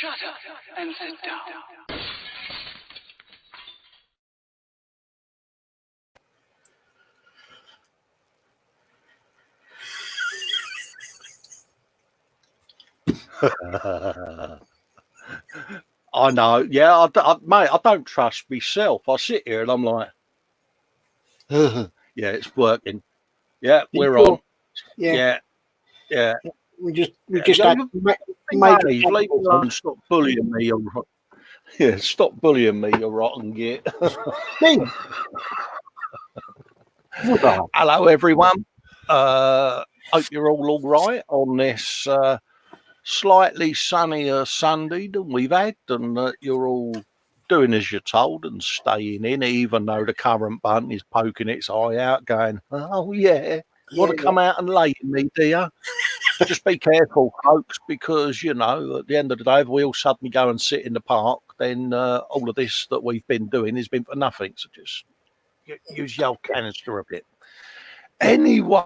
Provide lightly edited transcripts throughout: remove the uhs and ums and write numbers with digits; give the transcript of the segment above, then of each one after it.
Shut up and sit down. I know, yeah, mate, I don't trust myself. I sit here and I'm like, yeah, it's working. Yeah, we're on. Yeah. We just Yeah, had major leave me alone. Stop bullying me, stop bullying me, you rotten git. Hello, everyone. Hope you're all right on this slightly sunnier Sunday than we've had, and that you're all doing as you're told and staying in, even though the current button is poking its eye out, going, "Oh yeah, want to come out and lay me, do you?" Just be careful, folks, because, you know, at the end of the day, if we all suddenly go and sit in the park, then all of this that we've been doing has been for nothing. So just use your canister a bit. Anyway,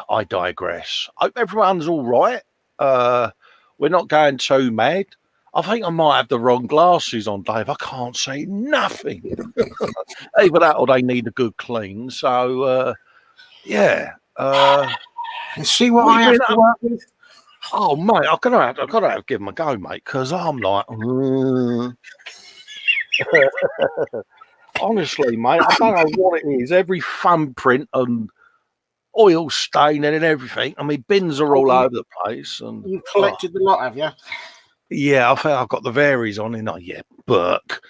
I digress. Hope everyone's all right. We're not going too mad. I think I might have the wrong glasses on, Dave. I can't see nothing. Either that or they need a good clean. So, yeah. See what I have to work with. Oh, mate, I've got to give them a go, mate, because I'm like, honestly, mate, I don't know what it is. Every thumbprint and oil stain and everything. I mean, bins are all over the place. And you've collected the lot, have you? Yeah, I think I've got the varies on in. Oh, yeah, Burke.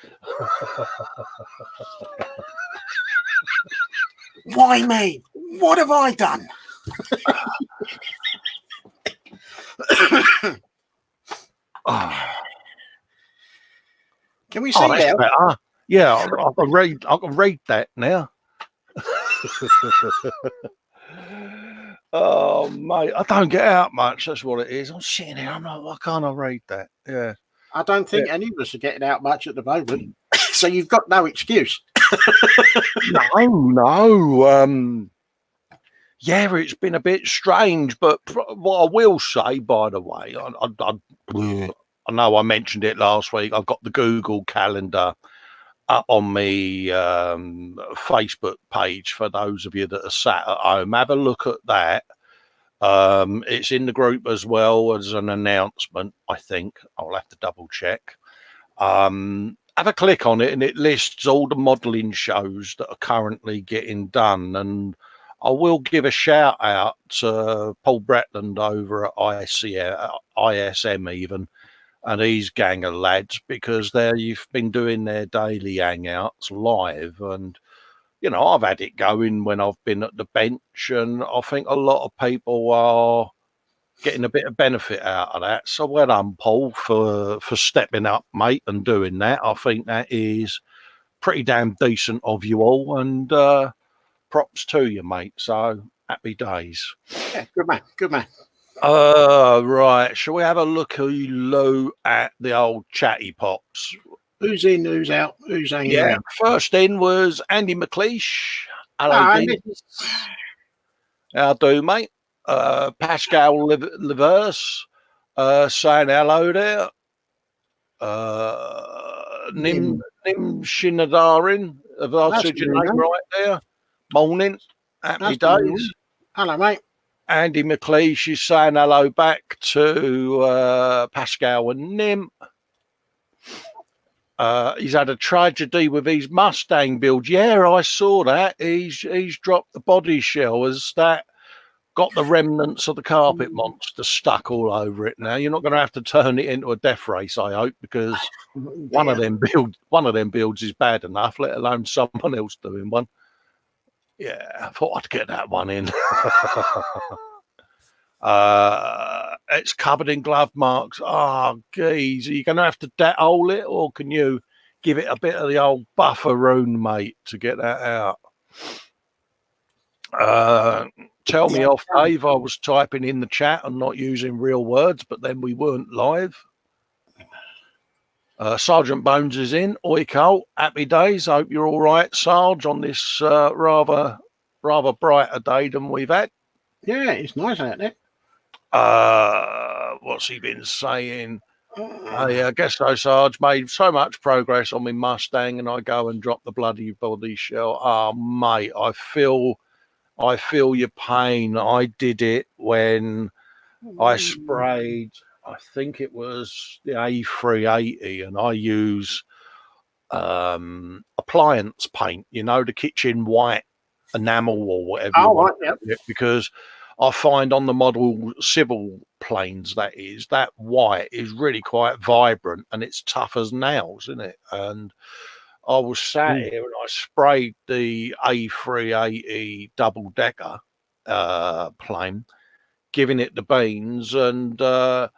Why me? What have I done? Can we see that? Better. Yeah, I can read that now. Oh, mate, I don't get out much. That's what it is. I'm sitting here. I'm like, why can't I read that? Yeah. I don't think any of us are getting out much at the moment. So you've got no excuse. No. Yeah, it's been a bit strange, but what I will say, by the way, I know I mentioned it last week. I've got the Google Calendar up on my Facebook page for those of you that are sat at home. Have a look at that. It's in the group as well as an announcement, I think. I'll have to double check. Have a click on it and it lists all the modelling shows that are currently getting done. And I will give a shout out to Paul Bretland over at ISM even, and his gang of lads, because you've been doing their daily hangouts live. And, you know, I've had it going when I've been at the bench, and I think a lot of people are getting a bit of benefit out of that. So well done, Paul, for stepping up, mate, and doing that. I think that is pretty damn decent of you all, and props to you, mate. So happy days. Yeah, good man. Right. Shall we have a look at the old chatty pops? Who's in, who's out, who's hanging around? First in was Andy McLeish. Hello, Andy. How do, mate? Pascal Leverse saying hello there. Nim Shinadarin, have I said your name right there? Morning. Happy days. Hello, mate. Andy McLeish is saying hello back to Pascal and Nim. He's had a tragedy with his Mustang build. Yeah, I saw that. He's dropped the body shell. Has that got the remnants of the carpet monster stuck all over it now? You're not going to have to turn it into a death race, I hope, because one of them builds is bad enough, let alone someone else doing one. Yeah, I thought I'd get that one in. It's covered in glove marks. Oh, geez. Are you going to have to hole it, or can you give it a bit of the old bufferoon, mate, to get that out? Tell me off, Dave. I was typing in the chat and not using real words, but then we weren't live. Sergeant Bones is in. Oi, Cole. Happy days. Hope you're all right, Sarge, on this rather brighter day than we've had. Yeah, it's nice out there. What's he been saying? I guess so, Sarge. Made so much progress on my Mustang, and I go and drop the bloody body shell. Oh, mate, I feel your pain. I did it when I sprayed, I think it was the A380, and I use appliance paint, the kitchen white enamel or whatever you want, because I find on the model civil planes, that white is really quite vibrant and it's tough as nails, isn't it? And I was sat here and I sprayed the A380 double decker plane, giving it the beans, and the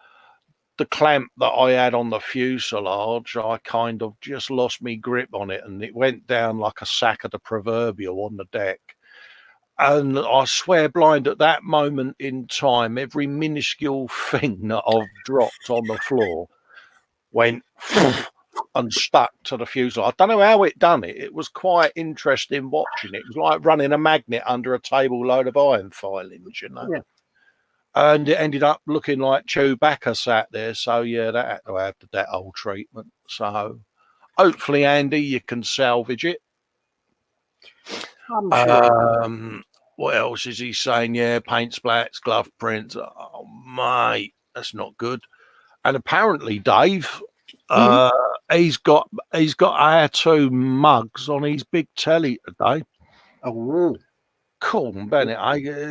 clamp that I had on the fuselage, I kind of just lost my grip on it, and it went down like a sack of the proverbial on the deck. And I swear blind, at that moment in time, every minuscule thing that I've dropped on the floor went and stuck to the fuselage. I don't know how it done it. It was quite interesting watching it. It was like running a magnet under a table load of iron filings, Yeah. And it ended up looking like Chewbacca sat there. So, yeah, that had to have that old treatment. So, hopefully, Andy, you can salvage it. I'm sure. What else is he saying? Yeah, paint splats, glove prints. Oh, mate, that's not good. And apparently, Dave, he's got our two mugs on his big telly today. Oh, cool, Bennett.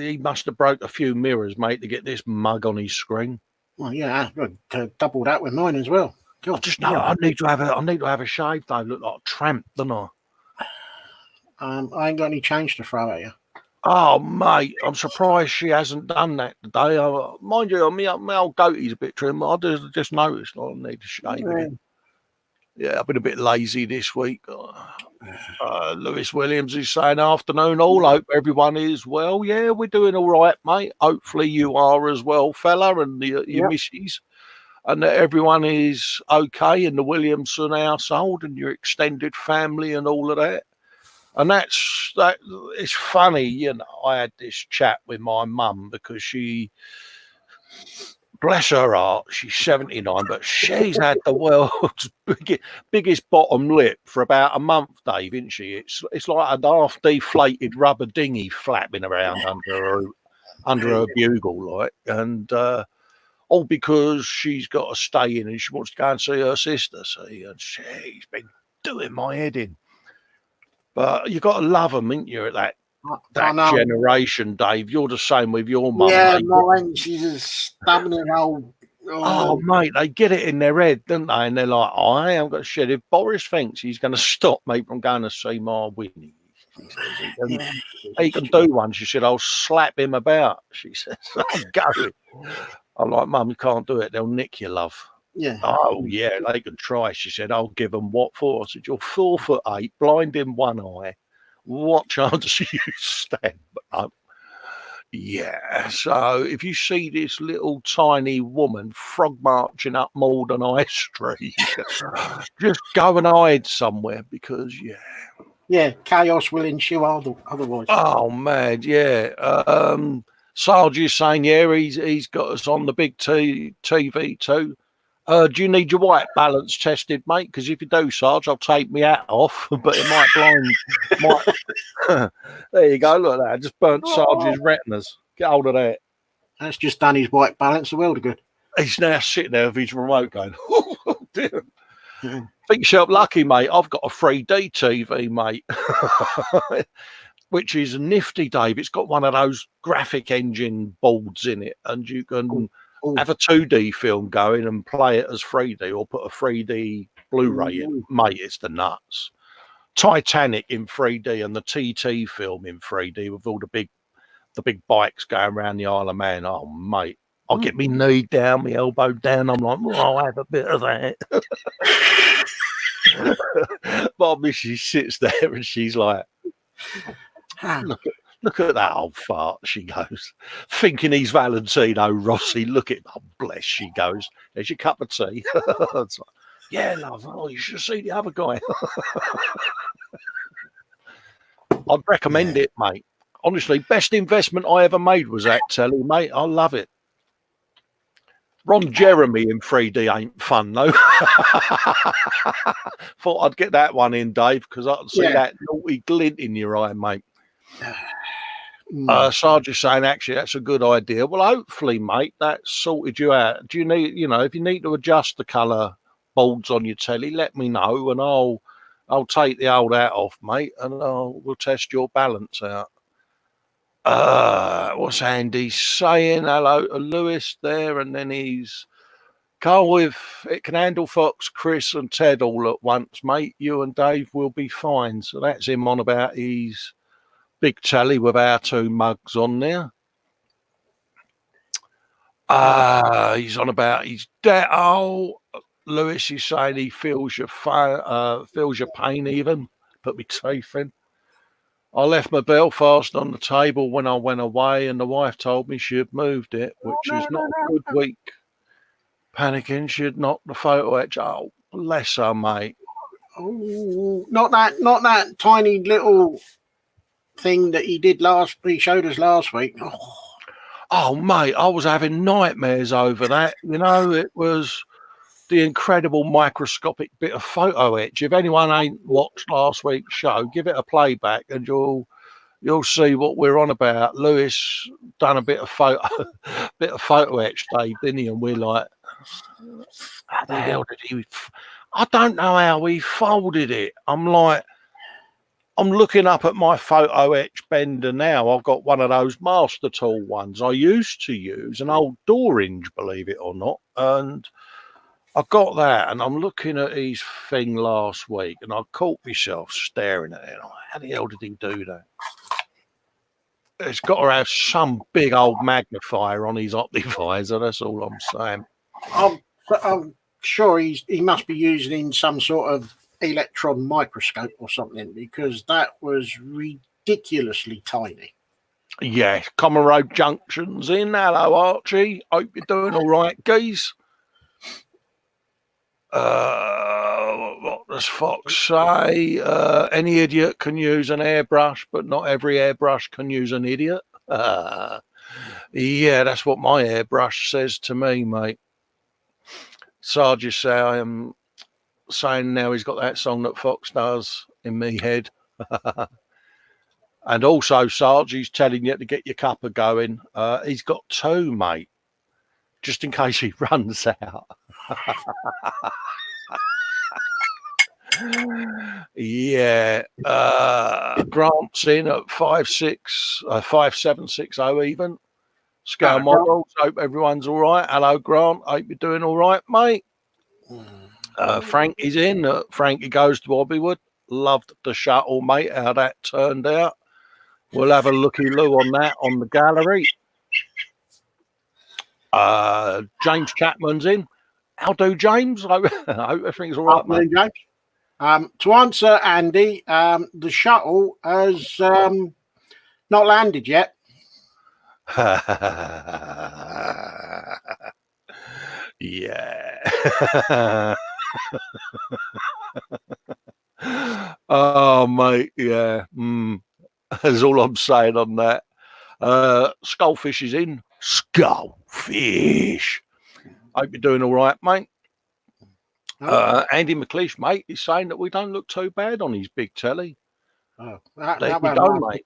He must have broke a few mirrors, mate, to get this mug on his screen. Well, yeah, I double that with mine as well. I just know I need to have a shave. Though, look like a tramp, don't I? I ain't got any change to throw at you. Oh, mate, I'm surprised she hasn't done that today. Mind you, my old goatee's a bit trim. I just noticed I need to shave again. Yeah, I've been a bit lazy this week. Lewis Williams is saying, afternoon all. Hope everyone is well. Yeah, we're doing all right, mate. Hopefully you are as well, fella, and your missus. And that everyone is okay in the Williamson household and your extended family and all of that. And it's funny, I had this chat with my mum because she, bless her heart, she's 79, but she's had the world's biggest bottom lip for about a month, Dave, isn't she? It's like a half deflated rubber dinghy flapping around under her bugle, like, and all because she's got to stay in and she wants to go and see her sister. See, and she's been doing my head in. But you got to love them, ain't you, at that generation, Dave? You're the same with your mum. Yeah, mine, she's a stubborn old. Oh, mate, they get it in their head, don't they? And they're like, I haven't got shit. If Boris thinks he's going to stop me from going to see my Winnie, he can do one. She said, I'll slap him about. She says, I'm going. I'm like, Mum, you can't do it. They'll nick your love. Yeah. Oh, yeah, they can try. She said, I'll give them what for? I said, you're 4'8", blind in one eye. What chance do you stand? But yeah, so if you see this little tiny woman frog marching up Malden High Street, just go and hide somewhere because, yeah, chaos will ensue otherwise. Oh, man, yeah. Sarge is saying, he's got us on the big TV too. Do you need your white balance tested, mate? Because if you do, Sarge, I'll take my hat off, but it might blind. There you go. Look at that. I just burnt Sarge's retinas. Get hold of that. That's just done his white balance the world of good. He's now sitting there with his remote going, oh, dear. Think yourself lucky, mate. I've got a 3D TV, mate. Which is nifty, Dave. It's got one of those graphic engine boards in it, and you can have a 2D film going and play it as 3D or put a 3D Blu-ray in. Mate, it's the nuts. Titanic in 3D and the TT film in 3D with all the big bikes going around the Isle of Man. Oh, mate, I'll get me knee down, my elbow down. I'm like, I'll have a bit of that. My missus sits there and she's like, Look at that old fart, she goes, thinking he's Valentino Rossi. Look at, oh, bless, she goes, there's your cup of tea. It's like, yeah, love, oh, you should see the other guy. I'd recommend it, mate. Honestly, best investment I ever made was that telly, mate. I love it. Ron Jeremy in 3D ain't fun, though. Thought I'd get that one in, Dave, because I can see that naughty glint in your eye, mate. Sarge's saying, actually, that's a good idea. Well, hopefully, mate, that sorted you out. Do you need, if you need to adjust the colour boards on your telly, let me know, and I'll take the old hat off, mate, and we'll test your balance out. What's Andy saying? Hello to Lewis there, and then he's Carl with it can handle Fox, Chris, and Ted all at once, mate. You and Dave will be fine. So that's him on about his big telly with our two mugs on there. He's on about his debt. Oh, Lewis is saying he feels your pain even. Put me teeth in. I left my Belfast on the table when I went away, and the wife told me she had moved it, which is not a good week. Panicking, she had knocked the photo etch. Oh, bless her, mate. Oh, not that tiny little thing that he showed us last week. Oh, mate, I was having nightmares over that. It was the incredible microscopic bit of photo etch. If anyone ain't watched last week's show, give it a playback and you'll see what we're on about. Lewis done a bit of photo etch, Dave, didn't he? And we're like, how the hell did he? I don't know how he folded it. I'm looking up at my photo etch bender now. I've got one of those master tool ones. I used to use an old door hinge, believe it or not, and I got that, and I'm looking at his thing last week, and I caught myself staring at it. How the hell did he do that? It's got to have some big old magnifier on his optivisor. That's all I'm saying. I'm sure he must be using some sort of electron microscope or something, because that was ridiculously tiny. Yeah, Common Road Junction's in. Hello, Archie. Hope you're doing all right, geez. What does Fox say? Any idiot can use an airbrush, but not every airbrush can use an idiot. Yeah, that's what my airbrush says to me, mate. Sarge say I am saying now he's got that song that Fox does in me head. And also, Sarge, he's telling you to get your cuppa going. He's got two, mate, just in case he runs out. Yeah, Grant's in at 5760 even. Scale models. Hope everyone's all right. Hello, Grant. Hope you're doing all right, mate. Frank is in. Frankie goes to Bobbywood. Loved the shuttle, mate. How that turned out. We'll have a looky-loo on that on the gallery. James Chapman's in. How do, James? I hope everything's all right, mate. James. To answer Andy, the shuttle has not landed yet. Yeah. Oh, mate, yeah. That's all I'm saying on that. Skullfish is in. Skullfish. Hope you're doing all right, mate. Andy McLeish, mate, is saying that we don't look too bad on his big telly. Oh, there we go, mate.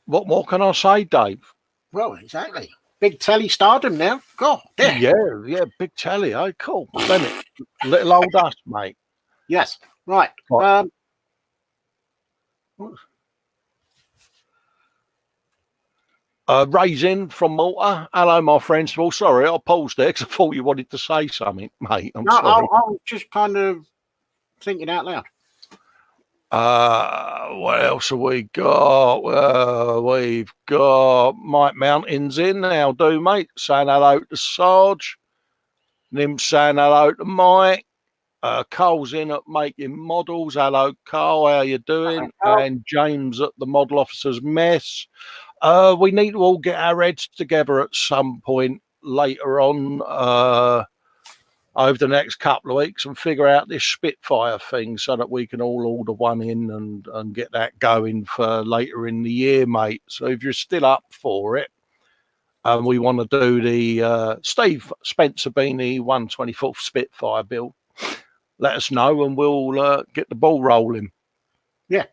What more can I say, Dave? Well, exactly. Big telly stardom now. God, yeah, big telly. Oh, cool. Bennett, little old us, mate. Yes, right. Ray's in from Malta. Hello, my friends. Well, sorry, I paused there because I thought you wanted to say something, mate. I'm sorry. I was just kind of thinking out loud. What else have we got? We've got Mike Mountains in. How do, mate? Saying hello to Sarge. Nim saying hello to Mike. Carl's in at making models. Hello, Carl. How you doing? Carl. And James at the model officer's mess. We need to all get our heads together at some point later on over the next couple of weeks and figure out this Spitfire thing so that we can all order one in and get that going for later in the year, mate. So if you're still up for it, and we want to do the Steve Spencer Beanie 124th Spitfire build, let us know and we'll get the ball rolling. Yeah.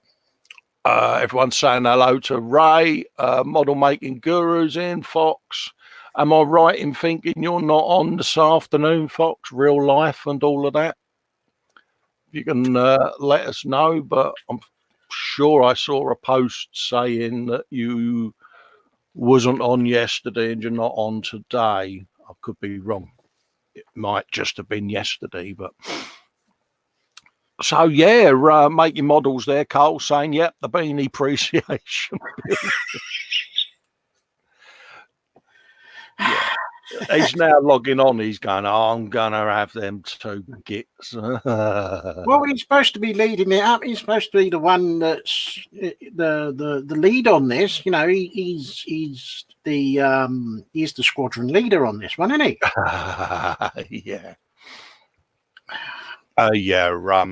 Everyone's saying hello to Ray, model making gurus in, Fox. Am I right in thinking you're not on this afternoon, Fox? Real life and all of that? You can let us know, but I'm sure I saw a post saying that you wasn't on yesterday and you're not on today. I could be wrong. It might just have been yesterday, but... So, yeah, making models there, Cole, saying, yep, the beanie appreciation. Yeah. He's now logging on. He's going, oh, I'm going to have them two gits. Well, he's supposed to be leading it up. He's supposed to be the one that's the lead on this. You know, he's the squadron leader on this one, isn't he? Yeah. Yeah.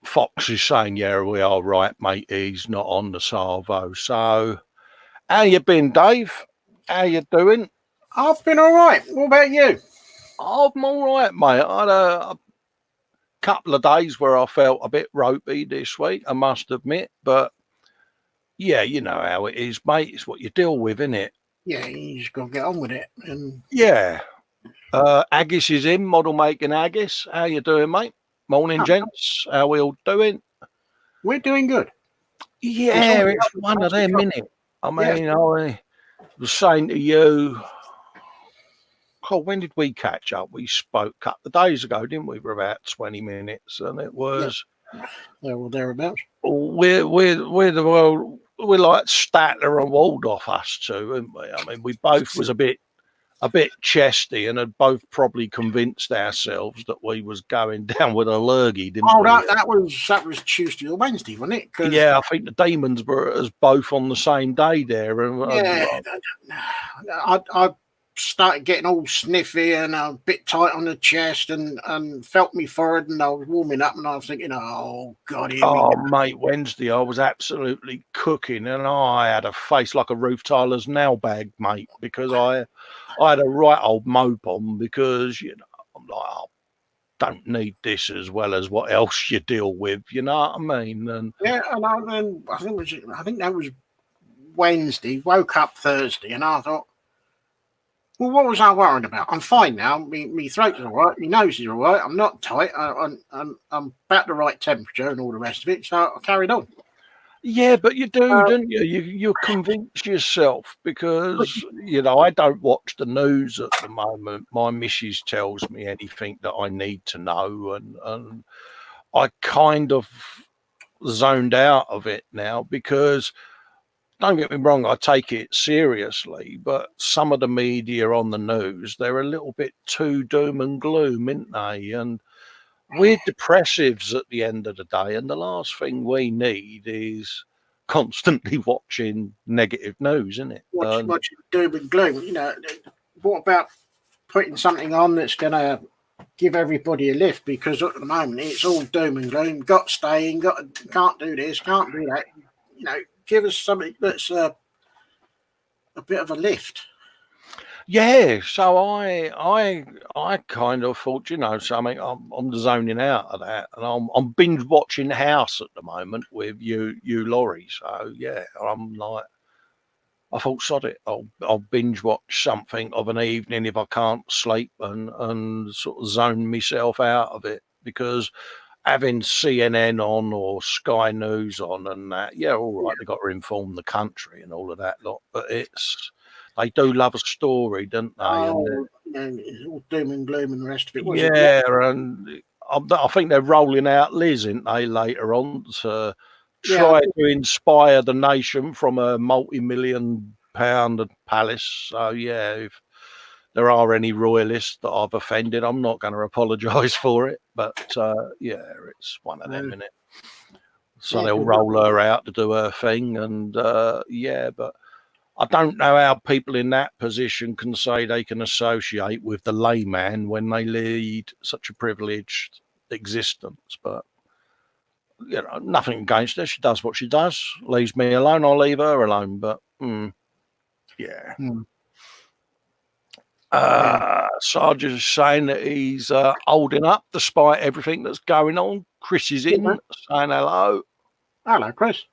Fox is saying, yeah, we are right, mate. He's not on the Salvo. So, how you been, Dave? How you doing? I've been all right. What about you? I'm all right, mate. I had a couple of days where I felt a bit ropey this week, I must admit. But, yeah, you know how it is, mate. It's what you deal with, isn't it? Yeah, you just got to get on with it. And yeah. Agis is in, model making Agis. How you doing, mate? Morning, gents. How we all doing? We're doing good. Yeah, it's one of them, isn't it? I mean, yeah. I was saying to you, oh, when did we catch up? We spoke a couple of days ago, didn't we? For about 20 minutes, and it was there or thereabouts. We're the world. We're like Statler and Waldorf, us two, aren't we? I mean, we both was a bit chesty and had both probably convinced ourselves that we was going down with a lurgy, didn't we? That was Tuesday or Wednesday, wasn't it? Yeah, I think the Demons were us both on the same day there. And I started getting all sniffy and a bit tight on the chest and felt me forehead and I was warming up and I was thinking, oh, God. Mate, Wednesday I was absolutely cooking and I had a face like a roof tiler's nail bag, mate, because I had a right old mope on because, you know, I'm like, oh, don't need this as well as what else you deal with, you know what I mean? And yeah, and I think that was Wednesday. Woke up Thursday, and I thought, well, what was I worried about? I'm fine now. Me throat's all right. My nose is all right. I'm not tight. I'm about the right temperature and all the rest of it. So I carried on. Yeah, but you do, don't you? You convince yourself because, you know, I don't watch the news at the moment. My missus tells me anything that I need to know, and I kind of zoned out of it now because, don't get me wrong, I take it seriously, but some of the media on the news, they're a little bit too doom and gloom, aren't they? And we're depressives at the end of the day, and the last thing we need is constantly watching negative news, isn't it? Watching doom and gloom. You know, what about putting something on that's going to give everybody a lift? Because at the moment it's all doom and gloom. Got staying, can't do this, can't do that. You know, give us something that's a bit of a lift. Yeah, so I kind of thought, you know, something. I'm zoning out of that, and I'm binge watching House at the moment with you, Laurie. So yeah, I'm like, I thought, sod it, I'll binge watch something of an evening if I can't sleep, and sort of zone myself out of it because having CNN on or Sky News on and that, yeah, all right, they've got to inform the country and all of that lot, but they do love a story, don't they? And it's all doom and gloom and the rest of it. Yeah, and I think they're rolling out Liz, aren't they, later on to try to inspire the nation from a multi-million-pound palace. So, yeah, there are any royalists that I've offended, I'm not going to apologise for it. But yeah, it's one of them, innit? So Yeah, they'll roll her out to do her thing, and yeah, but I don't know how people in that position can say they can associate with the layman when they lead such a privileged existence. But you know, nothing against her. She does what she does. Leaves me alone, I'll leave her alone. But yeah. Sarge is saying that he's holding up despite everything that's going on. Chris is in, saying hello. Hello, Chris.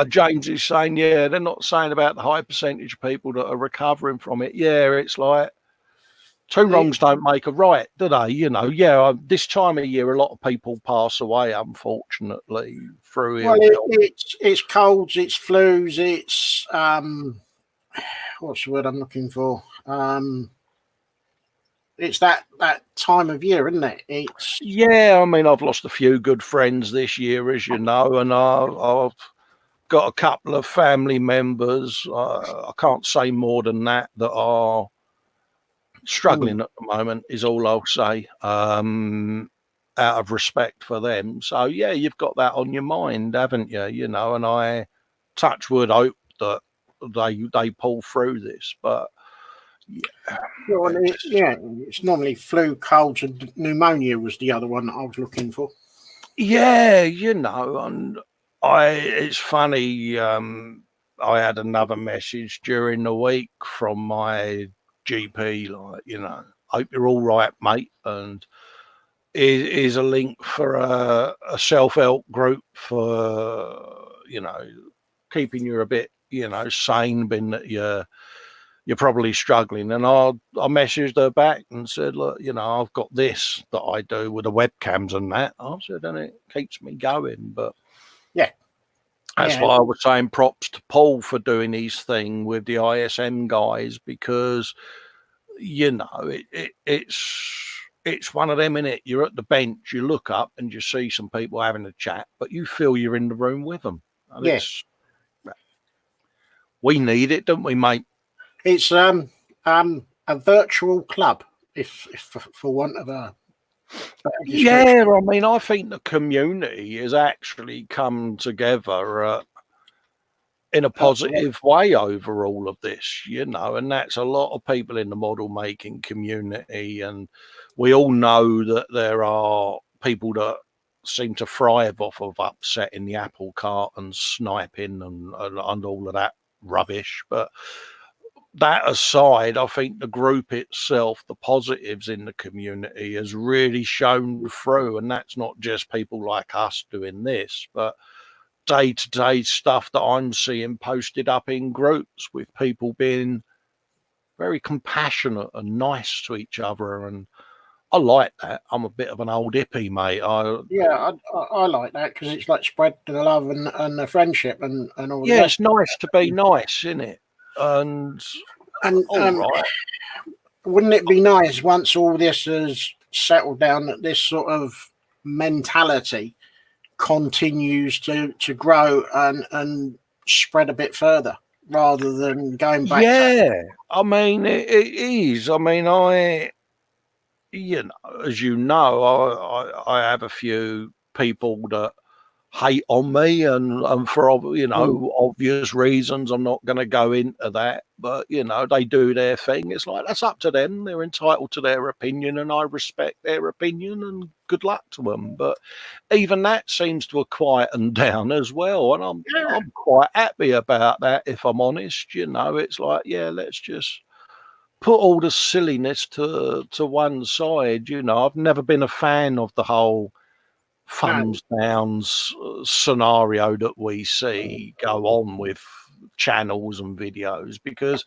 James is saying, yeah, they're not saying about the high percentage of people that are recovering from it. Yeah, it's like two wrongs don't make a right, do they? You know, yeah, this time of year, a lot of people pass away, unfortunately, through ill health. It's colds, it's flus, it's what's the word I'm looking for? It's that time of year, isn't it? It's yeah. I mean, I've lost a few good friends this year, as you know, and I've got a couple of family members. I can't say more than that are struggling at the moment. Is all I'll say. Out of respect for them. So yeah, you've got that on your mind, haven't you? You know, and I touch wood hope that they pull through this. But yeah, it's normally flu, colds, and pneumonia was the other one that I was looking for. Yeah, you know, and it's funny. I had another message during the week from my GP, like, you know, hope you're all right, mate, and is a link for a self-help group for, you know, keeping you a bit, you know, sane, being that you're probably struggling. And I messaged her back and said, look, you know, I've got this that I do with the webcams and that. I said, and it keeps me going. But yeah, that's why I was saying props to Paul for doing his thing with the ISM guys, because, you know, it's one of them, innit? You're at the bench, you look up and you see some people having a chat, but you feel you're in the room with them. And we need it, don't we, mate? It's a virtual club, if for want of a yeah. I mean, I think the community has actually come together in a positive way over all of this, you know, and that's a lot of people in the model making community, and we all know that there are people that seem to thrive off of upsetting the apple cart and sniping and all of that rubbish. But that aside, I think the group itself, the positives in the community, has really shown through. And that's not just people like us doing this, but day-to-day stuff that I'm seeing posted up in groups with people being very compassionate and nice to each other. And I like that. I'm a bit of an old hippie, mate. I like that, because it's like spread the love and the friendship and all yeah, that. it's nice to be nice, isn't it? And right. Wouldn't it be nice once all this has settled down that this sort of mentality continues to grow and spread a bit further, rather than going back I mean, it is. I mean, you know, as you know, I have a few people that hate on me, and for, you know, obvious reasons. I'm not going to go into that, but, you know, they do their thing. It's like, that's up to them. They're entitled to their opinion, and I respect their opinion, and good luck to them. But even that seems to have quietened down as well, and I'm quite happy about that, if I'm honest. You know, it's like, yeah, let's just put all the silliness to one side. You know, I've never been a fan of the whole thumbs downs scenario that we see go on with channels and videos, because,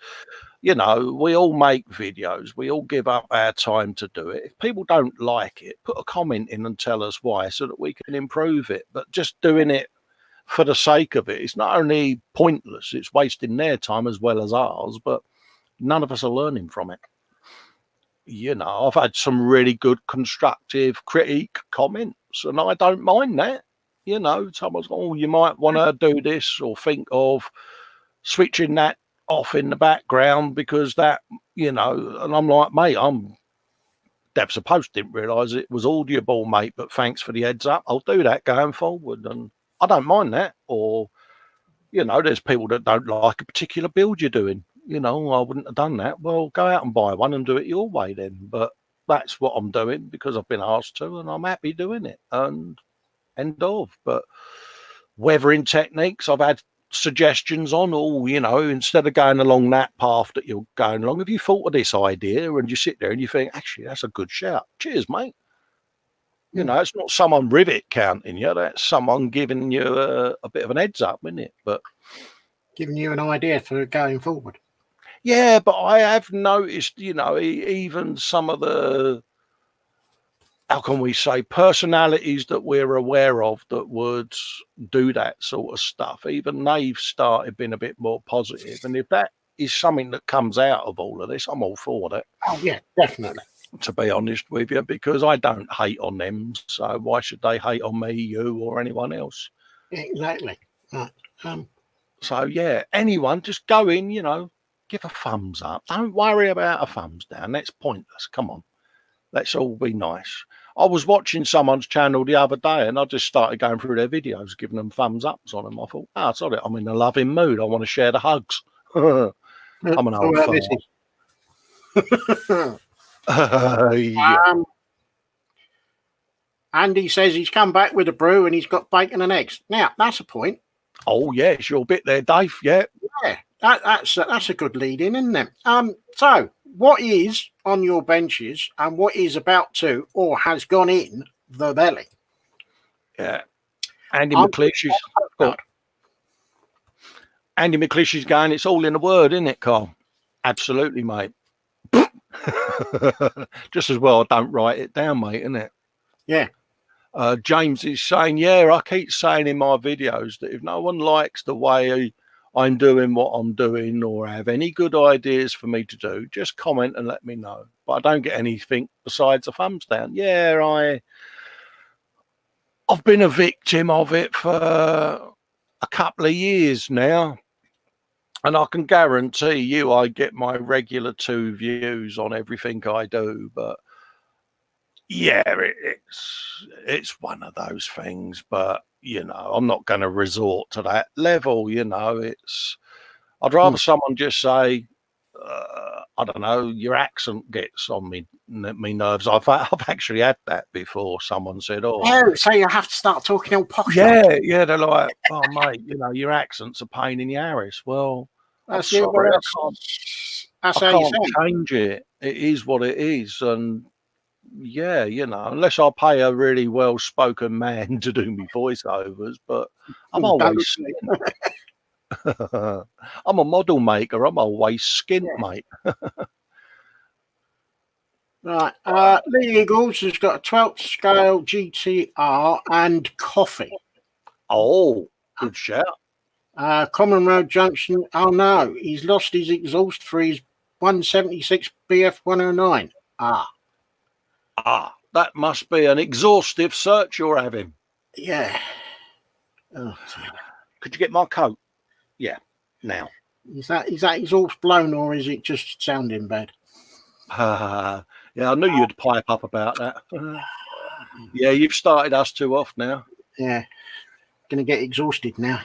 you know, we all make videos, we all give up our time to do it. If people don't like it, put a comment in and tell us why, so that we can improve it. But just doing it for the sake of it, it's not only pointless, it's wasting their time as well as ours, but none of us are learning from it. You know, I've had some really good constructive critique comments, and I don't mind that. You know, someone's, oh, you might want to do this, or think of switching that off in the background because that, you know, and I'm like, mate, Deb's post didn't realise it was audible, mate, but thanks for the heads up. I'll do that going forward, and I don't mind that. Or, you know, there's people that don't like a particular build you're doing. You know, I wouldn't have done that. Well, go out and buy one and do it your way then. But that's what I'm doing because I've been asked to, and I'm happy doing it. And end of. But weathering techniques, I've had suggestions on, you know, instead of going along that path that you're going along, have you thought of this idea? And you sit there and you think, actually, that's a good shout. Cheers, mate. You know, it's not someone rivet counting you, that's someone giving you a bit of an heads up, isn't it? But giving you an idea for going forward. yeah, but I have noticed, you know, even some of the, how can we say, personalities that we're aware of that would do that sort of stuff, even they've started being a bit more positive. And if that is something that comes out of all of this, I'm all for that. Oh, yeah, definitely. To be honest with you, because I don't hate on them. So why should they hate on me, you, or anyone else? Exactly. Right. So, yeah, anyone, just go in, you know, give a thumbs up. Don't worry about a thumbs down. That's pointless. Come on. Let's all be nice. I was watching someone's channel the other day and I just started going through their videos, giving them thumbs ups on them. I thought, oh, sorry, I'm in a loving mood. I want to share the hugs. I'm an old fart. Yeah. Andy says he's come back with a brew and he's got bacon and eggs. Now, that's a point. Oh, yeah, it's your bit there, Dave. Yeah. Yeah, that's a good lead in, isn't it? So what is on your benches and what is about to or has gone in the belly? Yeah. Andy McLeish is going, it's all in a word, isn't it, Carl? Absolutely, mate. Just as well I don't write it down, mate, isn't it? Yeah. James is saying, yeah, I keep saying in my videos that if no one likes the way I'm doing what I'm doing or have any good ideas for me to do, just comment and let me know. But I don't get anything besides a thumbs down. Yeah, I've been a victim of it for a couple of years now. And I can guarantee you I get my regular 2 views on everything I do. But yeah, it's one of those things. But, you know, I'm not going to resort to that level, you know. I'd rather someone just say, I don't know, your accent gets on me nerves. I've actually had that before. Someone said, oh, so you have to start talking all posh. Yeah, they're like, oh, mate, you know, your accent's a pain in the arse. Well, I'm sorry, I can't change it. It is what it is. And yeah, you know, unless I pay a really well-spoken man to do me voiceovers, but I'm always skint. I'm a model maker. I'm always skint, mate. Right. Lee Eagles has got a 12th scale GTR and coffee. Oh, good shout. Common Road Junction. Oh no, he's lost his exhaust for his 176 BF 109. That must be an exhaustive search you're having. Yeah. Oh, could you get my coat? Yeah, now. Is that exhaust blown or is it just sounding bad? Yeah, I knew you'd pipe up about that. Yeah, you've started us two off now. Yeah, gonna get exhausted now.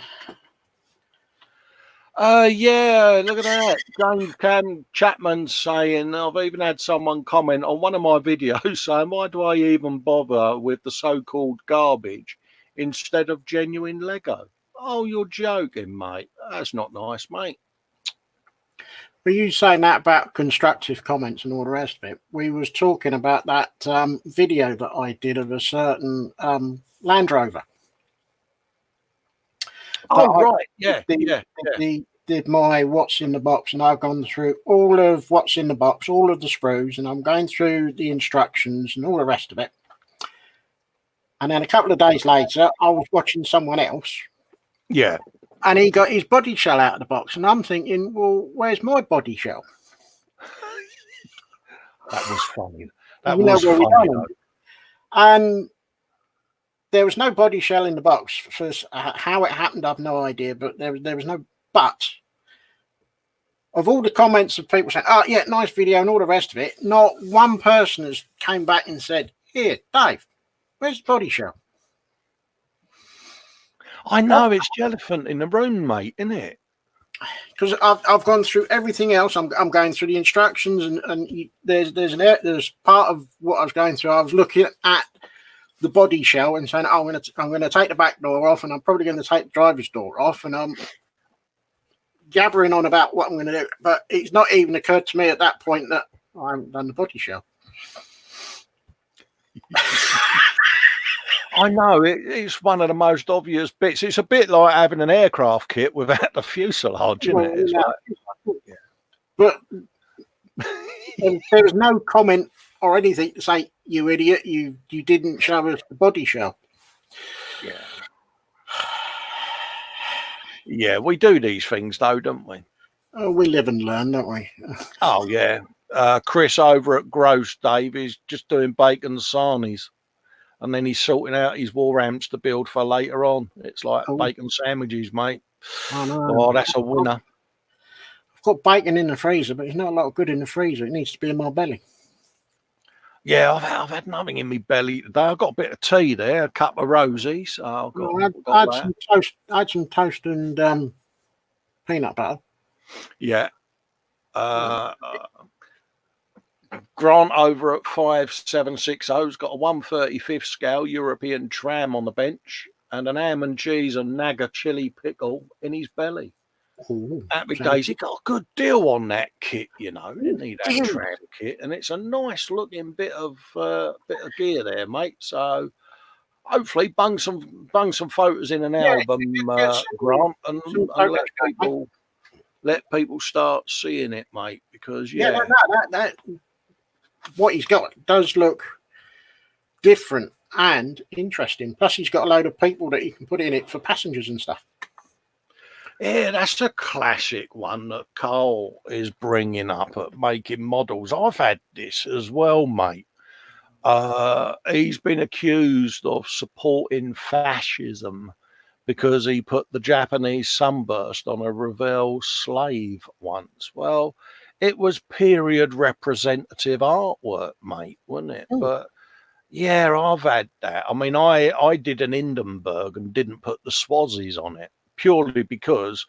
Yeah, look at that. James Cam Chapman saying, I've even had someone comment on one of my videos saying, why do I even bother with the so-called garbage instead of genuine Lego? Oh, you're joking, mate. That's not nice, mate. Were you saying that about constructive comments and all the rest of it? We was talking about that video that I did of a certain Land Rover. Oh, right. Yeah. Did my what's in the box, and I've gone through all of what's in the box, all of the sprues, and I'm going through the instructions and all the rest of it. And then a couple of days later, I was watching someone else. Yeah. And he got his body shell out of the box. And I'm thinking, well, where's my body shell? That was funny. That was funny. And there was no body shell in the box. For how it happened, I've no idea. But there was no. But of all the comments of people saying, "Oh yeah, nice video," and all the rest of it, not one person has came back and said, "Here, Dave, where's the body shell?" I know it's the elephant in the room, mate, isn't it? Because I've gone through everything else. I'm going through the instructions, and there's part of what I was going through. I was looking at the body shell and saying, "Oh, I'm gonna take the back door off, and I'm probably going to take the driver's door off," and I'm gabbering on about what I'm going to do. But it's not even occurred to me at that point that I haven't done the body shell. I know it's one of the most obvious bits. It's a bit like having an aircraft kit without the fuselage, isn't it? It's yeah. But there was no comment or anything to say, "You idiot, you didn't show us the body shell." Yeah. Yeah, we do these things though, don't we? Oh, we live and learn, don't we? Oh yeah. Chris over at Gross, Dave, is just doing bacon sarnies. And then he's sorting out his war amps to build for later on. It's like bacon sandwiches, mate. I know. Oh, that's a winner. I've got bacon in the freezer, but it's not a lot of good in the freezer. It needs to be in my belly. Yeah, I've had nothing in my belly today. I've got a bit of tea there, a cup of rosies. I had some toast and peanut butter. Yeah. Grant over at 5760's got a 135th scale European tram on the bench and an ham and cheese and Naga chili pickle in his belly. Ooh, Happy days. He got a good deal on that kit, you know. Didn't need that tram kit, and it's a nice looking bit of gear there, mate. So hopefully bung some photos in an album, Grant, and let people start seeing it, mate. Because that what he's got does look different and interesting. Plus, he's got a load of people that he can put in it for passengers and stuff. Yeah, that's a classic one that Carl is bringing up at making models. I've had this as well, mate. He's been accused of supporting fascism because he put the Japanese sunburst on a Ravel slave once. Well, it was period representative artwork, mate, wasn't it? But yeah, I've had that. I mean, I did an Hindenburg and didn't put the Swazis on it purely because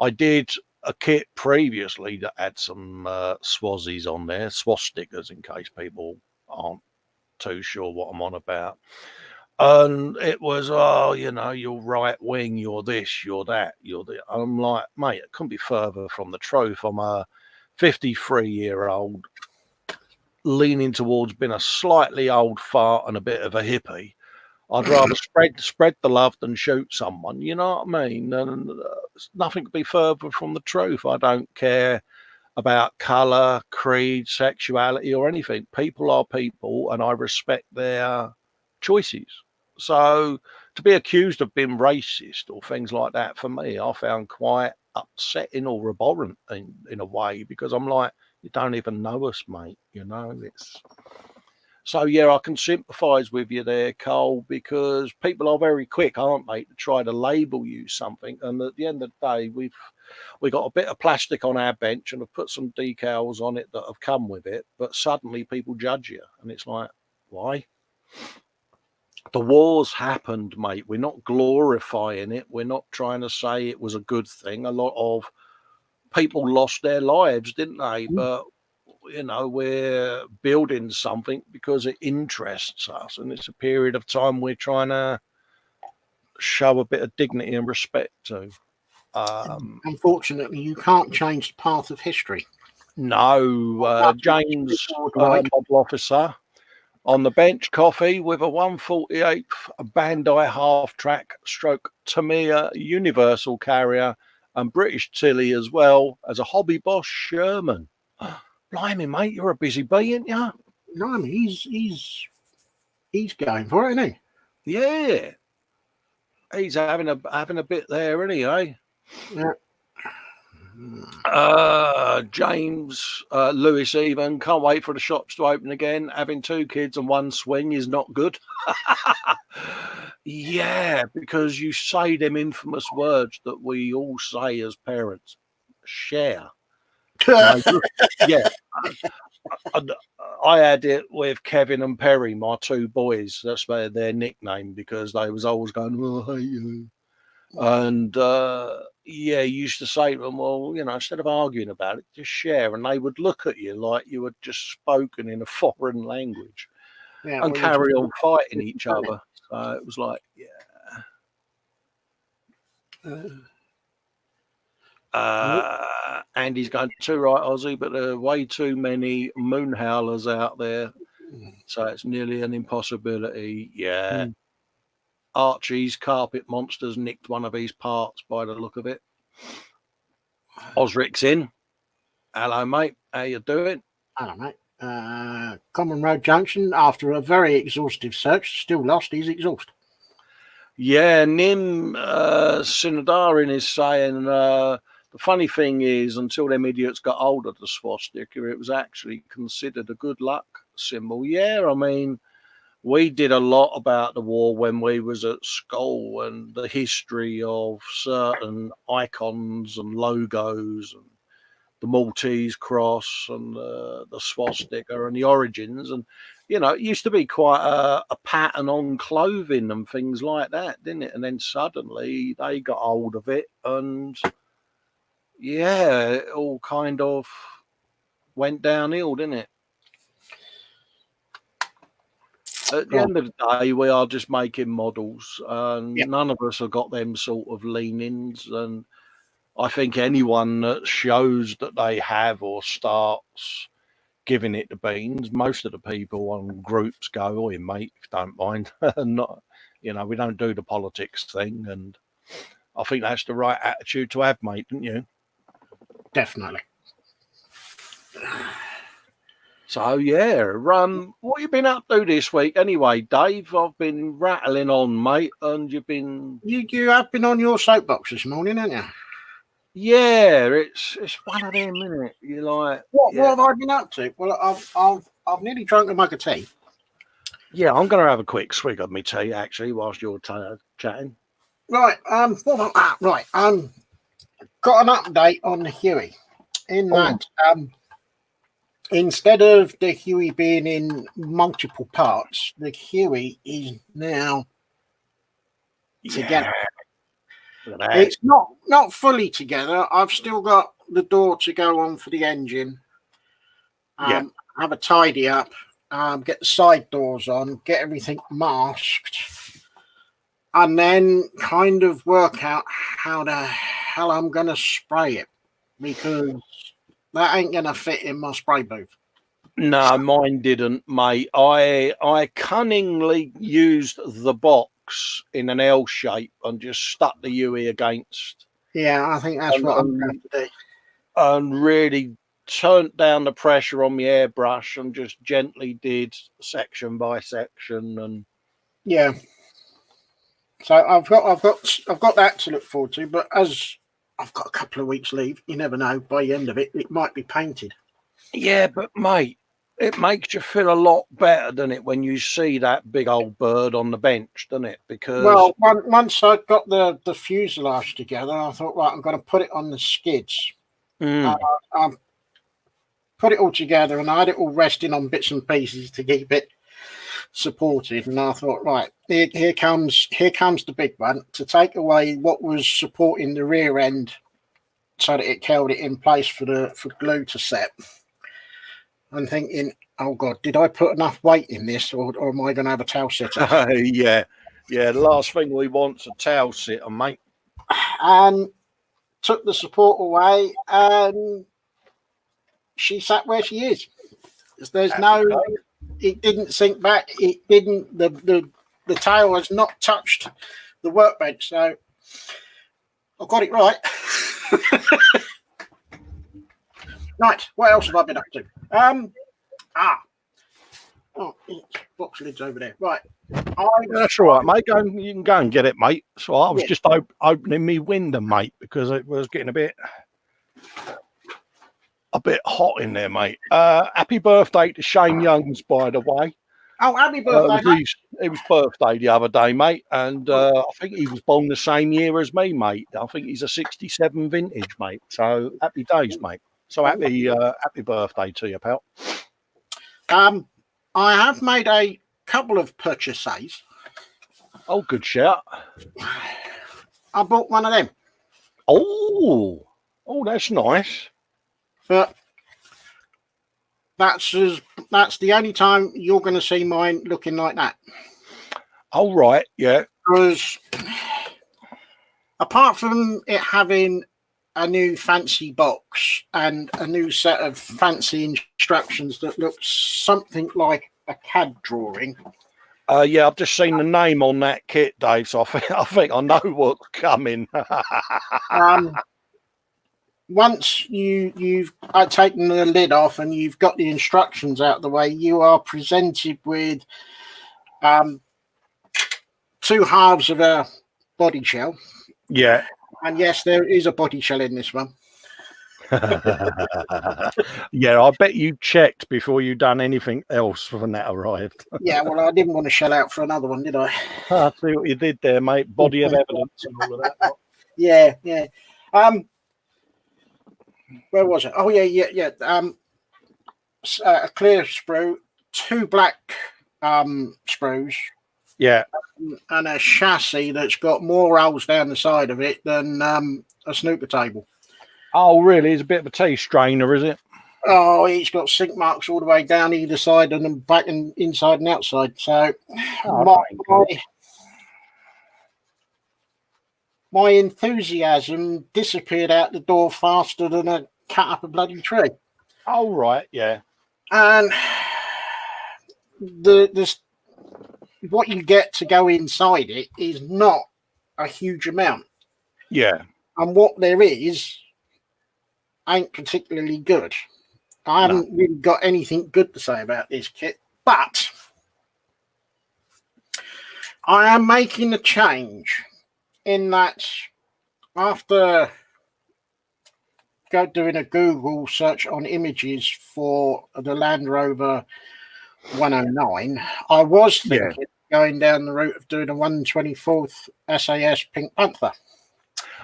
I did a kit previously that had some Swazis on there, swastikas, in case people aren't too sure what I'm on about. And it was, you're right wing, you're this, you're that, you're the. I'm like, mate, it couldn't be further from the truth. I'm a 53-year-old leaning towards being a slightly old fart and a bit of a hippie. I'd rather spread the love than shoot someone. You know what I mean? And nothing could be further from the truth. I don't care about colour, creed, sexuality, or anything. People are people, and I respect their choices. So to be accused of being racist or things like that, for me, I found quite upsetting or abhorrent in a way, because I'm like, you don't even know us, mate. You know, it's. So, yeah, I can sympathise with you there, Cole, because people are very quick, aren't they, to try to label you something. And at the end of the day, we've got a bit of plastic on our bench and have put some decals on it that have come with it. But suddenly people judge you. And it's like, why? The war's happened, mate. We're not glorifying it. We're not trying to say it was a good thing. A lot of people lost their lives, didn't they? But you know, we're building something because it interests us, and it's a period of time we're trying to show a bit of dignity and respect to. Unfortunately, you can't change the path of history. No, James, model officer on the bench, coffee with a 148th Bandai half-track stroke Tamiya universal carrier and British Tilly, as well as a hobby Boss Sherman. Blimey, mate, you're a busy bee, ain't you? No, I mean, he's going for it, isn't he? Yeah. He's having a bit there, isn't he, eh? Yeah. James Lewis even can't wait for the shops to open again. Having 2 kids and 1 swing is not good. Yeah, because you say them infamous words that we all say as parents. Share. No, yeah. I had it with Kevin and Perry, my two boys. That's their nickname, because they was always going, "Oh, hey you," and yeah, you used to say to them, "Well, instead of arguing about it, just share," and they would look at you like you had just spoken in a foreign language Yeah, and well, carry on fighting each other. So it was like, yeah. Andy's going too right, Ozzy, but there are way too many moon howlers out there, so it's nearly an impossibility. Yeah. Archie's carpet monsters nicked one of his parts by the look of it. Osric's in. Hello, mate. How you doing? Hello, mate. Common Road Junction, after a very exhaustive search, still lost. He's exhausted. Yeah, Nim Sinodarin is saying the funny thing is, until them idiots got hold of the swastika, it was actually considered a good luck symbol. Yeah, I mean, we did a lot about the war when we was at school, and the history of certain icons and logos, and the Maltese cross and the swastika and the origins. And, it used to be quite a pattern on clothing and things like that, didn't it? And then suddenly they got hold of it, and yeah, it all kind of went downhill, didn't it? At the end of the day, we are just making models, and none of us have got them sort of leanings. And I think anyone that shows that they have or starts giving it the beans, most of the people on groups go, "Oi, mate, if you don't mind." Not, we don't do the politics thing. And I think that's the right attitude to have, mate, don't you? Definitely. So, yeah, what you been up to this week anyway, Dave? I've been rattling on, mate, and you've been... You have been on your soapbox this morning, haven't you? Yeah, it's one of them, isn't it? You're like... What have I been up to? Well, I've nearly drunk a mug of tea. Yeah, I'm going to have a quick swig of my tea, actually, whilst you're chatting. Right, got an update on the Huey. In that, instead of the Huey being in multiple parts, the Huey is now together. It's not fully together. I've still got the door to go on for the engine. Have a tidy up, get the side doors on, get everything masked, and then kind of work out how the hell I'm going to spray it, because that ain't going to fit in my spray booth. No, mine didn't, mate. I cunningly used the box in an L shape and just stuck the UE against. Yeah, I think that's what I'm going to do. And really turned down the pressure on my airbrush and just gently did section by section. And yeah, so I've got that to look forward to. But as I've got a couple of weeks leave, you never know. By the end of it, it might be painted. Yeah, but mate, it makes you feel a lot better, doesn't it, when you see that big old bird on the bench, doesn't it? Because once I got the fuselage together, I thought, right, I'm going to put it on the skids. I put it all together, and I had it all resting on bits and pieces to keep it supported. And I thought, right, here comes the big one to take away what was supporting the rear end, so that it held it in place for glue to set. I'm thinking, oh God, did I put enough weight in this, or am I going to have a tail sitter? Yeah. The last thing we want's a tail sitter, mate. And took the support away, and she sat where she is. There's it didn't sink back. It didn't. The tail has not touched the workbench, so I got it right. Right, what else have I been up to? Box lid's over there. Right. That's all right, mate. You can go and get it, mate. So I was just opening me window, mate, because it was getting a bit hot in there, mate. Happy birthday to Shane Youngs, by the way. Oh, happy birthday, it was birthday the other day, mate, and I think he was born the same year as me, mate. I think he's a 67 vintage, mate. So happy days, mate. So happy birthday to you, pal. I have made a couple of purchases. Oh, good shout. I bought one of them. Oh, that's nice. But that's the only time you're going to see mine looking like that. Oh, right, yeah. Because apart from it having a new fancy box and a new set of fancy instructions that looks something like a CAD drawing. Yeah, I've just seen the name on that kit, Dave, so I think I know what's coming. Once you've taken the lid off and you've got the instructions out of the way, you are presented with two halves of a body shell. Yeah. And yes, there is a body shell in this one. Yeah, I bet you checked before you done anything else when that arrived. Yeah, well, I didn't want to shell out for another one, did I? I see what you did there, mate. Body of evidence and all of that. Yeah. Where was it? Oh, yeah. A clear sprue, two black sprues. Yeah. And a chassis that's got more holes down the side of it than a snooker table. Oh, really? It's a bit of a tea strainer, is it? Oh, it's got sink marks all the way down either side and then back and inside and outside. So my enthusiasm disappeared out the door faster than a cat up a bloody tree. Oh, right, yeah. And what you get to go inside it is not a huge amount. Yeah. And what there is ain't particularly good. I haven't really got anything good to say about this kit, but I am making a change in that after doing a Google search on images for the Land Rover 109, I was thinking going down the route of doing a 124th SAS Pink Panther.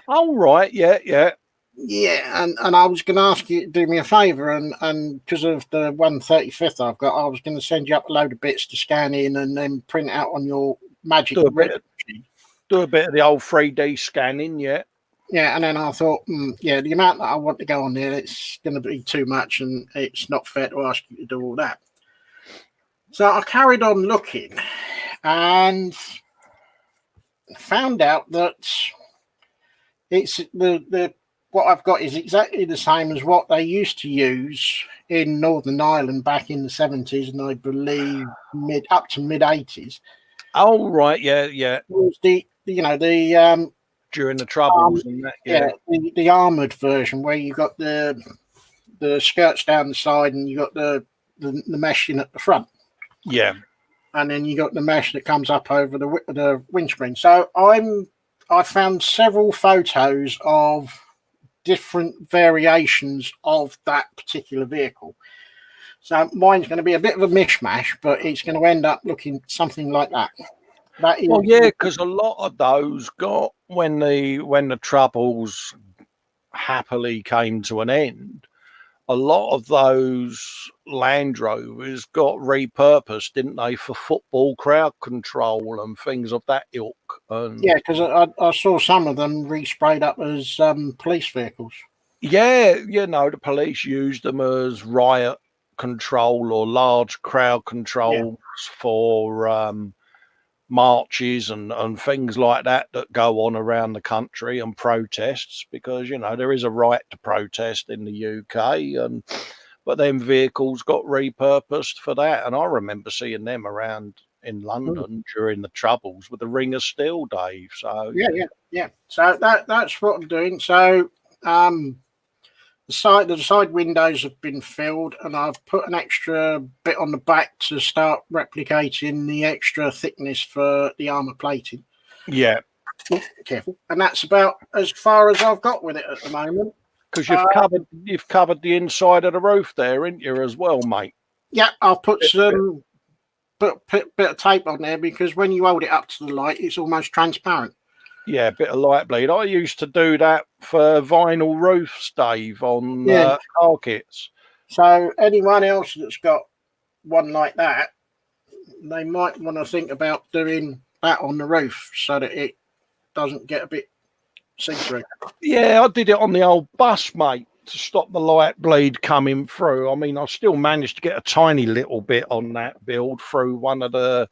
Oh, right, yeah. Yeah, and I was going to ask you to do me a favour, and because of the 135th I've got, I was going to send you up a load of bits to scan in and then print out on your magic. Do a bit of the old 3D scanning, yeah. Yeah, and then I thought, the amount that I want to go on there, it's going to be too much, and it's not fair to ask you to do all that. So I carried on looking and found out that it's the what I've got is exactly the same as what they used to use in Northern Ireland back in the 70s and I believe up to mid 80s. Oh, right, yeah. It was the during the Troubles and that, the armoured version where you got the skirts down the side and you got the meshing at the front. Yeah. And then you got the mesh that comes up over the windscreen. So I found several photos of different variations of that particular vehicle. So mine's going to be a bit of a mishmash, but it's going to end up looking something like that. Well, yeah, because a lot of those got when the Troubles happily came to an end, a lot of those Land Rovers got repurposed, didn't they, for football crowd control and things of that ilk. And yeah, because I saw some of them resprayed up as police vehicles. Yeah, the police used them as riot control or large crowd controls for marches and things like that go on around the country and protests, because there is a right to protest in the UK, but then vehicles got repurposed for that, and I remember seeing them around in London during the Troubles with the Ring of Steel, Dave. So yeah. So that's what I'm doing. So the side windows have been filled, and I've put an extra bit on the back to start replicating the extra thickness for the armour plating. Yeah. Careful. And that's about as far as I've got with it at the moment. Because you've covered the inside of the roof there, ain't you, as well, mate? Yeah, I'll put some bit of tape on there, because when you hold it up to the light, it's almost transparent. Yeah, a bit of light bleed. I used to do that for vinyl roofs, Dave, on Yeah. car kits. So anyone else that's got one like that, they might want to think about doing that on the roof so that it doesn't get a bit see-through. Yeah, I did it on the old bus, mate, to stop the light bleed coming through. I mean, I still managed to get a tiny little bit on that build through one of the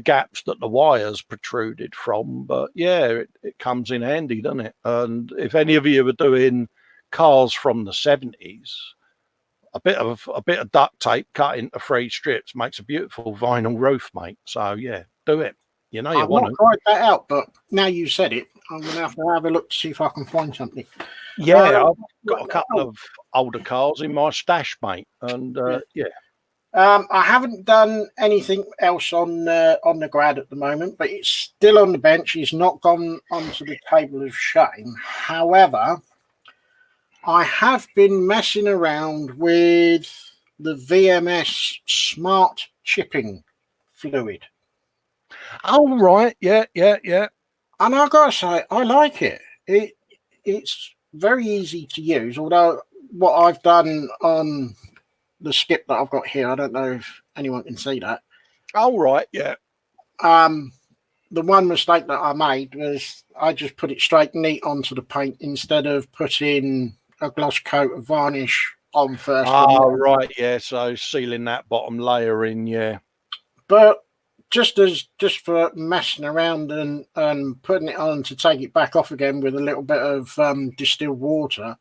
gaps that the wires protruded from. But yeah, it comes in handy, doesn't it? And if any of you are doing cars from the 70s, a bit of duct tape cut into 3 strips makes a beautiful vinyl roof, mate. So yeah, do it. You know you I've want not to. tried that out, but now you said it, I'm going to have a look to see if I can find something. Yeah, I've got a couple of older cars in my stash, mate, and yeah. I haven't done anything else on the grad at the moment, but it's still on the bench. It's not gone onto the table of shame. However, I have been messing around with the VMS smart chipping fluid. Oh right, yeah. And I gotta say, I like it. It's very easy to use. Although what I've done on the skip that I've got here, I don't know if anyone can see that. Oh right, yeah. The one mistake that I made was I just put it straight neat onto the paint instead of putting a gloss coat of varnish on first. Oh right, yeah. So sealing that bottom layer in, yeah. But just for messing around and putting it on to take it back off again with a little bit of distilled water,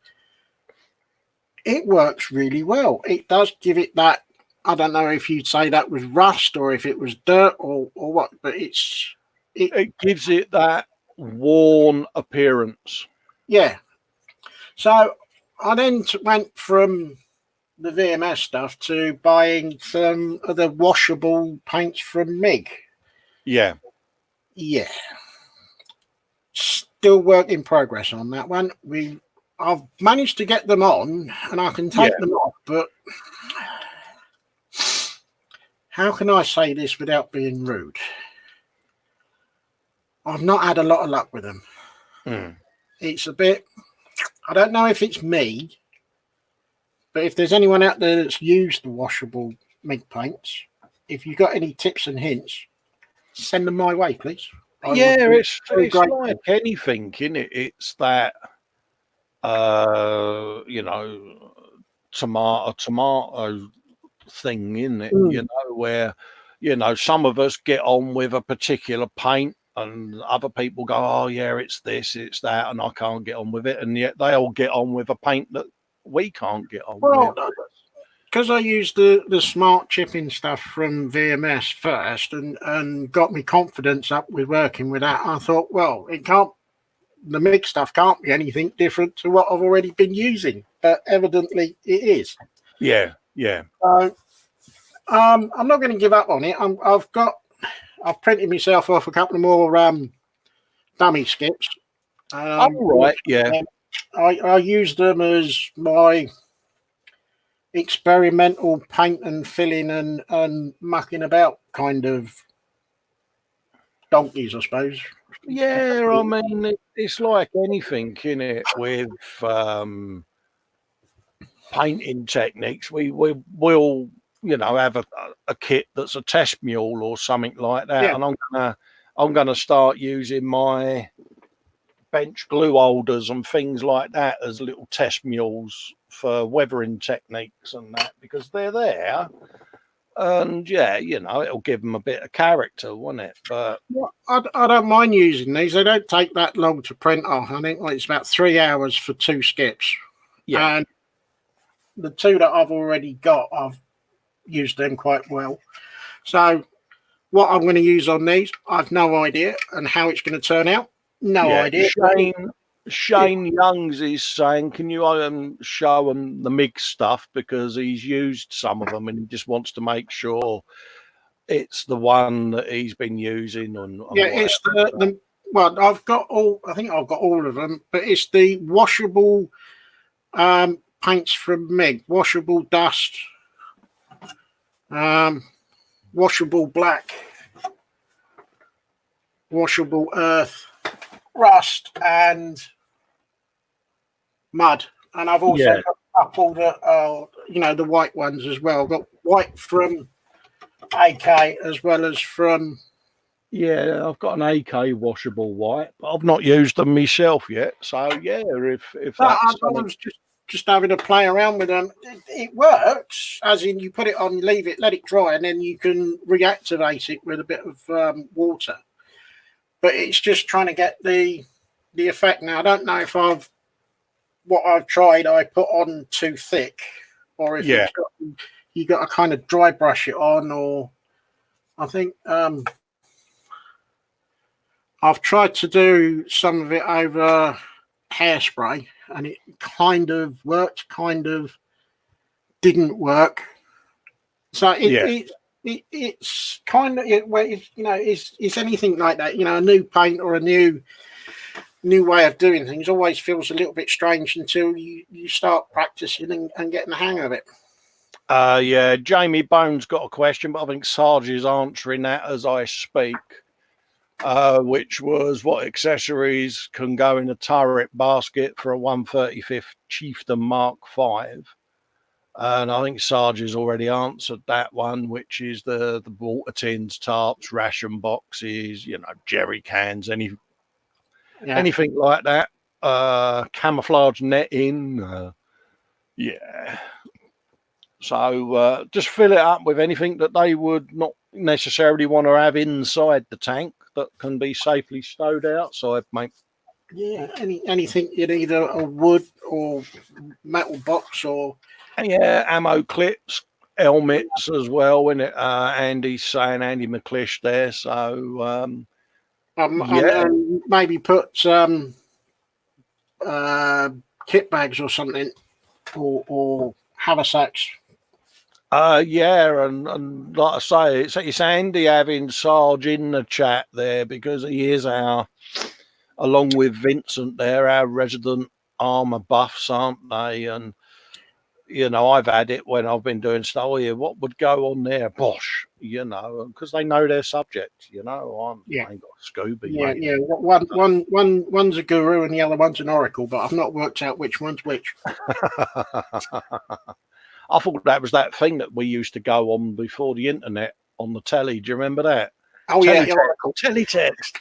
it works really well. It does give it that. I don't know if you'd say that was rust or if it was dirt or what, but It gives it that worn appearance. yeah. So I then went from the VMS stuff to buying some of the washable paints from MIG. Yeah. Yeah. Still work in progress on that one. I've managed to get them on and I can take them off, but how can I say this without being rude? I've not had a lot of luck with them. It's a bit, I don't know if it's me, but if there's anyone out there that's used the washable MIG paints, if you've got any tips and hints, send them my way, please. It's like anything, isn't it? It's that tomato thing, isn't it? You know, where some of us get on with a particular paint and other people go, oh yeah, it's this, it's that, and I can't get on with it, and yet they all get on with a paint that we can't get on with. Because I used the smart chipping stuff from VMS first and got me confidence up with working with that, I thought, well, the MIG stuff can't be anything different to what I've already been using, but evidently it is. Yeah. So I'm not going to give up on it. I've printed myself off a couple of more dummy skips. Right, yeah. I use them as my experimental paint and filling and mucking about kind of donkeys, I suppose. Yeah, I mean, it's like anything, isn't it? With painting techniques, we'll have a kit that's a test mule or something like that, Yeah. and I'm gonna start using my bench glue holders and things like that as little test mules for weathering techniques and that, because they're there. And yeah, it'll give them a bit of character, won't it? But I don't mind using these. They don't take that long to print off. I think it's about 3 hours for 2 skips. yeah, And the 2 that I've already got, I've used them quite well. So what I'm going to use on these, I've no idea, and how it's going to turn out, no idea. Shane Youngs is saying, can you show him the MIG stuff, because he's used some of them and he just wants to make sure it's the one that he's been using. It's well, I think I've got all of them, but it's the washable paints from MIG, washable dust, washable black, washable earth, rust and mud, and I've also got a couple that are, you know, the white ones as well. I've got white from AK as well as from. Yeah, I've got an AK washable white, but I've not used them myself yet. So yeah, if I that's was just having a play around with them. It works, as in you put it on, leave it, let it dry, and then you can reactivate it with a bit of water. But it's just trying to get the effect. Now I don't know if what I've tried I put on too thick, or if you got to kind of dry brush it on, or I think I've tried to do some of it over hairspray, and it kind of worked, kind of didn't work. So it's kind of it's anything like that. You know, a new paint or a new way of doing things always feels a little bit strange until you start practicing and getting the hang of it. Yeah, Jamie Bones got a question, but I think Sarge is answering that as I speak. Which was what accessories can go in a turret basket for a 135th Chieftain Mark V. And I think Sarge has already answered that one, which is the water tins, tarps, ration boxes, you know, jerry cans, anything like that. Camouflage netting. Yeah. So just fill it up with anything that they would not necessarily want to have inside the tank that can be safely stowed outside, mate. Yeah, anything in either a wood or metal box or ammo clips, helmets as well. When Andy's saying Andy McClish there, so and maybe put kit bags or something, or haversacks. And like I say, it's Andy having Sarge in the chat there because he is along with Vincent there, our resident armour buffs, aren't they? And you know, I've had it when I've been doing stuff. Oh, yeah, what would go on there? Bosh, you know, because they know their subject. You know, I ain't got a Scooby. Yeah. One's a guru and the other one's an oracle, but I've not worked out which one's which. I thought that was that thing that we used to go on before the internet on the telly. Do you remember that? Oh, Oracle. Teletext.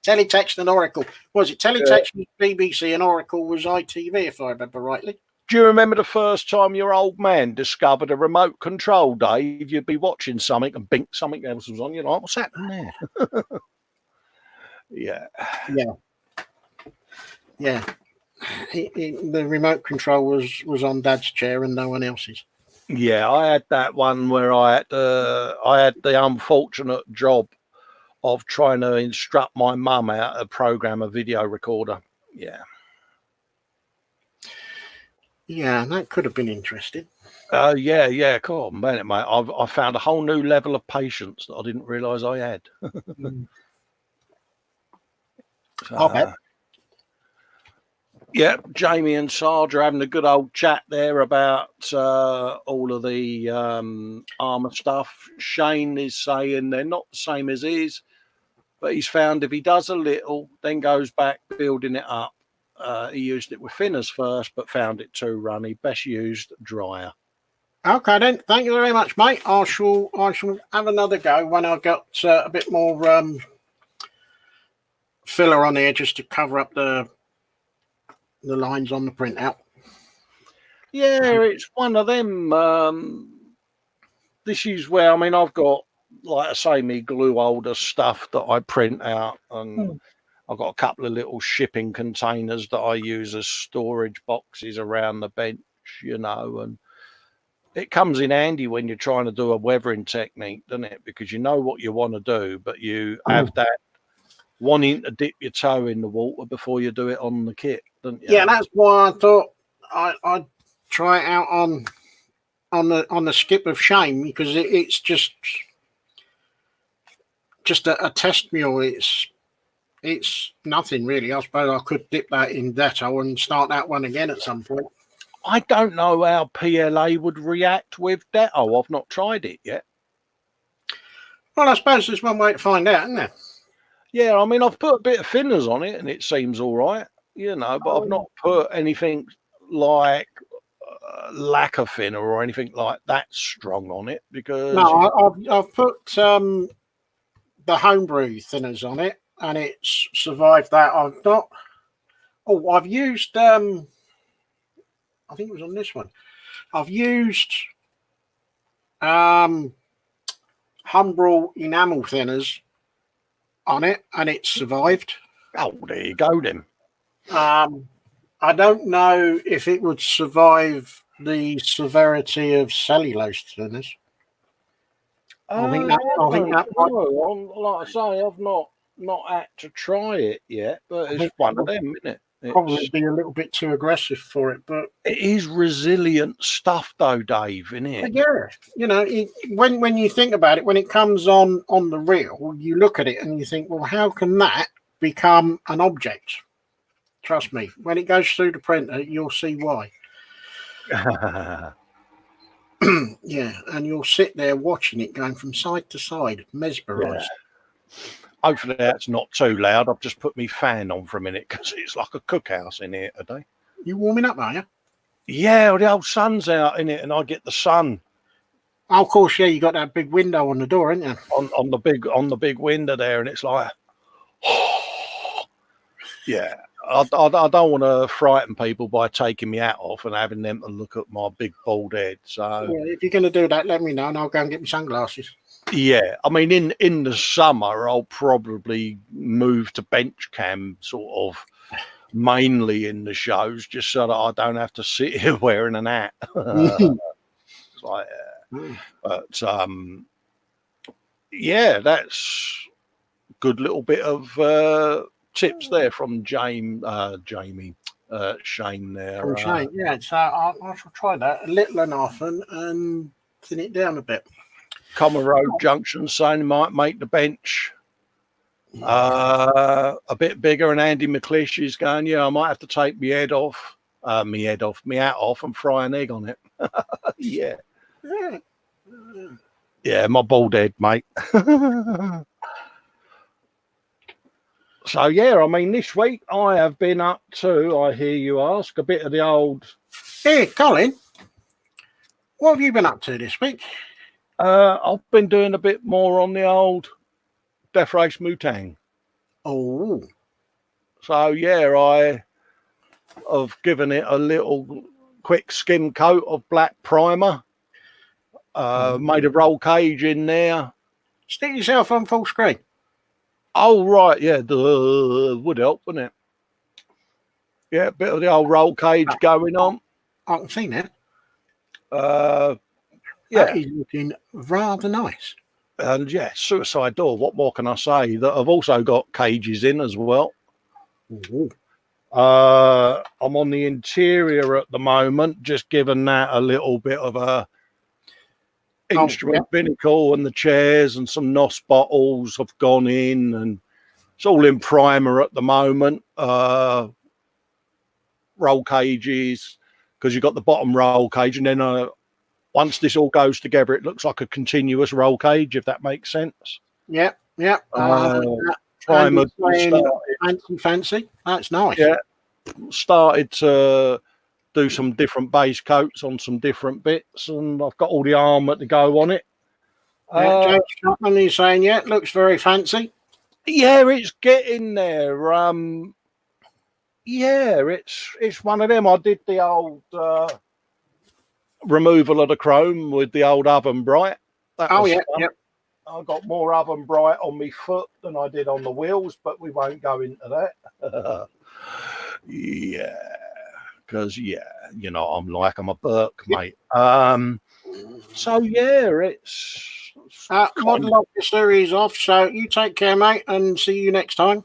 Teletext and Oracle. Was it Teletext was BBC and Oracle was ITV, if I remember rightly? Do you remember the first time your old man discovered a remote control, Dave? You'd be watching something and bink, something else was on. You're like, what's happening there? Yeah. The remote control was on Dad's chair and no one else's. Yeah, I had that one where I had the unfortunate job of trying to instruct my mum how to program a video recorder. Yeah. Yeah, that could have been interesting. Yeah, cool, man, mate. I found a whole new level of patience that I didn't realise I had. I'll bet. Yeah, Jamie and Sarge are having a good old chat there about all of the armour stuff. Shane is saying they're not the same as his, but he's found if he does a little, then goes back building it up. He used it with thinners first, but found it too runny. Best used drier. Okay, then. Thank you very much, mate. I shall have another go when I've got a bit more filler on here just to cover up the lines on the printout. Yeah, it's one of them. This is where, I mean, I've got, like I say, me glue holder stuff that I print out, and I've got a couple of little shipping containers that I use as storage boxes around the bench, you know, and it comes in handy when you're trying to do a weathering technique, doesn't it? Because you know what you want to do, but you have that wanting to dip your toe in the water before you do it on the kit, don't you? Yeah, that's why I thought I'd try it out on the skip of shame, because it's just a test mule. It's nothing really. I suppose I could dip that in Detto and start that one again at some point. I don't know how PLA would react with Detto. I've not tried it yet. Well, I suppose there's one way to find out, isn't there? Yeah, I mean, I've put a bit of thinners on it, and it seems all right, you know. But I've not put anything like lacquer thinner or anything like that strong on it because No, I've put the homebrew thinners on it, and it's survived that. I've not. Oh, I've used. I think it was on this one. I've used Humbrol enamel thinners on it, and it's survived. oh, there you go then. I don't know if it would survive the severity of cellulose thinners. I think that might, like I say, I've not had to try it yet, but it's one of them, isn't it? probably be a little bit too aggressive for it, but It is resilient stuff, though, Dave, isn't it? yeah, you know, when you think about it, when it comes on the reel, you look at it and you think, well, how can that become an object? Trust me, when it goes through the printer, you'll see why. Yeah, and you'll sit there watching it going from side to side, mesmerised. Yeah. Hopefully that's not too loud. I've just put my fan on for a minute because it's like a cookhouse in here today. You warming up, are you? Yeah, the old sun's out in it, and I get the sun Oh, of course, yeah. You got that big window on the door, haven't you? on the big window there, and it's like, yeah. I don't want to frighten people by taking my hat off and having them to look at my big bald head. So Yeah, if you're going to do that, let me know, and I'll go and get my sunglasses. yeah, I mean, in the summer, I'll probably move to bench cam sort of mainly in the shows, just so that I don't have to sit here wearing an hat. It's like, but yeah, that's a good little bit of tips there from Shane there. From Shane, yeah. So I shall try that a little and often and thin it down a bit. Common Road Junction saying might make the bench a bit bigger, and Andy McClish is going, yeah, I might have to take my hat off and fry an egg on it. Yeah. Yeah, my bald head, mate. So yeah, I mean, this week I have been up to, I hear you ask, a bit of the old. Hey, Colin, what have you been up to this week? I've been doing a bit more on the old Death Race Mutang. Oh, So yeah, I have given it a little quick skim coat of black primer. Made a roll cage in there. stick yourself on full screen. Oh right, yeah, would help, wouldn't it? Yeah, a bit of the old roll cage going on. I can see that. Yeah, That is looking rather nice. and yeah, suicide door. What more can I say? That I've also got cages in as well. Ooh. I'm on the interior at the moment, just giving that a little bit of a instrument binnacle, and the chairs and some NOS bottles have gone in, and it's all in primer at the moment. Roll cages, because you've got the bottom roll cage, and then once this all goes together, it looks like a continuous roll cage, if that makes sense. Yeah. Primer fancy. That's nice. Yeah, started to do some different base coats on some different bits, and I've got all the armour to go on it. James Chapman is saying, yeah, it looks very fancy. Yeah, it's getting there. Yeah, it's one of them. I did the old removal of the chrome with the old oven bright. That was fun. Yep. I got more oven bright on my foot than I did on the wheels, but we won't go into that. Yeah, because you know, I'm a Burke, mate. So yeah, it's model up the series off. So you take care, mate, and see you next time.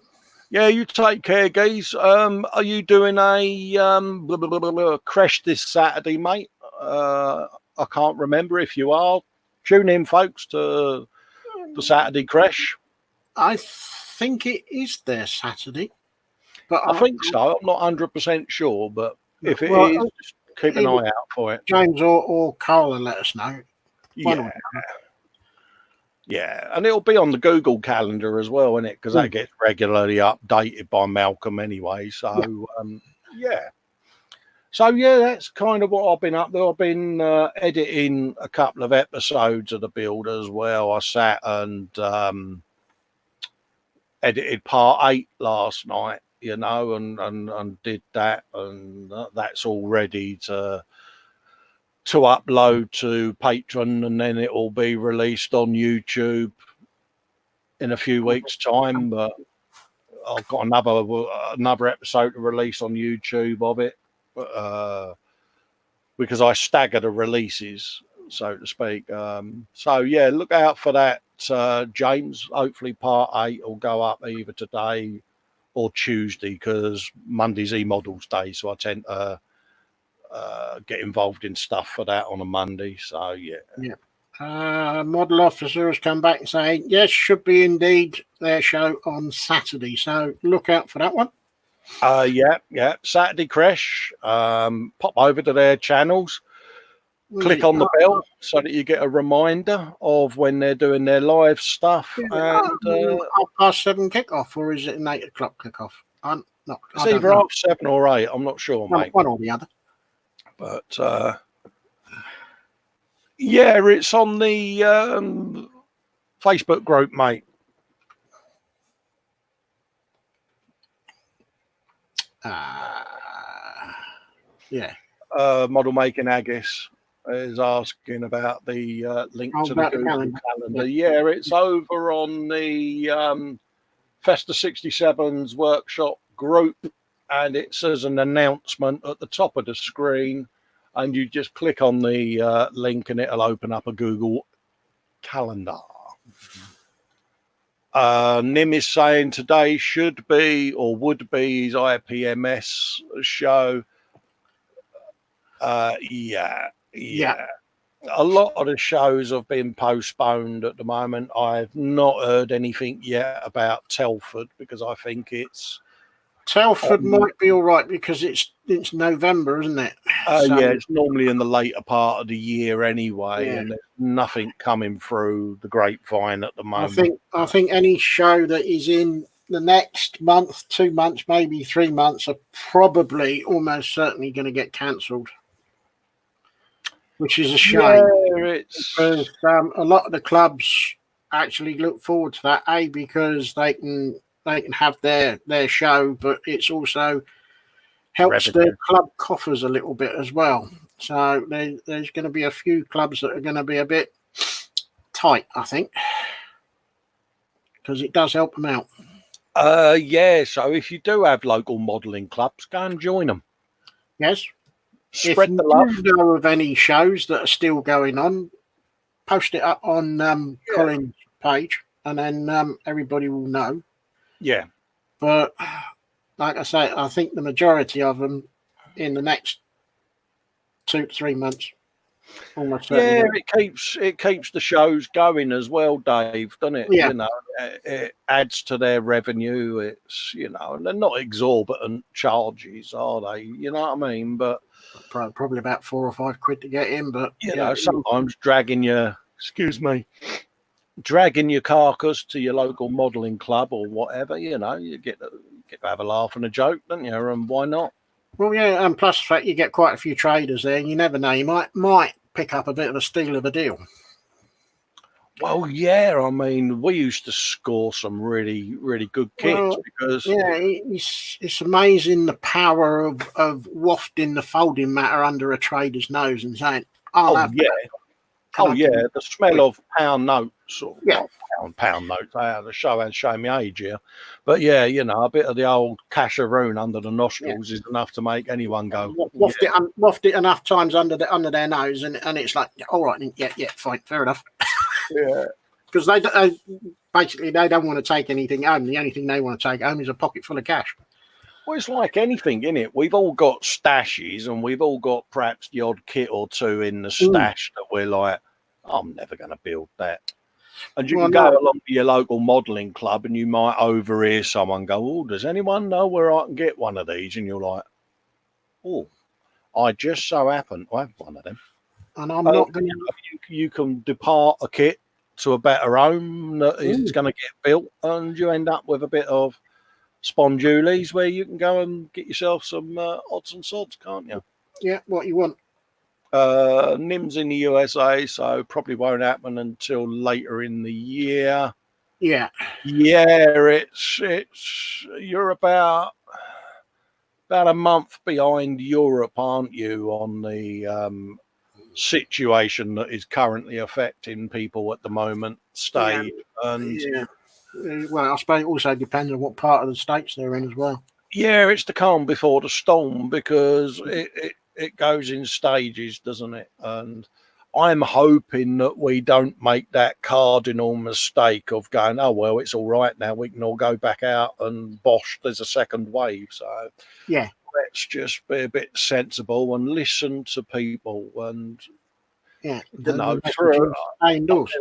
Yeah, you take care, geez. Are you doing a crash this Saturday, mate? I can't remember if you are. Tune in, folks, to the Saturday crash. I think it is there Saturday. But I think so. I'm not 100% sure, but if it is, just keep an eye out for it. James or Carl will let us know. Yeah. Yeah, and it'll be on the Google Calendar as well, isn't it? Because that gets regularly updated by Malcolm anyway. So, yeah. So, yeah, that's kind of what I've been up there. I've been editing a couple of episodes of The Build as well. I sat and edited part 8 last night, you know, and did that. And that's all ready to upload to Patreon, and then it will be released on YouTube in a few weeks' time. But I've got another episode to release on YouTube of it, because I stagger the releases, so to speak. So yeah, look out for that, James. Hopefully part 8 will go up either today or Tuesday, because Monday's E-Models Day, so I tend to get involved in stuff for that on a Monday. So yeah. Model officer has come back and saying yes, should be indeed their show on Saturday, so look out for that one. Yeah, Saturday Crash. Pop over to their channels, click on the bell so that you get a reminder of when they're doing their live stuff. And 7:30 kickoff, or is it an 8 o'clock kickoff? It's either 7:30 or 8. I'm not sure, mate. One or the other. But yeah, it's on the Facebook group, mate. Yeah. Model Making Agis is asking about the link to the Google calendar. Yeah, it's over on the Festa 67's workshop group, and it says an announcement at the top of the screen, and you just click on the link and it'll open up a Google calendar. Nim is saying today should be or would be his IPMS show. Yeah. A lot of the shows have been postponed at the moment. I've not heard anything yet about Telford, because I think it's Telford might be all right because it's November, isn't it? Yeah, it's normally in the later part of the year anyway, and there's nothing coming through the grapevine at the moment. I think any show that is in the next month, 2 months, maybe 3 months are probably almost certainly going to get cancelled, which is a shame. Yeah, because a lot of the clubs actually look forward to that, because they can have their show, but it's also helps their club coffers a little bit as well. So there's going to be a few clubs that are going to be a bit tight, I think, because it does help them out. Yeah, so if you do have local modelling clubs, go and join them. Yes. Spread if the love. If you know of any shows that are still going on, post it up on Colin's page, and then everybody will know. Yeah. But like I say, I think the majority of them in the next 2 to 3 months. Almost certainly. Yeah, it keeps the shows going as well, Dave, doesn't it? Yeah. You know, it adds to their revenue. It's, you know, and they're not exorbitant charges, are they? You know what I mean? But probably about 4 or 5 quid to get in. But you know, sometimes dragging your carcass to your local modelling club or whatever, you know, you get to have a laugh and a joke, don't you? And why not? Well, yeah, and plus the fact you get quite a few traders there, and you never know, you might pick up a bit of a steal of a deal. Well, yeah, I mean, we used to score some really, really good kits because it's amazing the power of wafting the folding matter under a trader's nose and saying, the smell of pound notes or pound notes. The show has shown me age here, but yeah, you know, a bit of the old casheroon under the nostrils is enough to make anyone go. Waft it enough times under their nose, and it's like, all right, fine, fair enough. Yeah, because they don't want to take anything home. The only thing they want to take home is a pocket full of cash. Well, it's like anything, isn't it? We've all got stashes, and we've all got perhaps the odd kit or two in the stash that we're like, I'm never going to build that. And you can go along to your local modelling club, and you might overhear someone go, "Oh, does anyone know where I can get one of these?" And you're like, "Oh, I just so happen to have one of them." And I'm not going to. You can depart a kit to a better home that is going to get built, and you end up with a bit of spondulies where you can go and get yourself some odds and sods, can't you? Yeah, what you want. NIM's in the USA, so probably won't happen until later in the year. Yeah. Yeah, it's you're about a month behind Europe, aren't you, on the situation that is currently affecting people at the moment, stage. And Yeah. Well, I suppose it also depends on what part of the States they're in as well. yeah, it's the calm before the storm, because it goes in stages, doesn't it? And I'm hoping that we don't make that cardinal mistake of going, oh, well, it's all right now. We can all go back out and bosh, there's a second wave. So Yeah. let's just be a bit sensible and listen to people. And, Yeah. you know, stay indoors.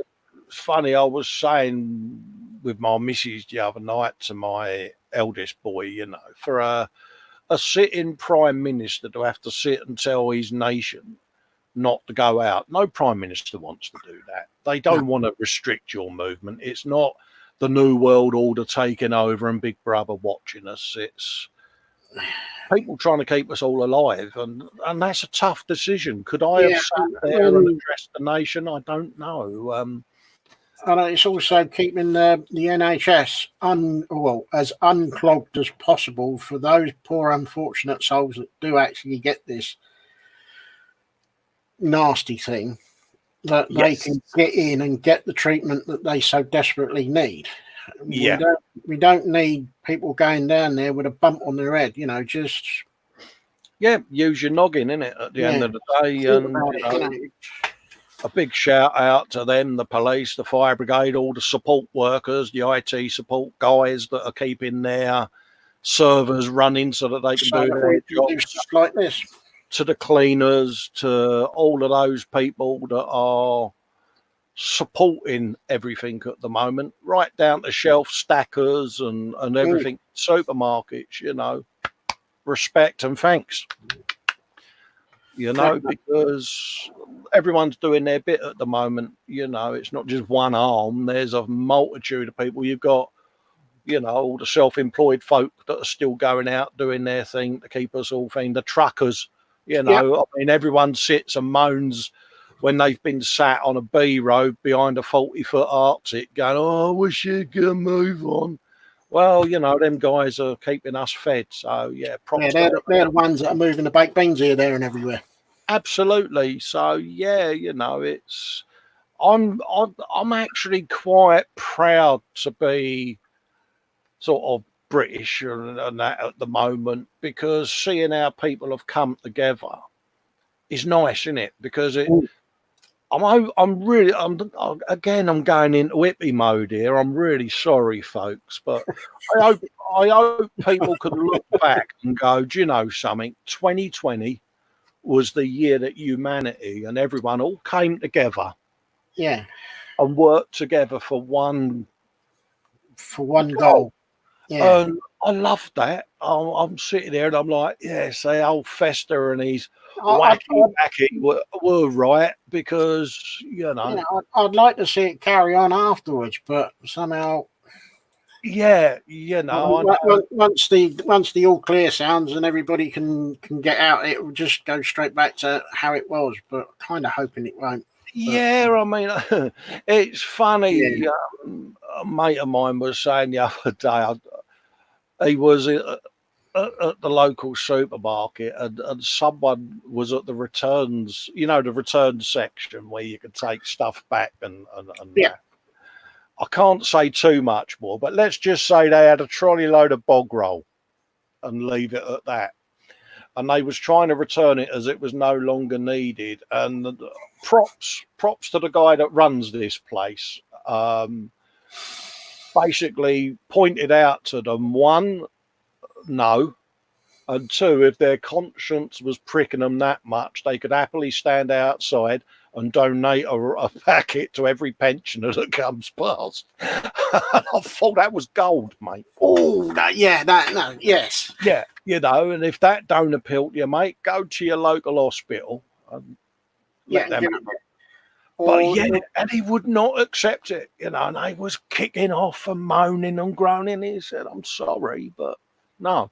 funny, I was saying with my missus the other night to my eldest boy, you know, for a sitting prime minister to have to sit and tell his nation not to go out. No prime minister wants to do that. They don't want to restrict your movement. It's not the New World Order taking over and Big Brother watching us. It's people trying to keep us all alive, and that's a tough decision. Could I have sat there and addressed the nation? I don't know. And it's also keeping the NHS as unclogged as possible for those poor unfortunate souls that do actually get this nasty thing, that they can get in and get the treatment that they so desperately need. Yeah. We don't need people going down there with a bump on their head, you know, just use your noggin, innit, at the end of the day. And a big shout out to them, the police, the fire brigade, all the support workers, the IT support guys that are keeping their servers running so that they can do their jobs. Stuff like this. To the cleaners, to all of those people that are supporting everything at the moment, right down to shelf stackers and everything, supermarkets, you know, respect and thanks. You know, because everyone's doing their bit at the moment. You know, it's not just one arm. There's a multitude of people. You've got, you know, all the self-employed folk that are still going out doing their thing to keep us all fine. The truckers, you know, I mean, everyone sits and moans when they've been sat on a B road behind a 40-foot Arctic going, oh, I wish you could move on. Well, you know, them guys are keeping us fed. So, yeah, props. Yeah, they're the ones that are moving the baked beans here, there, and everywhere. Absolutely. So, yeah, you know, I'm actually quite proud to be sort of British and that at the moment, because seeing how people have come together is nice, isn't it? Because I'm going into hippie mode here. I'm really sorry, folks, but I hope people can look back and go, do you know something? 2020 was the year that humanity and everyone all came together, and worked together for one goal. Yeah, and I love that. I'm sitting there and I'm like, say old Festa and he's wacky were right, because I'd like to see it carry on afterwards, but somehow, once the all clear sounds and everybody can get out, it will just go straight back to how it was. But kind of hoping it won't. I mean, it's funny. A mate of mine was saying the other day, he was at the local supermarket, and someone was at the returns, the returns section where you could take stuff back and I can't say too much more, but let's just say they had a trolley load of bog roll and leave it at that. And they was trying to return it as it was no longer needed. And props to the guy that runs this place. Basically pointed out to them, one, no, and two, if their conscience was pricking them that much, they could happily stand outside and donate a packet to every pensioner that comes past. I thought that was gold, mate. Yes. Yeah, and if that don't appeal to you, mate, go to your local hospital and let them Or, and he would not accept it, and they was kicking off and moaning and groaning. He said, I'm sorry, but no,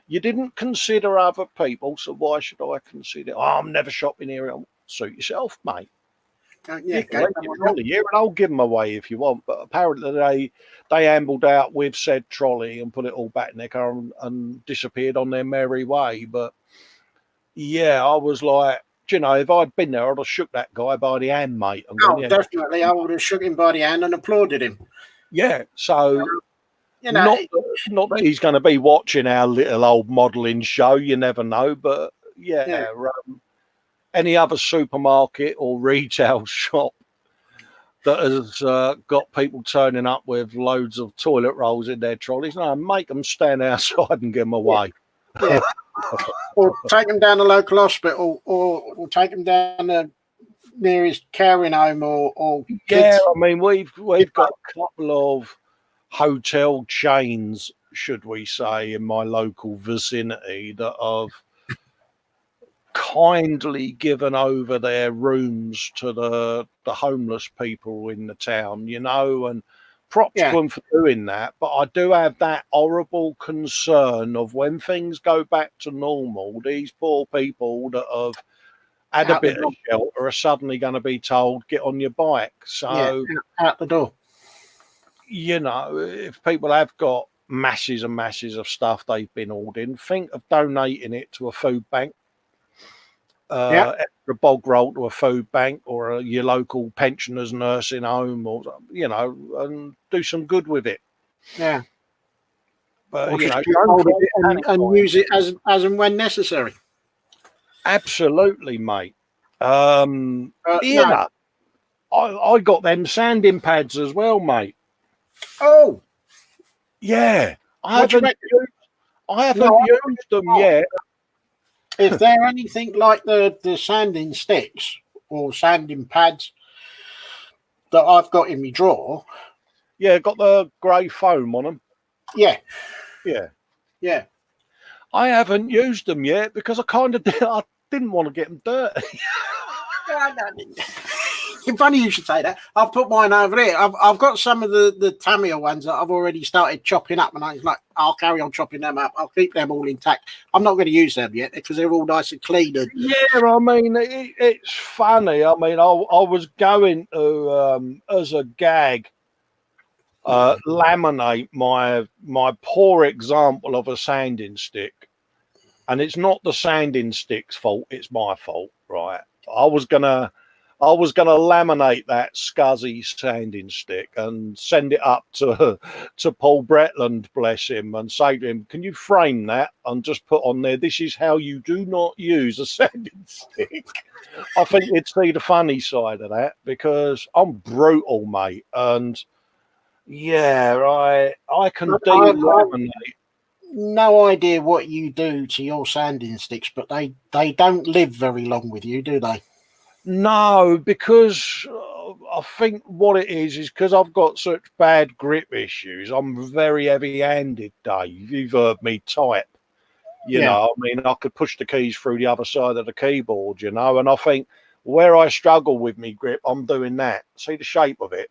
you didn't consider other people, so why should I consider? Oh, I'm never shopping here. Suit yourself, mate. yeah, You can leave your trolley here, and I'll give them away if you want. But apparently they ambled out with said trolley and put it all back in their car and disappeared on their merry way. But yeah, I was like, if I'd been there, I'd have shook that guy by the hand, mate. And gone, yeah, definitely. I would have shook him by the hand and applauded him. Yeah, so not that he's going to be watching our little old modelling show. You never know, but yeah. Any other supermarket or retail shop that has got people turning up with loads of toilet rolls in their trolleys, no, make them stand outside and give them away. Yeah. Or take them down the local hospital, or take them down the nearest caring home, or yeah. I mean, we've got a couple of hotel chains, should we say, in my local vicinity that have kindly given over their rooms to the homeless people in the town, and props to them for doing that. But I do have that horrible concern of when things go back to normal, these poor people that have had a bit of shelter are suddenly going to be told, get on your bike. So out the door. If people have got masses and masses of stuff they've been ordering, think of donating it to a food bank. A bog roll to a food bank or your local pensioners nursing home, or and do some good with it. Yeah, but or hold it and use it as and when necessary. Absolutely, mate. I got them sanding pads as well, mate. Oh, yeah. I haven't used them yet. If they're anything like the sanding sticks or sanding pads that I've got in my drawer. Yeah, got the grey foam on them. Yeah. I haven't used them yet because I didn't want to get them dirty. Funny you should say that. I've put mine over there. I've got some of the Tamiya ones that I've already started chopping up, and I was like, I'll carry on chopping them up. I'll keep them all intact. I'm not going to use them yet because they're all nice and clean. Yeah, I mean, it's funny. I mean, I was going to, as a gag, laminate my poor example of a sanding stick, and it's not the sanding stick's fault. It's my fault, right? I was gonna laminate that scuzzy sanding stick and send it up to Paul Bretland, bless him, and say to him, can you frame that and just put on there, this is how you do not use a sanding stick. I think you'd see the funny side of that because I'm brutal, mate. And I can delaminate. No idea what you do to your sanding sticks, but they don't live very long with you, do they? No, because I think what it is because I've got such bad grip issues. I'm very heavy-handed, Dave. You've heard me type. I mean, I could push the keys through the other side of the keyboard, and I think where I struggle with me grip, I'm doing that. See the shape of it?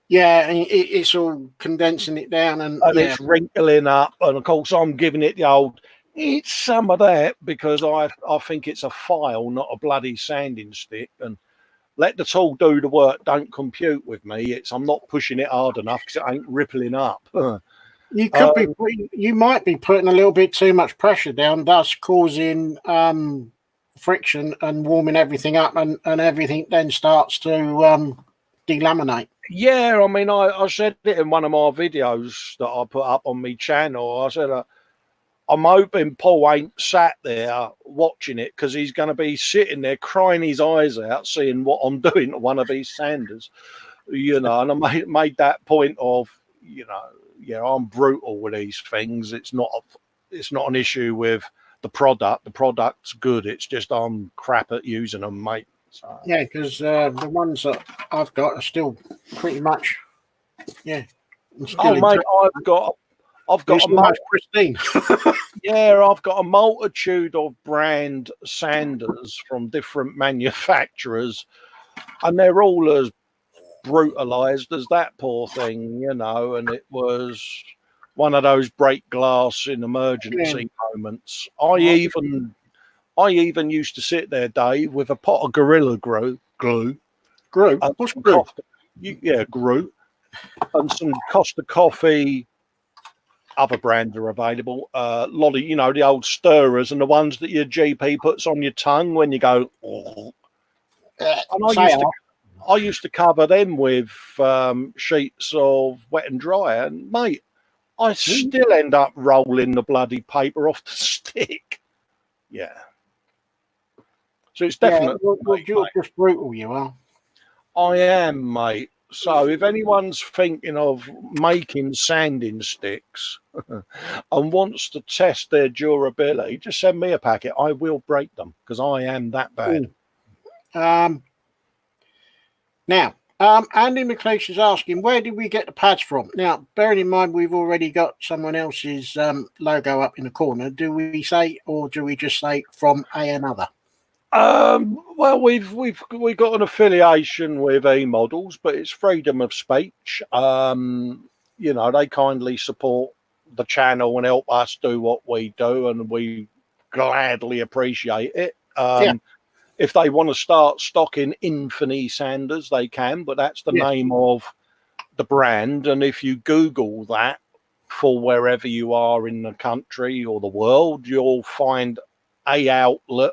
Yeah, and it's all condensing it down, and it's wrinkling up, and of course I'm giving it the old. It's some of that because I think it's a file, not a bloody sanding stick. And let the tool do the work. Don't compute with me. I'm not pushing it hard enough because it ain't rippling up. You could you might be putting a little bit too much pressure down, thus causing friction and warming everything up, and everything then starts to delaminate. Yeah, I mean, I said it in one of my videos that I put up on my channel. I said, I'm hoping Paul ain't sat there watching it because he's going to be sitting there crying his eyes out, seeing what I'm doing to one of these sanders, And I made that point of, I'm brutal with these things. It's not an issue with the product. The product's good. It's just I'm crap at using them, mate. So. Yeah, because the ones that I've got are still pretty much, Oh, mate, I've got a pristine. I've got a multitude of brand sanders from different manufacturers and they're all as brutalised as that poor thing, you know. And it was one of those break glass in emergency moments. I even used to sit there, Dave, with a pot of Gorilla Glue, What's glue? Glue, and some Costa Coffee. Other brands are available. Lolly, you know, the old stirrers and the ones that your GP puts on your tongue when you go. Oh. And I used to cover them with sheets of wet and dry, and mate, I still end up rolling the bloody paper off the stick. Yeah. So it's definitely. You're just brutal, you are. I am, mate. So if anyone's thinking of making sanding sticks and wants to test their durability, just send me a packet. I will break them because I am that bad. Now, Andy McLeish is asking, where did we get the pads from? Now, bearing in mind we've already got someone else's logo up in the corner, do we say, or do we just say from another? Well, we've got an affiliation with eModels, but it's freedom of speech. You know, they kindly support the channel and help us do what we do, and we gladly appreciate it. If they want to start stocking Infinity Sanders, they can, but that's the name of the brand. And if you Google that for wherever you are in the country or the world, you'll find a outlet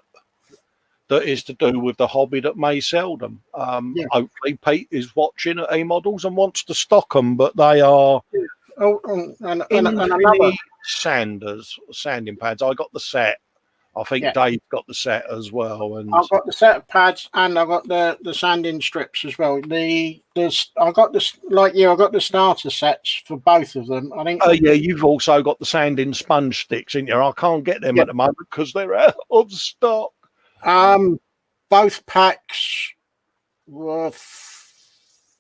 that is to do with the hobby that may sell them. Hopefully Pete is watching at eModels and wants to stock them, but they are Infinity Sanders sanding pads. I got the set. I think Dave got the set as well. And I've got the set of pads and I've got the sanding strips as well. I got this, like you, I got the starter sets for both of them. I think. Oh yeah, you've also got the sanding sponge sticks in here. I can't get them at the moment because they're out of stock. Both packs were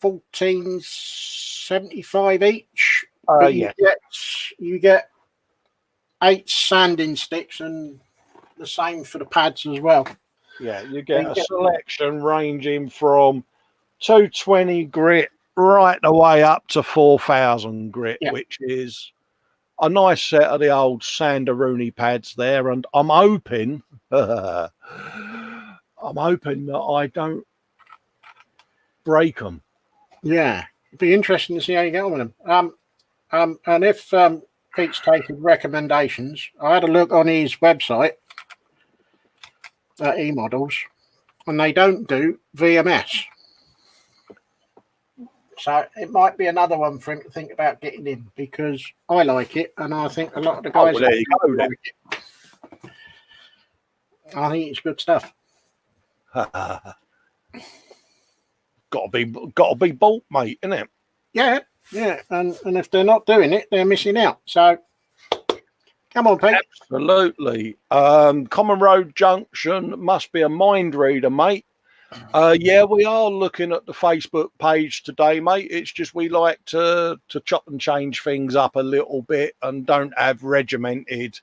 $14.75 each. You get 8 sanding sticks and the same for the pads as well. Yeah, you get a selection ranging from 220 grit right the way up to 4,000 grit, which is a nice set of the old Sandaruni pads there. And I'm hoping that I don't break them. Yeah, it'd be interesting to see how you get on with them. And if Pete's taking recommendations, I had a look on his website at eModels, and they don't do VMS. So it mimight be another one for him to think about getting in, because I like it, and I think a lot of the guys like it. I think it's good stuff. Got to be bought, mate, isn't it? Yeah. And if they're not doing it, they're missing out. So come on, Pete. Absolutely. Common Road Junction must be a mind reader, mate. Yeah, we are looking at the Facebook page today, mate. It's just we like to chop and change things up a little bit and don't have regimented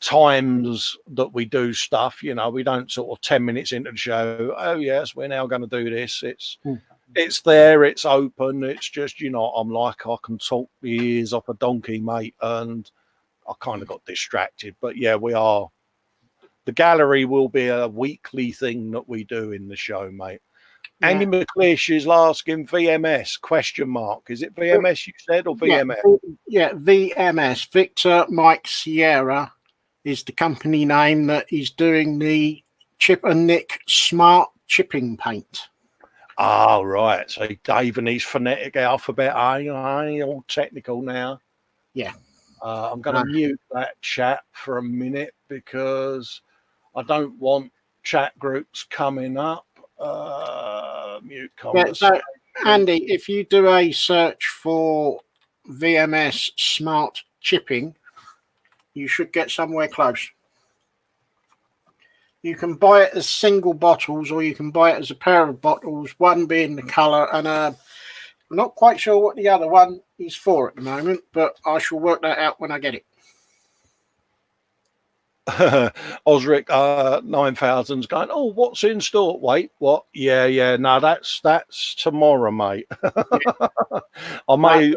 times that we do stuff. You know, we don't sort of 10 minutes into the show, oh yes, we're now going to do this. It's there, it's open. It's just, you know, I'm like, I can talk the ears off a donkey, mate, and I kind of got distracted. But yeah, we are. The gallery will be a weekly thing that we do in the show, mate. Yeah. Andy McLeish is asking VMS, question mark. Is it VMS you said or VMS? Yeah, VMS, Victor Mike Sierra, is the company name that is doing the Chip and Nick Smart Chipping Paint. Oh, right. So Dave and his phonetic alphabet, all technical now. Yeah. I'm going to mute that chat for a minute because I don't want chat groups coming up. Mute conversation. Yeah, so, Andy, if you do a search for VMS Smart Chipping, you should get somewhere close. You can buy it as single bottles or you can buy it as a pair of bottles, one being the colour, and I'm not quite sure what the other one is for at the moment, but I shall work that out when I get it. Osric 9000's going, oh, what's in store? Wait, what? Yeah, no, that's tomorrow, mate. I may.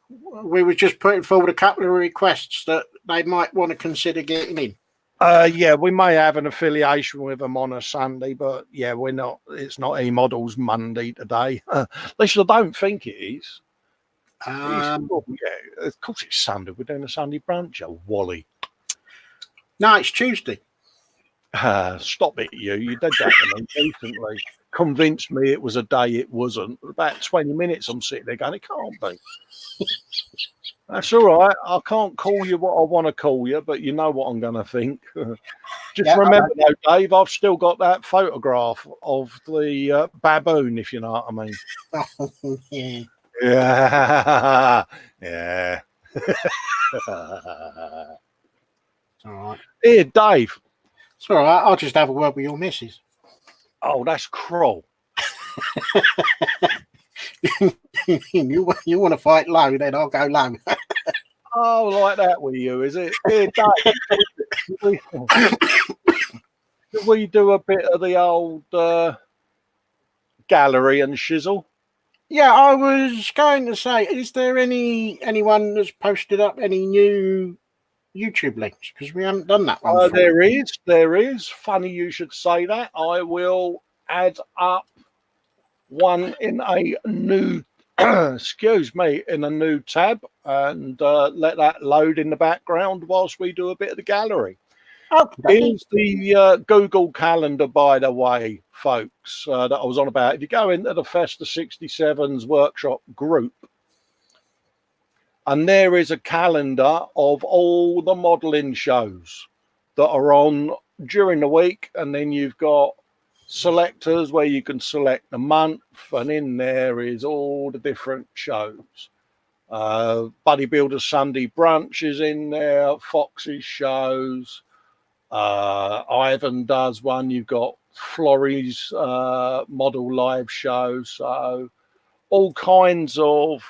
We were just putting forward a couple of requests that they might want to consider getting in. Yeah, we may have an affiliation with them on a Sunday, but yeah, we're not. It's not E-Models Monday today. At least I don't think it is. Yeah, of course it's Sunday. We're doing a Sunday brunch. Oh, Wally. No, it's Tuesday. Stop it, you. You did that to me recently. Convinced me it was a day it wasn't. About 20 minutes I'm sitting there going, it can't be. That's all right. I can't call you what I want to call you, but you know what I'm going to think. Just remember, though, Dave, I've still got that photograph of the baboon, if you know what I mean. Oh, yeah. Yeah. Yeah. It's all right. Here, Dave. It's all right. I'll just have a word with your missus. Oh, that's cruel. you want to fight low, then I'll go low. Oh, like that with you, is it? Here, Dave. Did we do a bit of the old gallery and shizzle? Yeah, I was going to say, is there anyone that's posted up any new YouTube links? Because we haven't done that one. There is. Funny you should say that. I will add up one in a new, excuse me, in a new tab and let that load in the background whilst we do a bit of the gallery. Okay. Here's the Google Calendar, by the way, folks, that I was on about. If you go into the Festa 67's workshop group, and there is a calendar of all the modelling shows that are on during the week, and then you've got selectors where you can select the month, and in there is all the different shows. Bodybuilder Sunday Brunch is in there, Fox's shows. Ivan does one. You've got Florrie's model live show. So all kinds of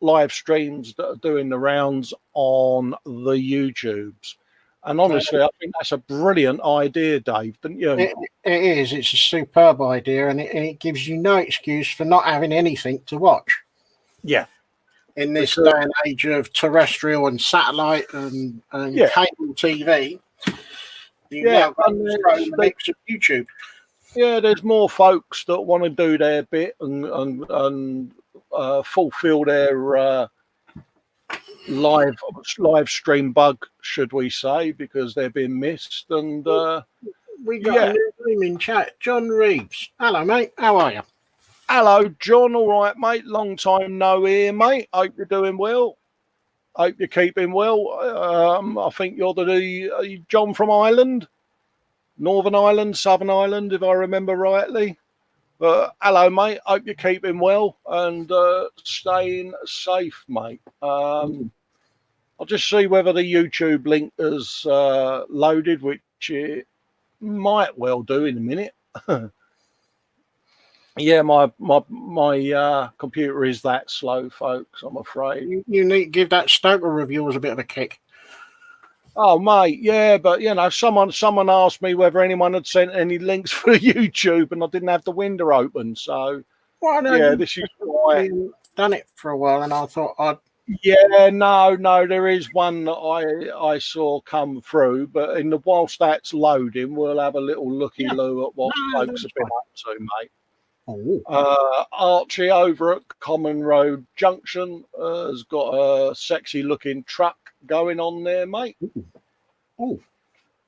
live streams that are doing the rounds on the YouTubes. And honestly, I think that's a brilliant idea, Dave, don't you? It is. It's a superb idea, and it gives you no excuse for not having anything to watch. Yeah. In this day and age of terrestrial and satellite and cable TV, a mix of YouTube. Yeah, there's more folks that want to do their bit and fulfill their live stream bug, should we say, because they've been missed. And we got a new name in chat, John Reeves. Hello, mate. How are you? Hello, John. All right, mate. Long time no hear, mate. Hope you're doing well. Hope you're keeping well. I think you're the John from Ireland, Northern Ireland, Southern Ireland, if I remember rightly. But hello, mate. Hope you're keeping well and staying safe, mate. I'll just see whether the YouTube link is loaded, which it might well do in a minute. Yeah, my computer is that slow, folks, I'm afraid. You need to give that Stoker of yours a bit of a kick. Oh, mate, yeah, but, you know, someone asked me whether anyone had sent any links for YouTube, and I didn't have the window open, so, this is why. Done it for a while, and I thought I'd... Yeah, no, there is one that I saw come through, but whilst that's loading, we'll have a little looky-loo at what folks have been up to, mate. Archie over at Common Road Junction has got a sexy looking truck going on there, mate. Oh,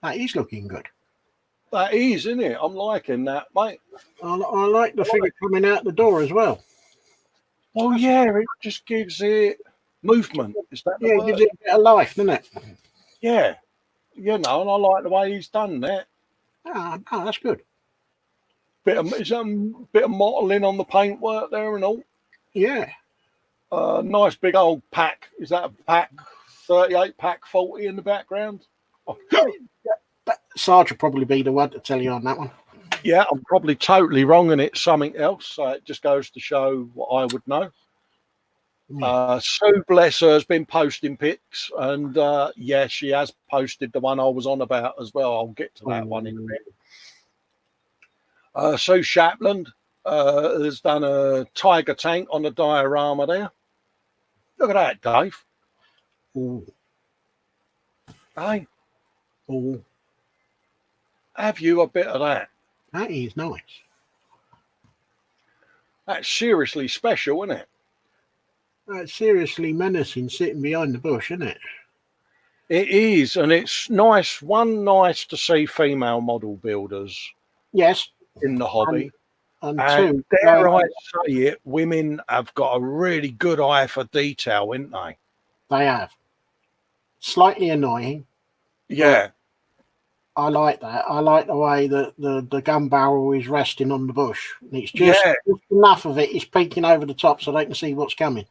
that is looking good. That is, isn't it? I'm liking that, mate. I like the figure coming out the door as well. Oh yeah, it just gives it movement. Is that it gives it a bit of life, doesn't it? Yeah, you know, and I like the way he's done that. Oh, that's good. Bit of modelling on the paintwork there and all. Yeah. Nice big old pack. Is that a pack 38, pack 40 in the background? Oh. Sarge will probably be the one to tell you on that one. Yeah, I'm probably totally wrong and it's something else. So it just goes to show what I would know. Sue, bless her, has been posting pics, and yeah, she has posted the one I was on about as well. I'll get to that one in a bit. Sue Shapland has done a tiger tank on the diorama there. Look at that, Dave. Oh, Hey, oh, have you a bit of that? that is nice. That's seriously special, isn't it? That's seriously menacing sitting behind the bush, isn't it? It is, and it's nice. One, nice to see female model builders Yes. in the hobby. And And two, dare I say it, women have got a really good eye for detail, ain't they? they have. Slightly annoying. Yeah. I like that. I like the way that the gun barrel is resting on the bush. And it's just enough of it is peeking over the top so they can see what's coming.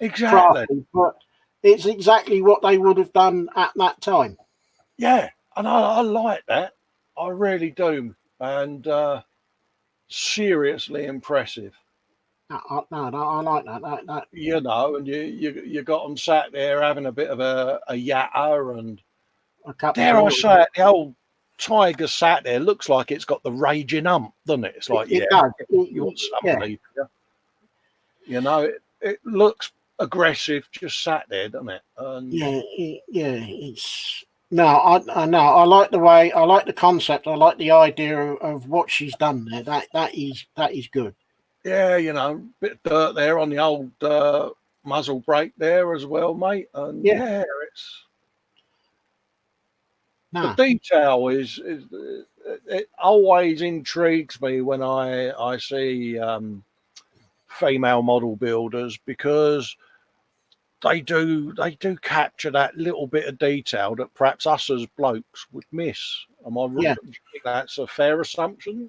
Exactly. Crafty, but it's exactly what they would have done at that time. Yeah, and I like that. I really do. And seriously impressive. No, I like that. You know, and you got them sat there having a bit of a yatter, and dare I say it, the old tiger sat there looks like it's got the raging hump, doesn't it? It's like, it does. You want somebody, you know, it looks aggressive, just sat there, doesn't it? And It's I like the way, I like the concept, I like the idea of what she's done there. That is good. Yeah, you know, bit of dirt there on the old muzzle brake there as well, mate. And yeah it's the detail is it always intrigues me when I see female model builders, because they do capture that little bit of detail that perhaps us as blokes would miss. Am I right? Yeah. Do you think that's a fair assumption?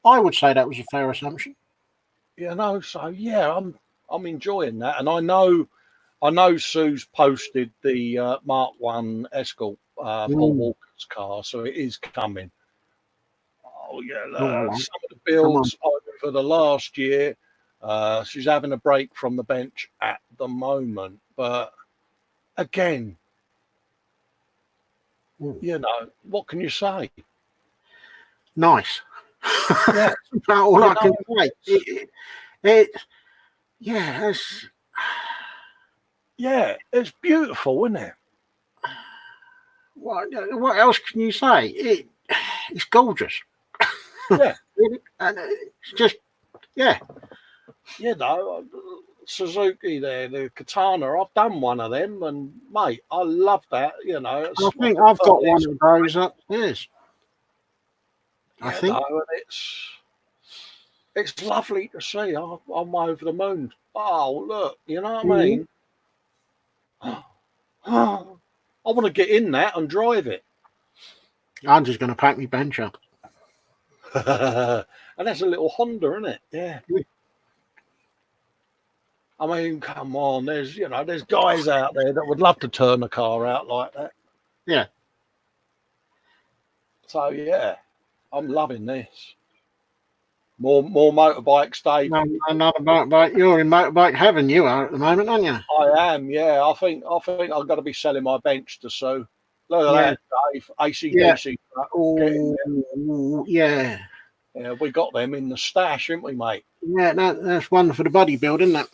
I would say that was a fair assumption. You know, so yeah, I'm enjoying that, and I know Sue's posted the Mark 1 Escort Paul Walker's car, so it is coming. Oh yeah, some of the builds over the last year, she's having a break from the bench at the moment, but again, you know, what can you say? Nice. Yeah, that's all I can say. It's beautiful, isn't it? What else can you say? It's gorgeous. Yeah. And it's just, You know, Suzuki there, the Katana, I've done one of them, and mate, I love that. You know, I think I've got one of those upstairs. I think it's lovely to see. I'm over the moon. Oh, look, you know what I mean? I want to get in that and drive it. I'm just going to pack my bench up. And that's a little Honda, isn't it? Yeah. I mean, come on. There's guys out there that would love to turn a car out like that. Yeah. So yeah, I'm loving this. More motorbikes, Dave. Another motorbike. You're in motorbike heaven, you are at the moment, aren't you? I am. Yeah. I think I've got to be selling my bench to Sue. Look at that, Dave. ACDC. Yeah. Yeah, we got them in the stash, haven't we, mate? Yeah, that's one for the bodybuilding, isn't it?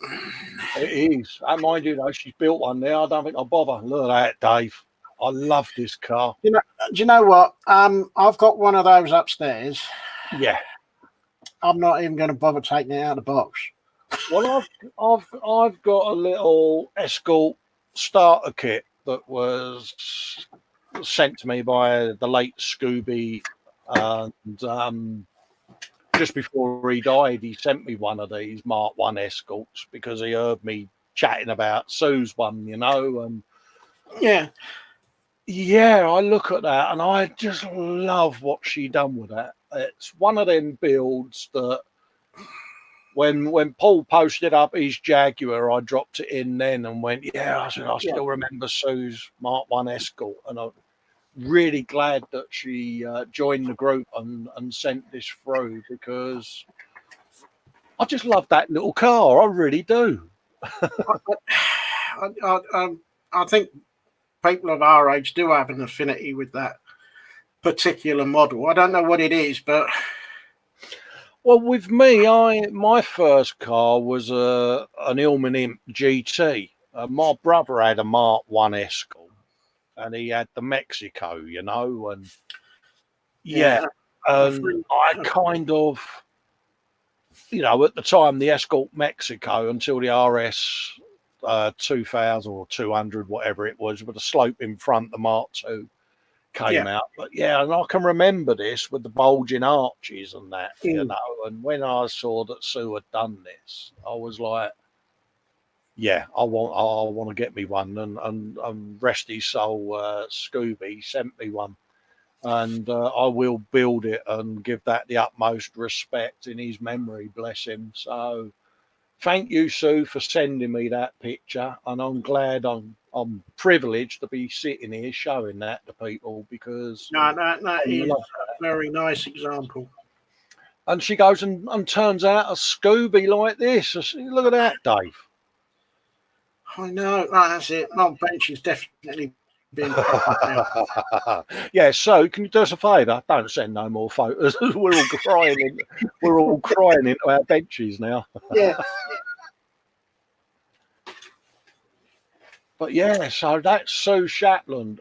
It is. And mind you, though, she's built one there. I don't think I'll bother. Look at that, Dave. I love this car. Do you know what? I've got one of those upstairs. Yeah. I'm not even going to bother taking it out of the box. Well, I've got a little Escort starter kit that was sent to me by the late Scooby, and just before he died, he sent me one of these Mark 1 Escorts because he heard me chatting about Sue's one, you know. And yeah, I look at that and I just love what she done with that. It's one of them builds that when Paul posted up his Jaguar, I dropped it in then and went, I said, I still remember Sue's Mark 1 Escort, and I'm really glad that she joined the group and sent this through, because I just love that little car. I really do. I think people of our age do have an affinity with that particular model. I don't know what it is, but Well, with me, my first car was an Ilman Imp GT. My brother had a Mark One Escort, and he had the Mexico, and yeah, yeah, a and friend, I kind of, at the time, the Escort Mexico until the RS 2000 or 200, whatever it was, with a slope in front, the Mark II came yeah, out. But yeah, and I can remember this with the bulging arches and that, mm, and when I saw that Sue had done this, I was like, yeah, I want to get me one. And rest his soul, Scooby sent me one. And I will build it and give that the utmost respect in his memory, bless him. So thank you, Sue, for sending me that picture, and I'm glad I'm privileged to be sitting here showing that to people because no, that I is love. a very nice example. And she goes and turns out a Scooby like this. Look at that, Dave. I know, no, that's it. My bench is definitely being propped up now. Yeah, so can you do us a favour? Don't send no more photos. We're all crying into our benches now. Yeah, But yeah, so that's Sue Shatland.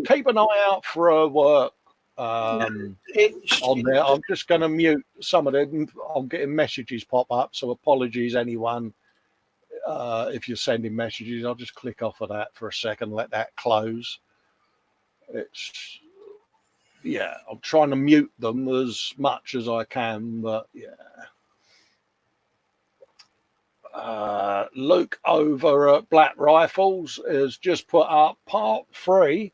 Keep an eye out for her work it's on there. I'm just going to mute some of them. I'm getting messages pop up, so apologies, anyone, if you're sending messages. I'll just click off of that for a second, let that close. Yeah, I'm trying to mute them as much as I can, but yeah. Luke over at Black Rifles has just put up part 3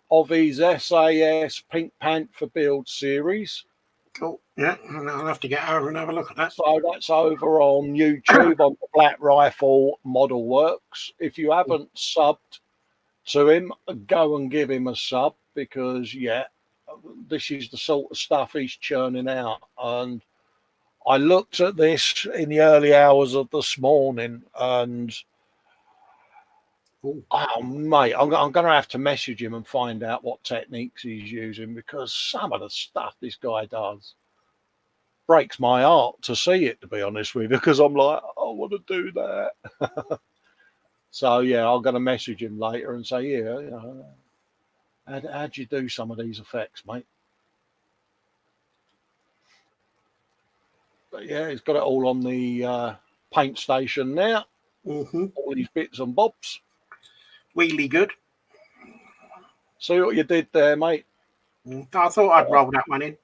of his SAS Pink Panther build series. cool. Yeah, I'll have to get over and have a look at that. So that's over on YouTube on the Black Rifle Model Works. If you haven't subbed to him, go and give him a sub because, yeah, this is the sort of stuff he's churning out. And I looked at this in the early hours of this morning and, oh, mate, I'm going to have to message him and find out what techniques he's using because some of the stuff this guy does breaks my heart to see it, to be honest with you, because I'm like, I want to do that. So, yeah, I'm going to message him later and say, yeah, how'd you do some of these effects, mate? But, yeah, he's got it all on the paint station now, all these bits and bobs. Really good. See what you did there, mate? I thought I'd roll that one in.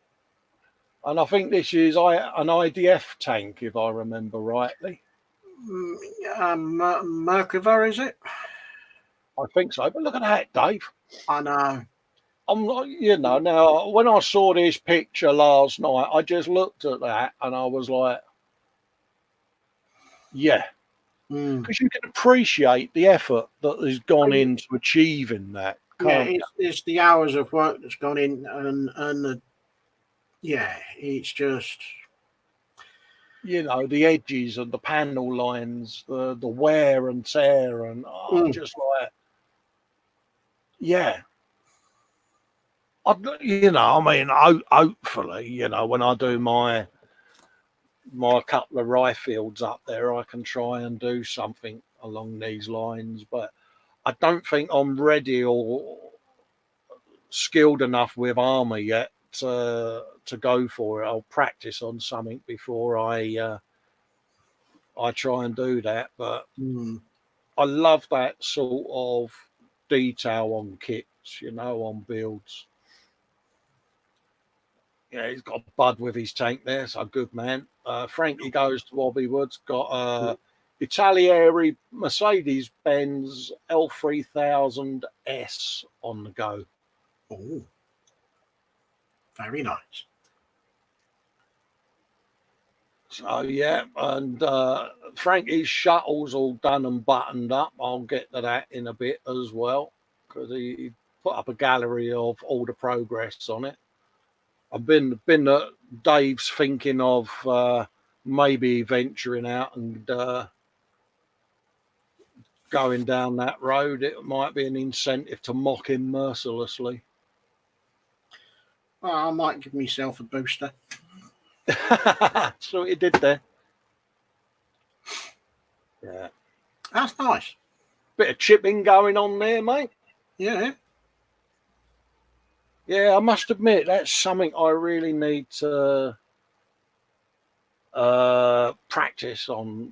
And I think this is an IDF tank, if I remember rightly. Merkava, is it? I think so. But look at that, Dave. I know. I'm not, now when I saw this picture last night, I just looked at that and I was like, yeah, because you can appreciate the effort that has gone into achieving that. It's the hours of work that's gone in, and it's just the edges and the panel lines, the wear and tear, and just like, yeah. Hopefully, when I do my couple of rye fields up there, I can try and do something along these lines. But I don't think I'm ready or skilled enough with armour yet to go for it. I'll practice on something before I try and do that. But I love that sort of detail on kits, on builds. Yeah, he's got Bud with his tank there, so good man. Frankie goes to Bobby Woods, got Italieri Mercedes-Benz L3000S on the go. Oh, very nice. So, yeah, and Frankie's shuttle's all done and buttoned up. I'll get to that in a bit as well, because he put up a gallery of all the progress on it. I've been Dave's thinking of maybe venturing out and going down that road, it might be an incentive to mock him mercilessly. Well, I might give myself a booster. So he did there. Yeah. That's nice. Bit of chipping going on there, mate. Yeah. Yeah, I must admit, that's something I really need to practice on,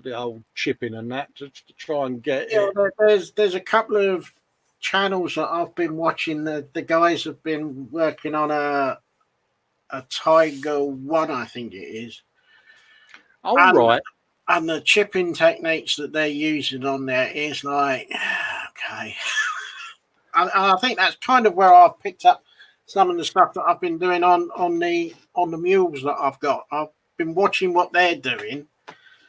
the old chipping and that, to try and get it. There's a couple of channels that I've been watching. The guys have been working on a Tiger One, I think it is. All right. And the chipping techniques that they're using on there is like, okay. And I think that's kind of where I've picked up some of the stuff that I've been doing on the mules that I've got. I've been watching what they're doing.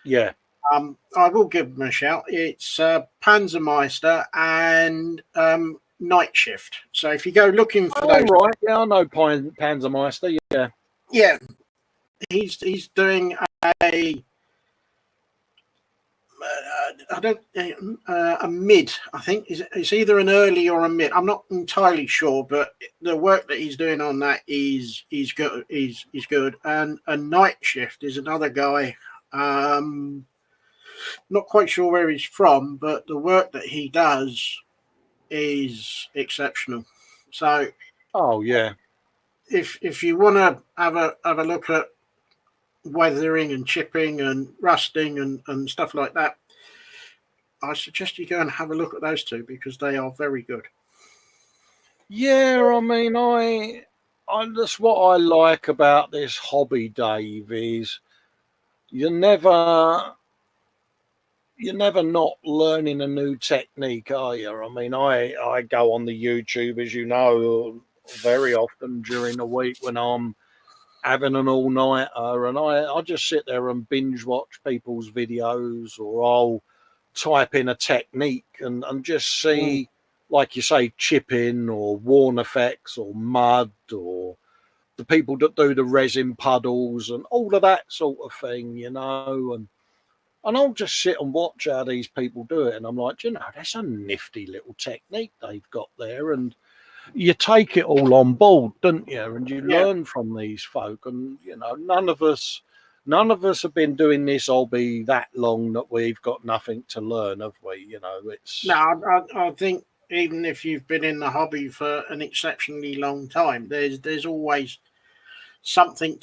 Yeah. I will give them a shout. It's Panzermeister and Night Shift. So if you go looking for those, right, yeah, I know Panzermeister. Yeah, he's doing a a mid. I think it's either an early or a mid. I'm not entirely sure, but the work that he's doing on that is good. Is good. And a Night Shift is another guy. Not quite sure where he's from, but the work that he does is exceptional. So, oh yeah, if you want to have a look at weathering and chipping and rusting and stuff like that, I suggest you go and have a look at those two because they are very good. yeah. I mean, I that's what I like about this hobby, Dave. Is you're never not learning a new technique, are you? I mean, I go on the YouTube, as you know, very often during the week when I'm having an all-nighter, and I just sit there and binge watch people's videos, or I'll type in a technique and just see, like you say, chipping or worn effects or mud or the people that do the resin puddles and all of that sort of thing, and I'll just sit and watch how these people do it, and I'm like, that's a nifty little technique they've got there, and you take it all on board, don't you? And you learn from these folk, and none of us have been doing this hobby that long that we've got nothing to learn, have we? It's No, I think even if you've been in the hobby for an exceptionally long time, there's always something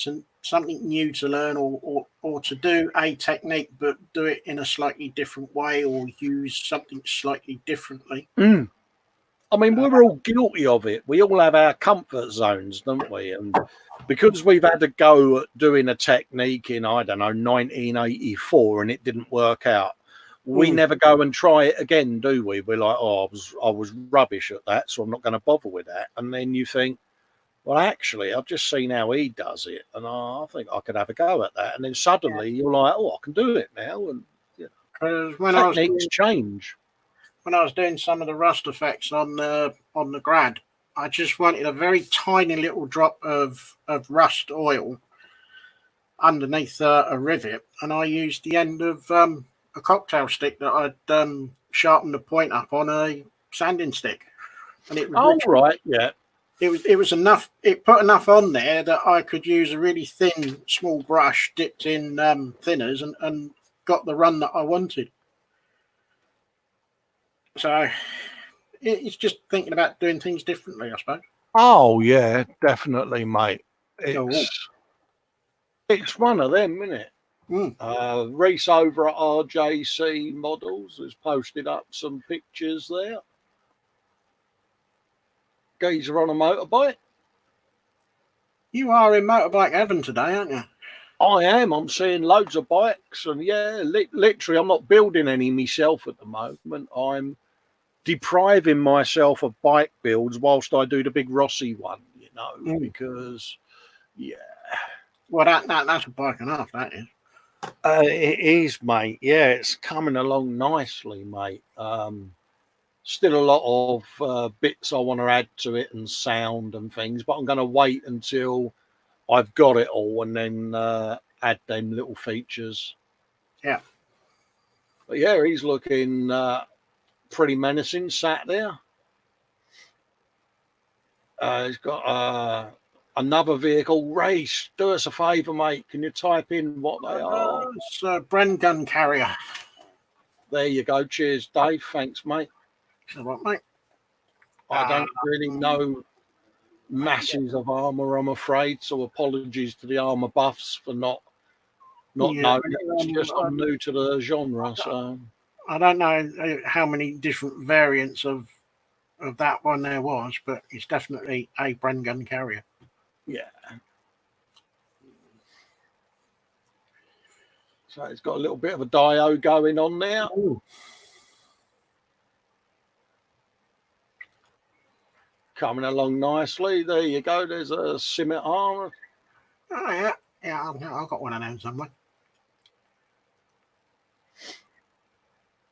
new to learn, or to do a technique but do it in a slightly different way, or use something slightly differently. I mean, we're all guilty of it. We all have our comfort zones, don't we? And because we've had a go at doing a technique in, I don't know, 1984 and it didn't work out, we never go and try it again, do we? We're like, oh, I was rubbish at that, so I'm not going to bother with that. And then you think, well, actually, I've just seen how he does it, and I think I could have a go at that. And then suddenly you're like, oh, I can do it now. And techniques change. When I was doing some of the rust effects on the grad, I just wanted a very tiny little drop of rust oil underneath a rivet, and I used the end of a cocktail stick that I'd sharpened the point up on a sanding stick, and it was It was enough. It put enough on there that I could use a really thin, small brush dipped in thinners and got the run that I wanted. So it's just thinking about doing things differently, I suppose. Oh yeah, definitely, mate. It's one of them, isn't it? Reese over at RJC Models has posted up some pictures there. Geezer on a motorbike. You are in motorbike heaven today, aren't you? I am. I'm seeing loads of bikes, and literally, I'm not building any myself at the moment. I'm depriving myself of bike builds whilst I do the big Rossi one, because well, that's a bike and a half, that is. It is, mate. Yeah, it's coming along nicely, mate. Still a lot of bits I want to add to it and sound and things, but I'm going to wait until I've got it all and then add them little features. Yeah. But yeah, he's looking pretty menacing, sat there. He's got another vehicle. Race, do us a favour, mate. Can you type in what they are? It's a Bren gun carrier. There you go. Cheers, Dave. Thanks, mate. So what, mate? I don't really know masses of armour, I'm afraid. So apologies to the armour buffs for not knowing. It's just I'm new to the genre, so I don't know how many different variants of that one there was, but it's definitely a Bren gun carrier. yeah. So it's got a little bit of a dio going on there. Ooh. Coming along nicely. There you go. There's a scimitar. Oh yeah, yeah. I've got one of them somewhere.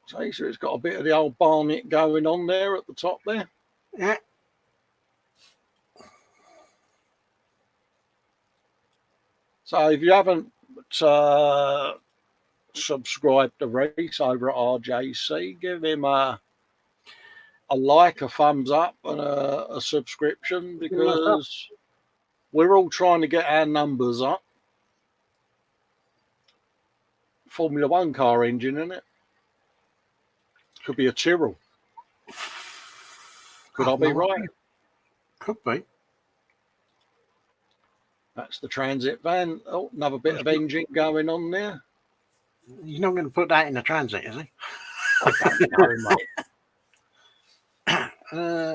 So it's got a bit of the old Barnet going on there at the top there. Yeah. So if you haven't subscribed to Reese over at RJC, give him a like, a thumbs up, and a subscription, because we're all trying to get our numbers up. Formula One car engine, isn't it? Could be a Tyrrell. Could I be right? Could be. That's the transit van. Oh, another bit of engine going on there. He's not going to put that in the transit, is he? I don't know, mate.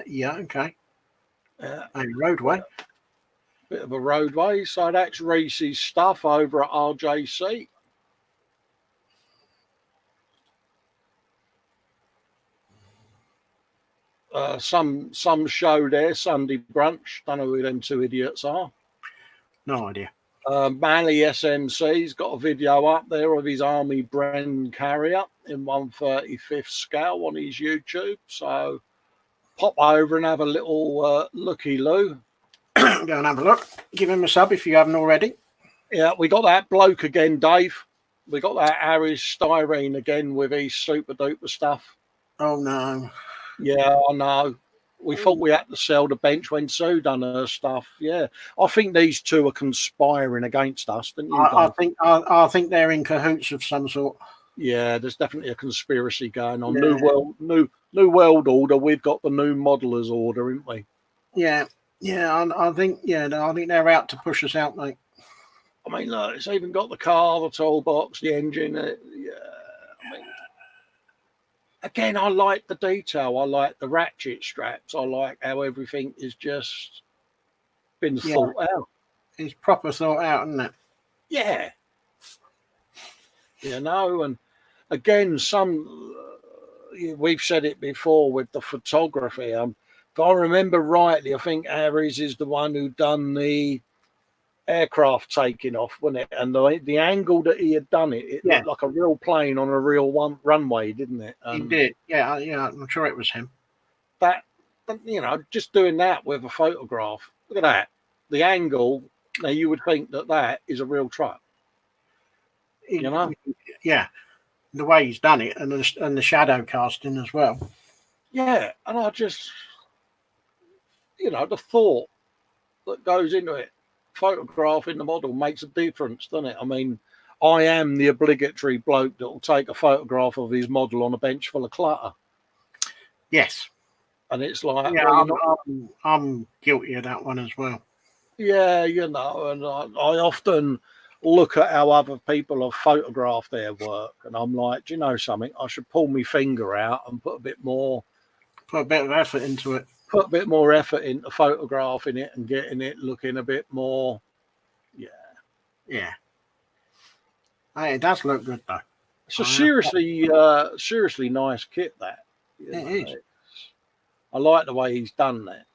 Yeah, okay. Yeah. A roadway. Bit of a roadway. So that's Reese's stuff over at RJC. Some show there, Sunday Brunch. Don't know who them two idiots are. No idea. Manly SMC's got a video up there of his Army Bren carrier in 1/35th scale on his YouTube. So pop over and have a little looky-loo. Go and have a look. Give him a sub if you haven't already. Yeah, we got that bloke again, Dave. We got that Harris Styrene again with his super duper stuff. Oh no. Yeah, I know. We thought we had to sell the bench when Sue done her stuff. Yeah, I think these two are conspiring against us, didn't you? I think they're in cahoots of some sort. Yeah, there's definitely a conspiracy going on. Yeah. New world order. We've got the new modelers order, haven't we? Yeah, I think they're out to push us out, mate. I mean, look, it's even got the car, the toolbox, the engine. Yeah, I mean, again, I like the detail. I like the ratchet straps. I like how everything is just been thought out. It's proper thought out, isn't it? Yeah. You know, and again, we've said it before with the photography. If I remember rightly, I think Harry's is the one who done the aircraft taking off, wasn't it? And the angle that he had done it looked like a real plane on a real runway, didn't it? He did. Yeah, I'm sure it was him. That, just doing that with a photograph. Look at that. The angle. Now you would think that is a real truck. You know? Yeah. The way he's done it, and the shadow casting as well. Yeah, and I just, the thought that goes into it, photographing the model makes a difference, doesn't it? I mean, I am the obligatory bloke that will take a photograph of his model on a bench full of clutter. Yes. And it's like, I'm guilty of that one as well. Yeah, and I often look at how other people have photographed their work, and I'm like, do you know something? I should pull my finger out and put a bit of effort into it. Put a bit more effort into photographing it and getting it looking a bit more. Yeah. Hey, it does look good though. It's a seriously nice kit, that. It is. I like the way he's done that.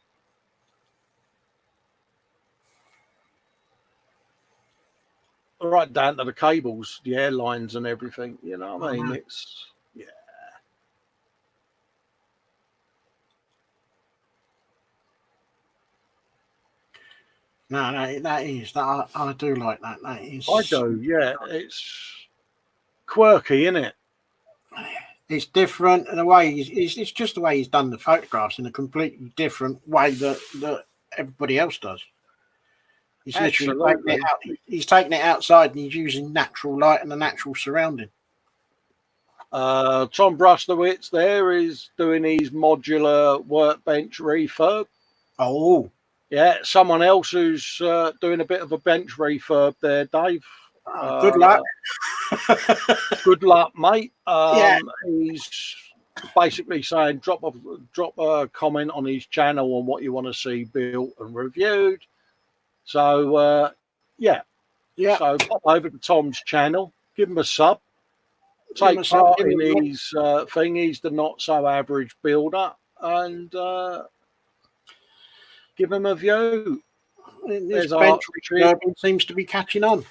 Right down to the cables, the airlines and everything, you know what I mean? It's, No, I do like that. That is. I do, yeah. It's quirky, isn't it? It's different, and the way it's just the way he's done the photographs in a completely different way that everybody else does. He's literally taking it Absolutely. out. He's taking it outside, and he's using natural light and the natural surrounding. Tom Brustowitz there is doing his modular workbench refurb. Oh, Yeah, someone else who's doing a bit of a bench refurb there, Dave. good luck. Good luck, mate. Yeah. He's basically saying drop a comment on his channel on what you want to see built and reviewed. So yeah. Yeah. So pop over to Tom's channel, give him a sub, Give him take a sub, part give him in a- his thing. He's the not so average builder, and give him a view. This There's bench Archie, seems to be catching on.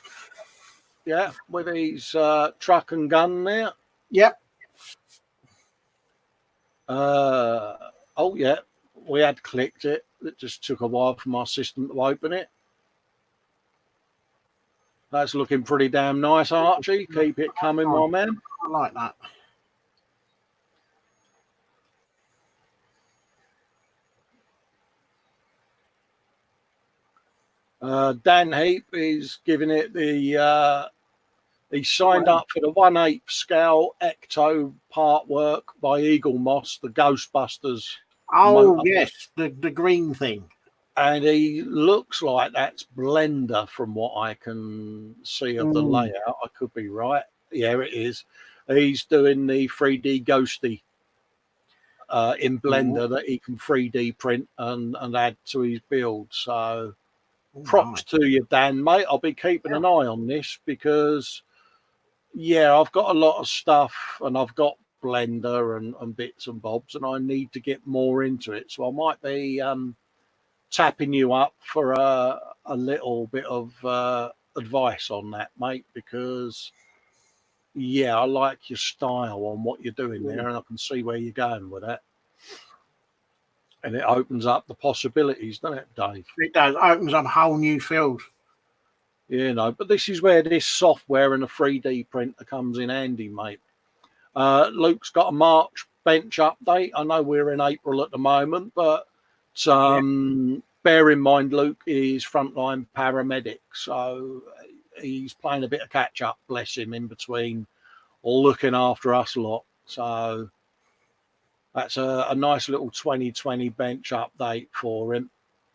yeah, with his truck and gun there. Yep. Oh yeah, we had clicked it. It just took a while for my system to open it. That's looking pretty damn nice, Archie. Keep it coming, my man. I like that. Dan Heap is giving it the. He signed up for the 1/8 scale Ecto part work by Eagle Moss, the Ghostbusters Oh motor. yes, the green thing. And he looks like that's Blender from what I can see of the layout. I could be right. Yeah, it is. He's doing the 3D Ghosty in Blender that he can 3D print and add to his build. So props to you, Dan, mate. I'll be keeping an eye on this because, yeah, I've got a lot of stuff and I've got Blender and bits and bobs, and I need to get more into it. So I might be tapping you up for a little bit of advice on that, mate, because yeah, I like your style on what you're doing there, and I can see where you're going with that. And it opens up the possibilities, doesn't it, Dave? It does. Opens up a whole new field. You know, but this is where this software and a 3D printer comes in handy, mate. Luke's got a March bench update. I know we're in April at the moment, but bear in mind, Luke is frontline paramedic, so he's playing a bit of catch up, bless him, in between looking after us lot. So that's a nice little 2020 bench update for him.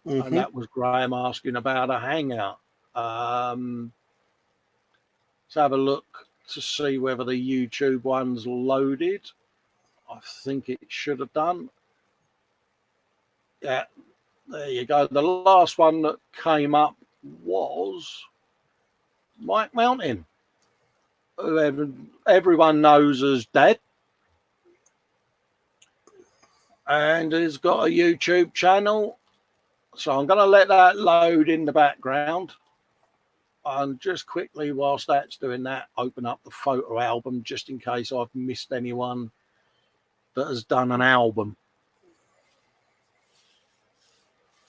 And that was Graham asking about a hangout. Let's have a look to see whether the YouTube one's loaded. I think it should have done. Yeah, there you go. The last one that came up was Mike Mountain, who everyone knows as Dad, and has got a YouTube channel. So I'm going to let that load in the background. And just quickly, whilst that's doing that, open up the photo album just in case I've missed anyone that has done an album.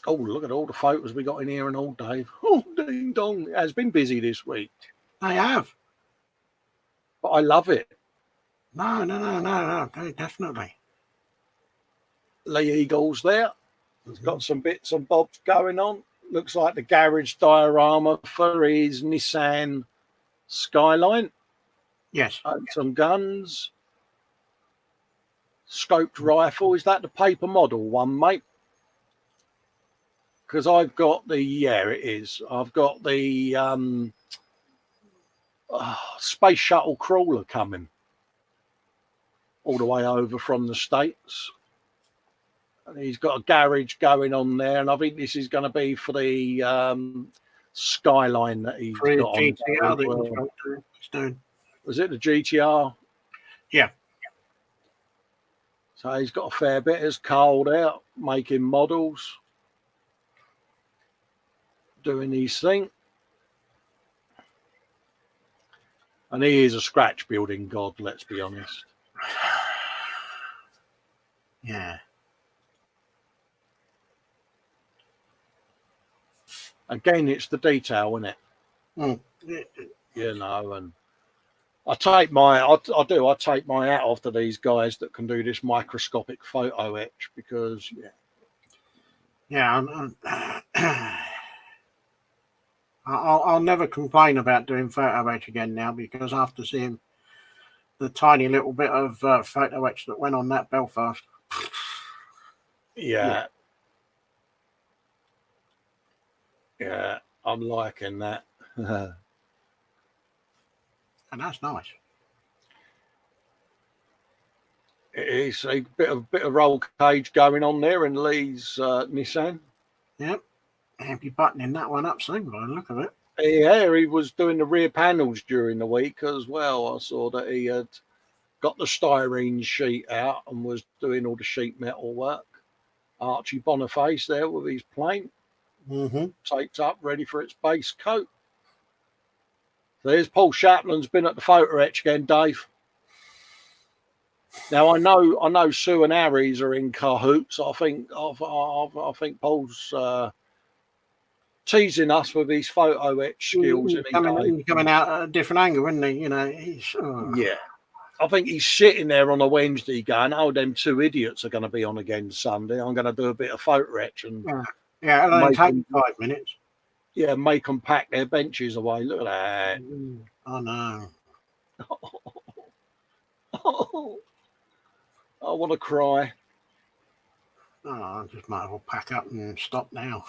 Oh, look at all the photos we got in here and all, Dave. Oh, ding dong. It has been busy this week. I have. But I love it. No, definitely. Lee Eagles there. He's got some bits and bobs going on. Looks like the garage diorama for his Nissan Skyline. Yes. And some guns. Scoped rifle. Is that the paper model one, mate? Because I've got the, yeah, it is. I've got the space shuttle crawler coming all the way over from the States. And he's got a garage going on there, and I think this is going to be for the Skyline that he's For got on. GTR that he's doing. Was it the GTR? Yeah. So he's got a fair bit. It's cold out, making models, doing his thing. And he is a scratch building god, let's be honest. Yeah. Again, it's the detail, isn't it? Mm. You know, and I take my I take my hat off to these guys that can do this microscopic photo etch because I'll never complain about doing photo etch again now, because after seeing the tiny little bit of photo etch that went on that Belfast. yeah, I'm liking that. And that's nice. It is a bit of roll cage going on there in Lee's Nissan. Yep. He'll be buttoning that one up soon by the look of it. Yeah, he was doing the rear panels during the week as well. I saw that he had got the styrene sheet out and was doing all the sheet metal work. Archie Boniface there with his plane taped up, ready for its base coat. There's Paul Shapland's been at the photo etch again, Dave. Now I know Sue and Harry's are in cahoots. I think Paul's teasing us with his photo etch skills. He's coming out at a different angle, isn't he? You know, yeah. I think he's sitting there on a Wednesday going, "Oh, them two idiots are going to be on again Sunday. I'm going to do a bit of photo etch and it'll only take 5 minutes. Yeah, make them pack their benches away. Look at that. I know. I want to cry. Oh, I just might as well pack up and stop now.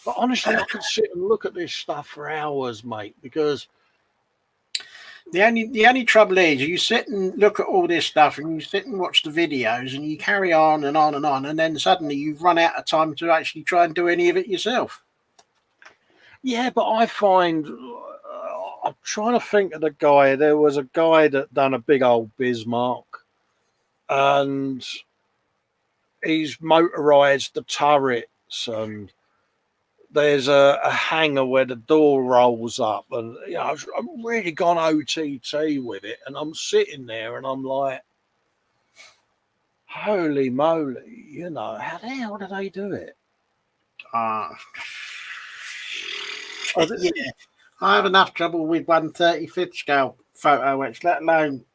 But honestly, I could sit and look at this stuff for hours, mate, because the only trouble is you sit and look at all this stuff and you sit and watch the videos and you carry on and on and on, and then suddenly you've run out of time to actually try and do any of it yourself. Yeah, but I find I'm trying to think of the guy. There was a guy that done a big old Bismarck, and he's motorized the turrets, and there's a hanger where the door rolls up, and I've really gone OTT with it, and I'm sitting there and I'm like, holy moly, how the hell do they do it? Yeah, I have enough trouble with 1/35 scale photo etch, let alone.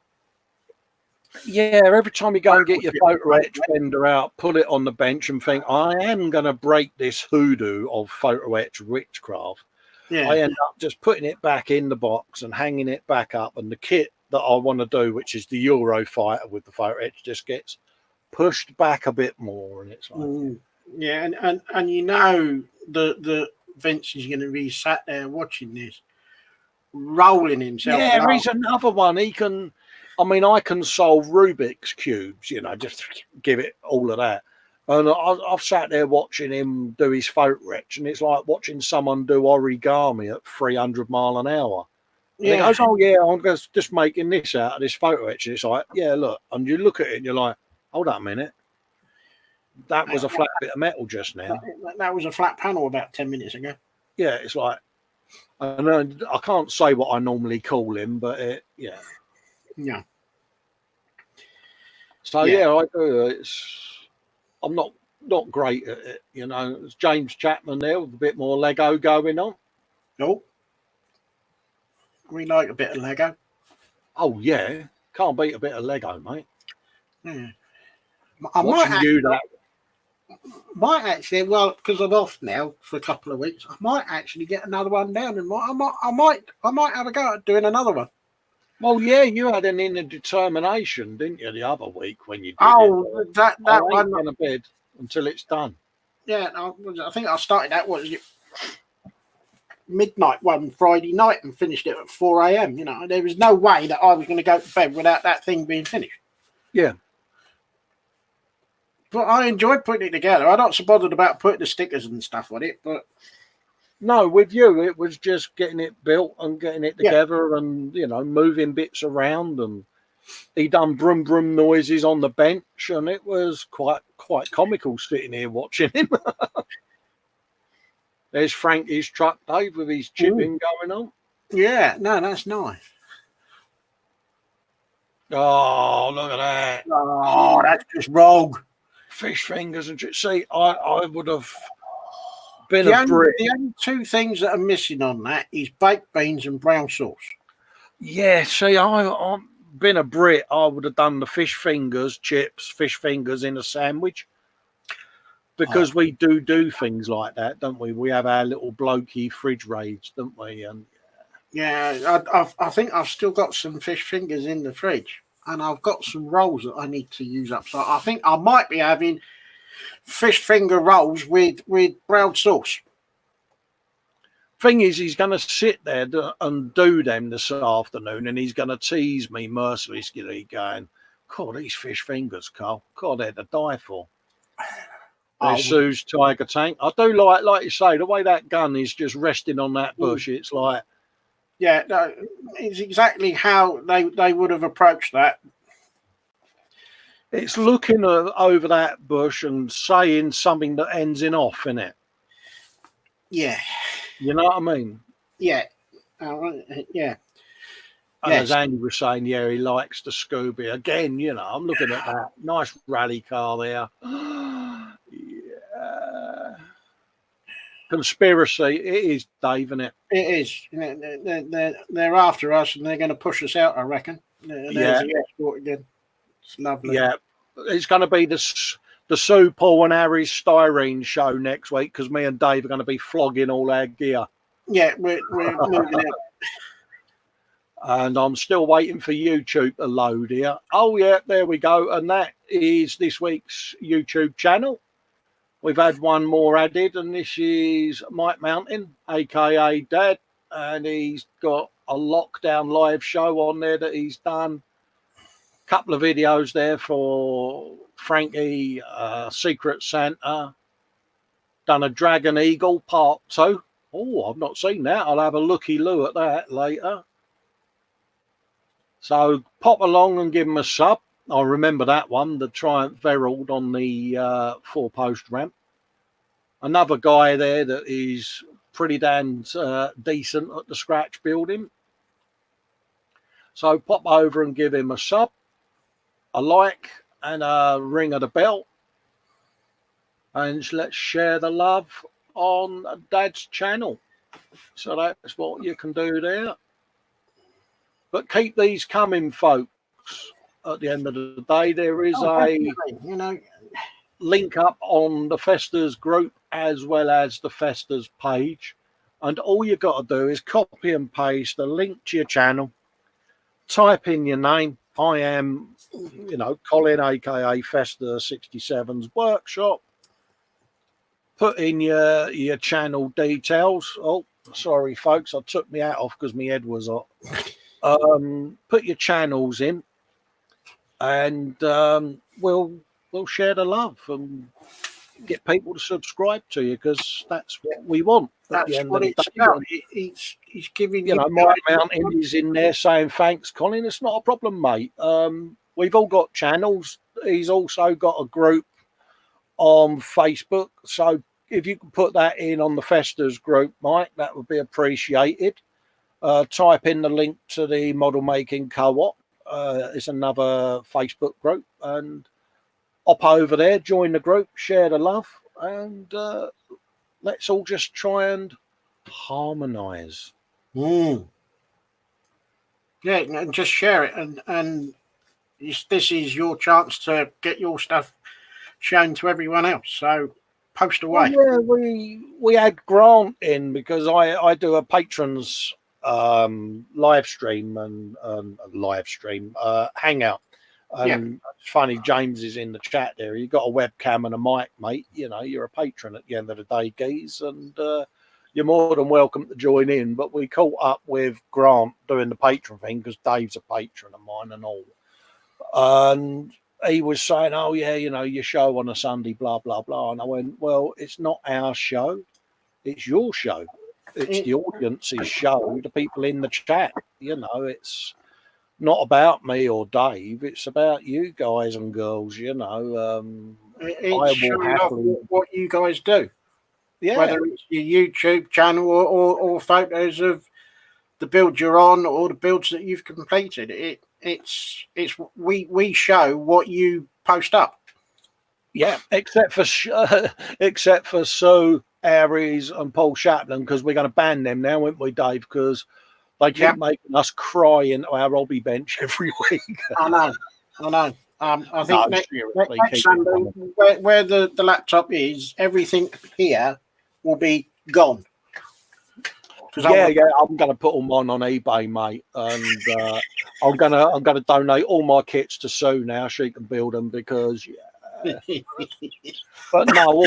Yeah, every time you go and get your photo etch bender out, pull it on the bench and think, I am going to break this hoodoo of photo etch witchcraft. Yeah. I end up just putting it back in the box and hanging it back up. And the kit that I want to do, which is the Eurofighter with the photo etch, just gets pushed back a bit more. And it's like, yeah, and the Vince is going to be sat there watching this, rolling himself. Yeah, he's another one. I can solve Rubik's cubes, just give it all of that. And I've sat there watching him do his photo etch, and it's like watching someone do origami at 300 mile an hour. And he goes, oh, yeah, I'm just making this out of this photo etch. And it's like, yeah, look. And you look at it and you're like, hold on a minute. That was a flat bit of metal just now. That was a flat panel about 10 minutes ago. Yeah, it's like, I can't say what I normally call him, but yeah. Yeah. So yeah, I do. I'm not great at it, It's James Chapman there with a bit more Lego going on. No. We like a bit of Lego. Oh yeah, can't beat a bit of Lego, mate. Yeah. Might actually, well, because I'm off now for a couple of weeks, I might actually get another one down, and I might have a go at doing another one. Well, yeah, you had an inner determination, didn't you, the other week when you did it? that one in a bed until it's done. Yeah, I think I started that midnight one Friday night and finished it at 4 a.m. There was no way that I was going to go to bed without that thing being finished. Yeah. But I enjoyed putting it together. I'm not so bothered about putting the stickers and stuff on it, but no, with you, it was just getting it built and getting it together and, moving bits around. And he done brum brum noises on the bench, and it was quite comical sitting here watching him. There's Frankie's truck, Dave, with his chipping going on. Yeah, no, that's nice. Oh, look at that. Oh, that's just rogue. Fish fingers and see, I would have been a Brit. The only two things that are missing on that is baked beans and brown sauce. Yeah, see, I've been a Brit. I would have done the fish fingers, chips, fish fingers in a sandwich. Because we do things like that, don't we? We have our little blokey fridge raids, don't we? And yeah, I think I've still got some fish fingers in the fridge, and I've got some rolls that I need to use up. So I think I might be having fish finger rolls with brown sauce. thing is, he's going to sit there and do them this afternoon, and he's going to tease me mercilessly, going, "God, these fish fingers, Carl. God, they're to die for." Sue's Tiger Tank. I do like you say, the way that gun is just resting on that bush. It's like, yeah, no, it's exactly how they would have approached that. it's looking over that bush and saying something that ends in off, innit? Yeah, You know what I mean? yeah, yeah. And as Andy was saying, yeah, he likes the Scooby. Again, you know, I'm looking at that nice rally car there. Yeah. Conspiracy. It is, Dave, isn't it? It is. They're after us, and they're going to push us out, I reckon. There's the export again. It's lovely. Yeah. It's going to be the Sue, Paul and Harry's styrene show next week, because me and Dave are going to be flogging all our gear. Yeah, we're moving out. And I'm still waiting for YouTube to load here. Oh, yeah, there we go. And that is this week's YouTube channel. We've had one more added, and this is Mike Mountain, a.k.a. Dad. And he's got a lockdown live show on there that he's done. A couple of videos there for Frankie, Secret Santa. Done a Dragon Eagle part 2. Oh, I've not seen that. I'll have a looky-loo at that later. So pop along and give him a sub. I remember that one, the Triumph Herald on the 4-post ramp. Another guy there that is pretty damn decent at the scratch building. So pop over and give him a sub, a like, and a ring of the bell. And let's share the love on Dad's channel. So that's what you can do there. But keep these coming, folks. At the end of the day, there is a link up on the Festas group as well as the Festas page. And all you got to do is copy and paste the link to your channel. Type in your name. I am, Colin, a.k.a. Festa 67's workshop. Put in your channel details. Oh, sorry, folks. I took my hat off because my head was hot. Put your channels in, and we'll share the love and get people to subscribe to you, because that's what we want. That's what it's about. He's giving Mike Mountain is in there saying thanks, Colin. It's not a problem, mate. We've all got channels. He's also got a group on Facebook, so if you can put that in on the Festas group, Mike, that would be appreciated. Type in the link to the Model Making Co-op. It's another Facebook group, and hop over there, join the group, share the love, and let's all just try and harmonise. Yeah, and just share it, and this is your chance to get your stuff shown to everyone else. So post away. Well, yeah, we had Grant in because I do a patrons live stream and hangout. And it's funny, James is in the chat there. You've got a webcam and a mic, mate. You're a patron at the end of the day, geez, and you're more than welcome to join in. But we caught up with Grant doing the patron thing because Dave's a patron of mine and all. And he was saying, oh, yeah, your show on a Sunday, blah, blah, blah. And I went, well, it's not our show. It's your show. It's the audience's show, the people in the chat. It's not about me or Dave. It's about you guys and girls, It's showing off what you guys do. Yeah. Whether it's your YouTube channel or photos of the build you're on or the builds that you've completed. We show what you post up. Yeah, except for Sue, Aries and Paul Chaplin, because we're going to ban them now, won't we, Dave? Because they keep making us cry into our hobby bench every week. I know. I think No, seriously, next keep Sunday, it coming. where the laptop is, everything here will be gone. Yeah, I'm going to put all mine on eBay, mate, and I'm gonna donate all my kits to Sue now. She can build them because. But no,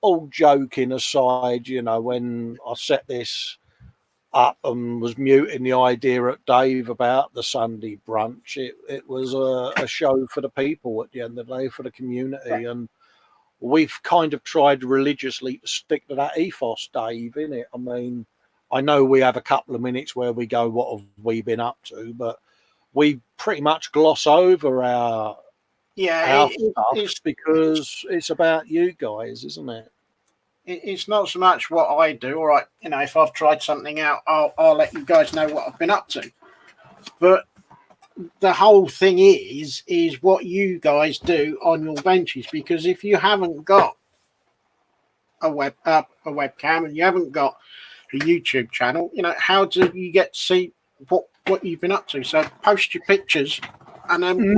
all joking aside, you know, when I set this up and was muting the idea at Dave about the Sunday brunch, it was a show for the people at the end of the day, for the community, and we've kind of tried religiously to stick to that ethos, Dave, innit? I mean, I know we have a couple of minutes where we go, what have we been up to? But we pretty much gloss over our stuff because it's about you guys, isn't it? It's not so much what I do. All right, you know, if I've tried something out, I'll let you guys know what I've been up to. But the whole thing is what you guys do on your benches, because if you haven't got a webcam and you haven't got a YouTube channel, you know, how do you get to see what you've been up to? So post your pictures, and then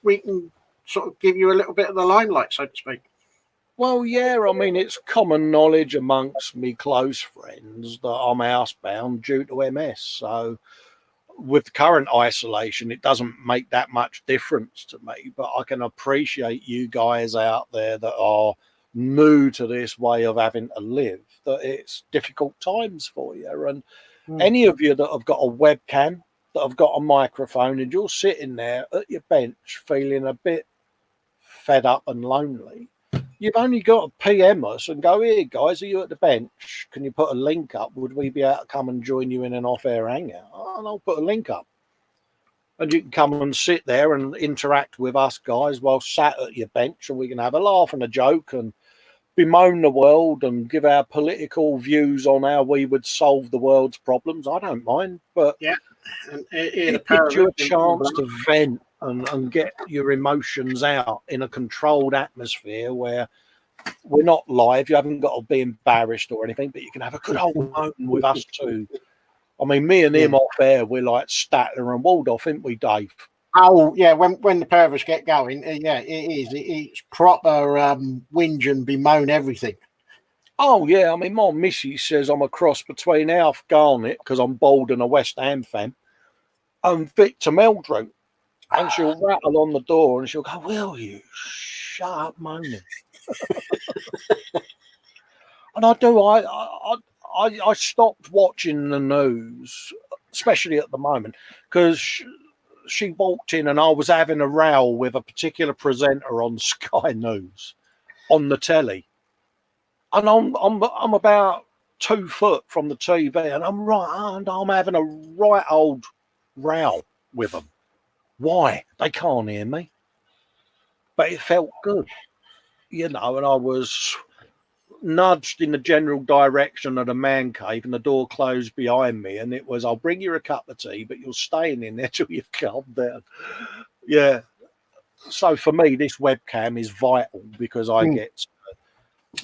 we can sort of give you a little bit of the limelight, so to speak. Well, yeah, I mean, it's common knowledge amongst me close friends that I'm housebound due to MS. So with the current isolation, it doesn't make that much difference to me, but I can appreciate you guys out there that are new to this way of having to live, that it's difficult times for you. And any of you that have got a webcam, that have got a microphone, and you're sitting there at your bench feeling a bit fed up and lonely, you've only got to PM us and go, here, guys, are you at the bench? Can you put a link up? Would we be able to come and join you in an off-air hangout? And I'll put a link up. And you can come and sit there and interact with us guys while sat at your bench, and we can have a laugh and a joke and bemoan the world and give our political views on how we would solve the world's problems. I don't mind, but and it gives you a chance to vent and get your emotions out in a controlled atmosphere where we're not live. You haven't got to be embarrassed or anything, but you can have a good old moment with us too. I mean, me and him off air, we're like Statler and Waldorf, ain't we, Dave? Oh yeah, when the pair of us get going, yeah, it is. It's proper whinge and bemoan everything. Oh yeah, I mean, my missus says I'm a cross between Alf Garnett, because I'm bold and a West Ham fan, and Victor Meldrew. And she'll rattle on the door and she'll go, will you shut up moaning? And I do. I stopped watching the news, especially at the moment, because she walked in and I was having a row with a particular presenter on Sky News on the telly, and I'm about 2 foot from the TV, and I'm having a right old row with them. Why? They can't hear me. But it felt good, you know, and I was nudged in the general direction of the man cave, and the door closed behind me, and it was, I'll bring you a cup of tea, but you're staying in there till you've calmed down. Yeah. So for me, this webcam is vital because I get,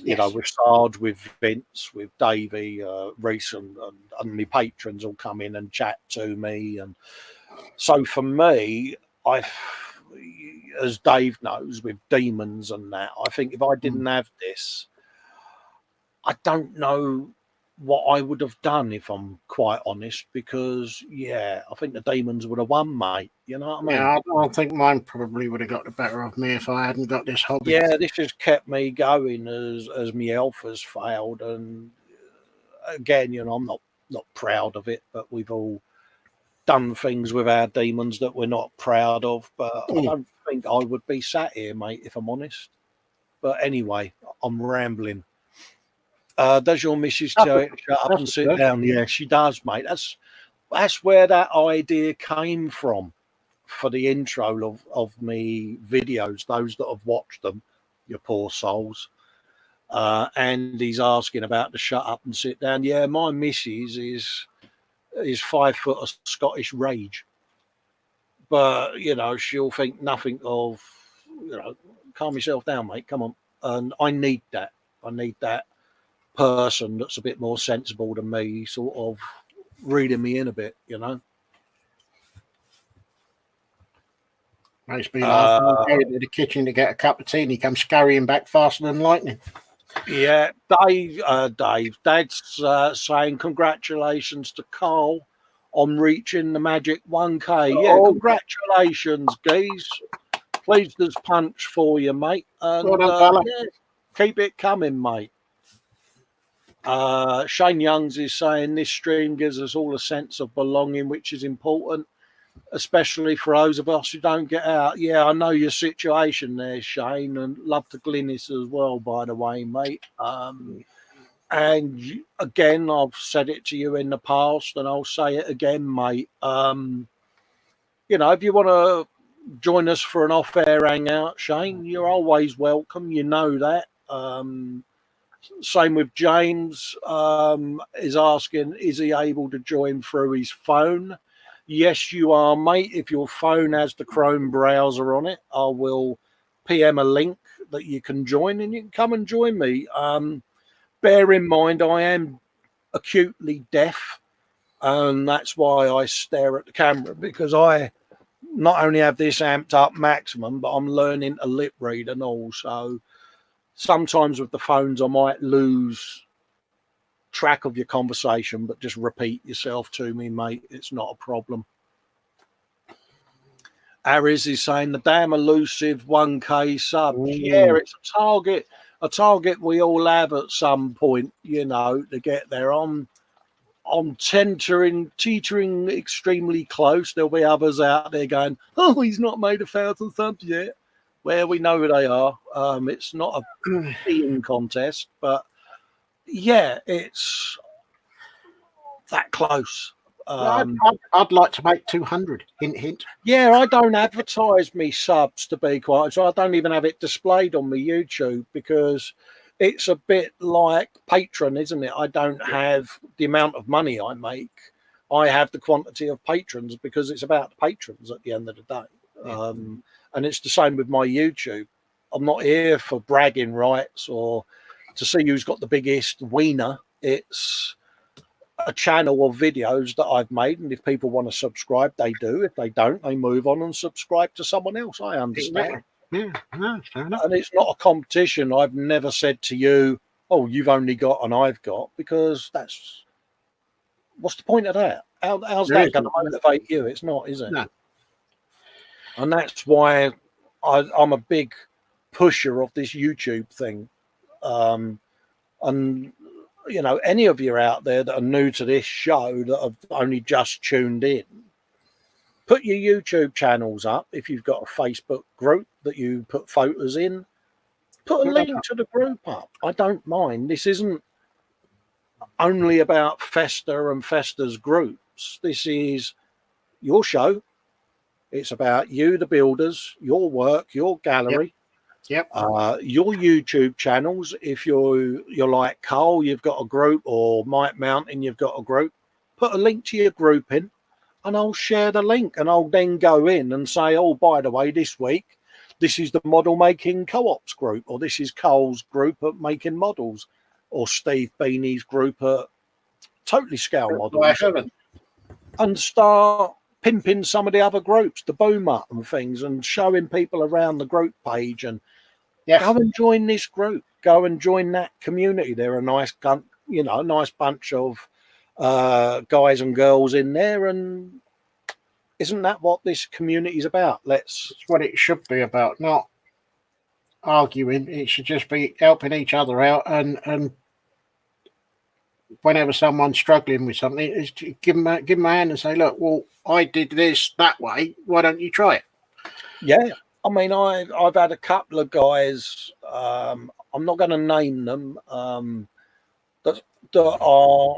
you know, with Sarge, with Vince, with Davey, Reese, and my patrons all come in and chat to me. And so for me, as Dave knows, with demons and that, I think if I didn't have this, I don't know what I would have done, if I'm quite honest, because I think the demons would have won, mate. You know what I mean? Yeah, I think mine probably would have got the better of me if I hadn't got this hobby. Yeah, this has kept me going as my health has failed, and again, you know, I'm not proud of it, but we've all done things with our demons that we're not proud of. But I don't think I would be sat here, mate, if I'm honest. But anyway, I'm rambling. Does your missus tell you to shut up and sit down? Yeah, she does, mate. That's where that idea came from for the intro of me videos. Those that have watched them, you poor souls. And he's asking about the shut up and sit down. Yeah, my missus is 5 foot of Scottish rage, but you know, she'll think nothing of, you know, calm yourself down, mate. Come on. And I need that. person that's a bit more sensible than me, sort of reading me in a bit, you know. Makes me laugh. Uh, I go into the kitchen to get a cup of tea and he comes scurrying back faster than lightning. Yeah, Dad's saying congratulations to Carl on reaching the magic 1K. Yeah, Oh, congratulations, geez. Pleased as punch for you, mate. well And done, fella. yeah, keep it coming, mate. Shane Youngs is saying this stream gives us all a sense of belonging, which is important, especially for those of us who don't get out. Yeah, I know your situation there, Shane, and love to Glynis as well, by the way, mate. And again, I've said it to you in the past, and I'll say it again, mate. You know, if you want to join us for an off-air hangout, Shane, you're always welcome. You know that. Same with James, is asking, is he able to join through his phone? Yes, you are, mate. If your phone has the Chrome browser on it, I will PM a link that you can join, and you can come and join me. Bear in mind, I am acutely deaf, and that's why I stare at the camera, because I not only have this amped up maximum, but I'm learning to lip read and all. So sometimes with the phones, I might lose track of your conversation, but just repeat yourself to me, mate. It's not a problem. Aris is saying the damn elusive 1K subs. Yeah, it's a target we all have at some point, you know, to get there. I'm teetering extremely close. There'll be others out there going, oh, he's not made 1,000 subs yet. Well, we know who they are. It's not a being contest, but yeah, it's that close. I'd like to make 200. Hint, hint. Yeah, I don't advertise me subs, to be quite honest. I don't even have it displayed on my YouTube because it's a bit like Patreon, isn't it? I don't have the amount of money I make. I have the quantity of patrons because it's about the patrons at the end of the day. And it's the same with my YouTube. I'm not here for bragging rights or to see who's got the biggest wiener. It's a channel of videos that I've made, and if people want to subscribe, they do. If they don't, they move on and subscribe to someone else. I understand. Yeah, no, fair enough. And it's not a competition. I've never said to you, oh, you've only got and I've got, because that's what's the point of that? How's that going to motivate you? It's not, is it? No. And that's why I'm a big pusher of this YouTube thing. And you know, any of you out there that are new to this show that have only just tuned in, put your YouTube channels up. If you've got a Facebook group that you put photos in, put a link to the group up. I don't mind. This isn't only about Festa and Festa's groups. This is your show. It's about you, the builders, your work, your gallery. Yep. Your YouTube channels. If you're like Carl, you've got a group, or Mike Mountain, you've got a group. Put a link to your group in, and I'll share the link, and I'll then go in and say, oh, by the way, this week, this is the model making co-ops group, or this is Carl's group at making models, or Steve Beanie's group at Totally Scale Models, and start pimping some of the other groups, the Boomer and things, and showing people around the group page and go and join this group, go and join that community. They're a nice, a nice bunch of guys and girls in there, and isn't that what this community is about? It's what it should be about, not arguing. It should just be helping each other out, and whenever someone's struggling with something, is to give them a hand and say, look, well, I did this that way. Why don't you try it? Yeah. I mean, I've had a couple of guys, I'm not going to name them, that are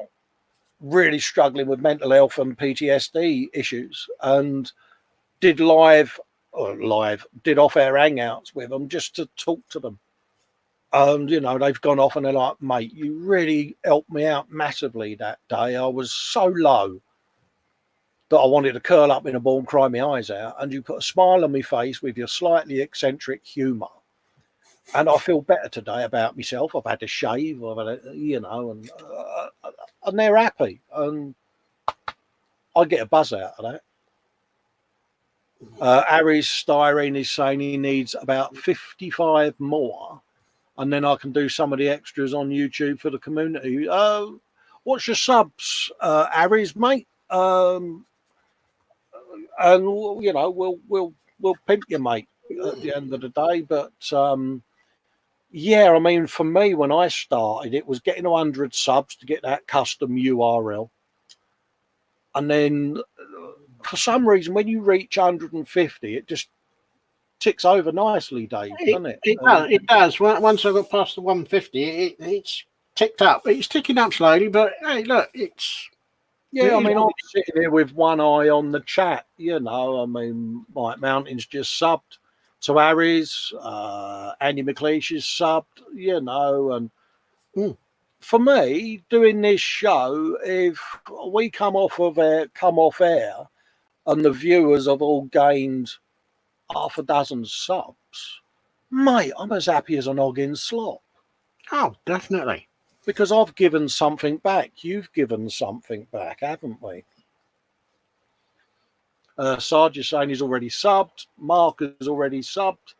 really struggling with mental health and PTSD issues, and did did off-air hangouts with them just to talk to them. And, you know, they've gone off and they're like, mate, you really helped me out massively that day. I was so low that I wanted to curl up in a ball and cry my eyes out. And you put a smile on my face with your slightly eccentric humour. And I feel better today about myself. I've had a shave, I've had a, and they're happy, and I get a buzz out of that. Harry's Styrene is saying he needs about 55 more, and then I can do some of the extras on YouTube for the community. What's your subs, Harry's, mate? And we'll pimp you, mate, at the end of the day. But yeah, I mean, for me, when I started, it was getting 100 subs to get that custom URL, and then for some reason, when you reach 150, it just ticks over nicely, Dave, doesn't it? It does. It does. Once I got past the 150, it's ticked up. It's ticking up slowly, but hey, look, it's. Yeah, I mean, I'm sitting here with one eye on the chat. I mean, Mike Mountain's just subbed to Harry's. Andy McLeish is subbed. And for me, doing this show, if we come off air, and the viewers have all gained half a dozen subs, mate, I'm as happy as an Oggin slop. Oh, definitely. Because I've given something back. You've given something back, haven't we? Sarge is saying he's already subbed. Mark has already subbed.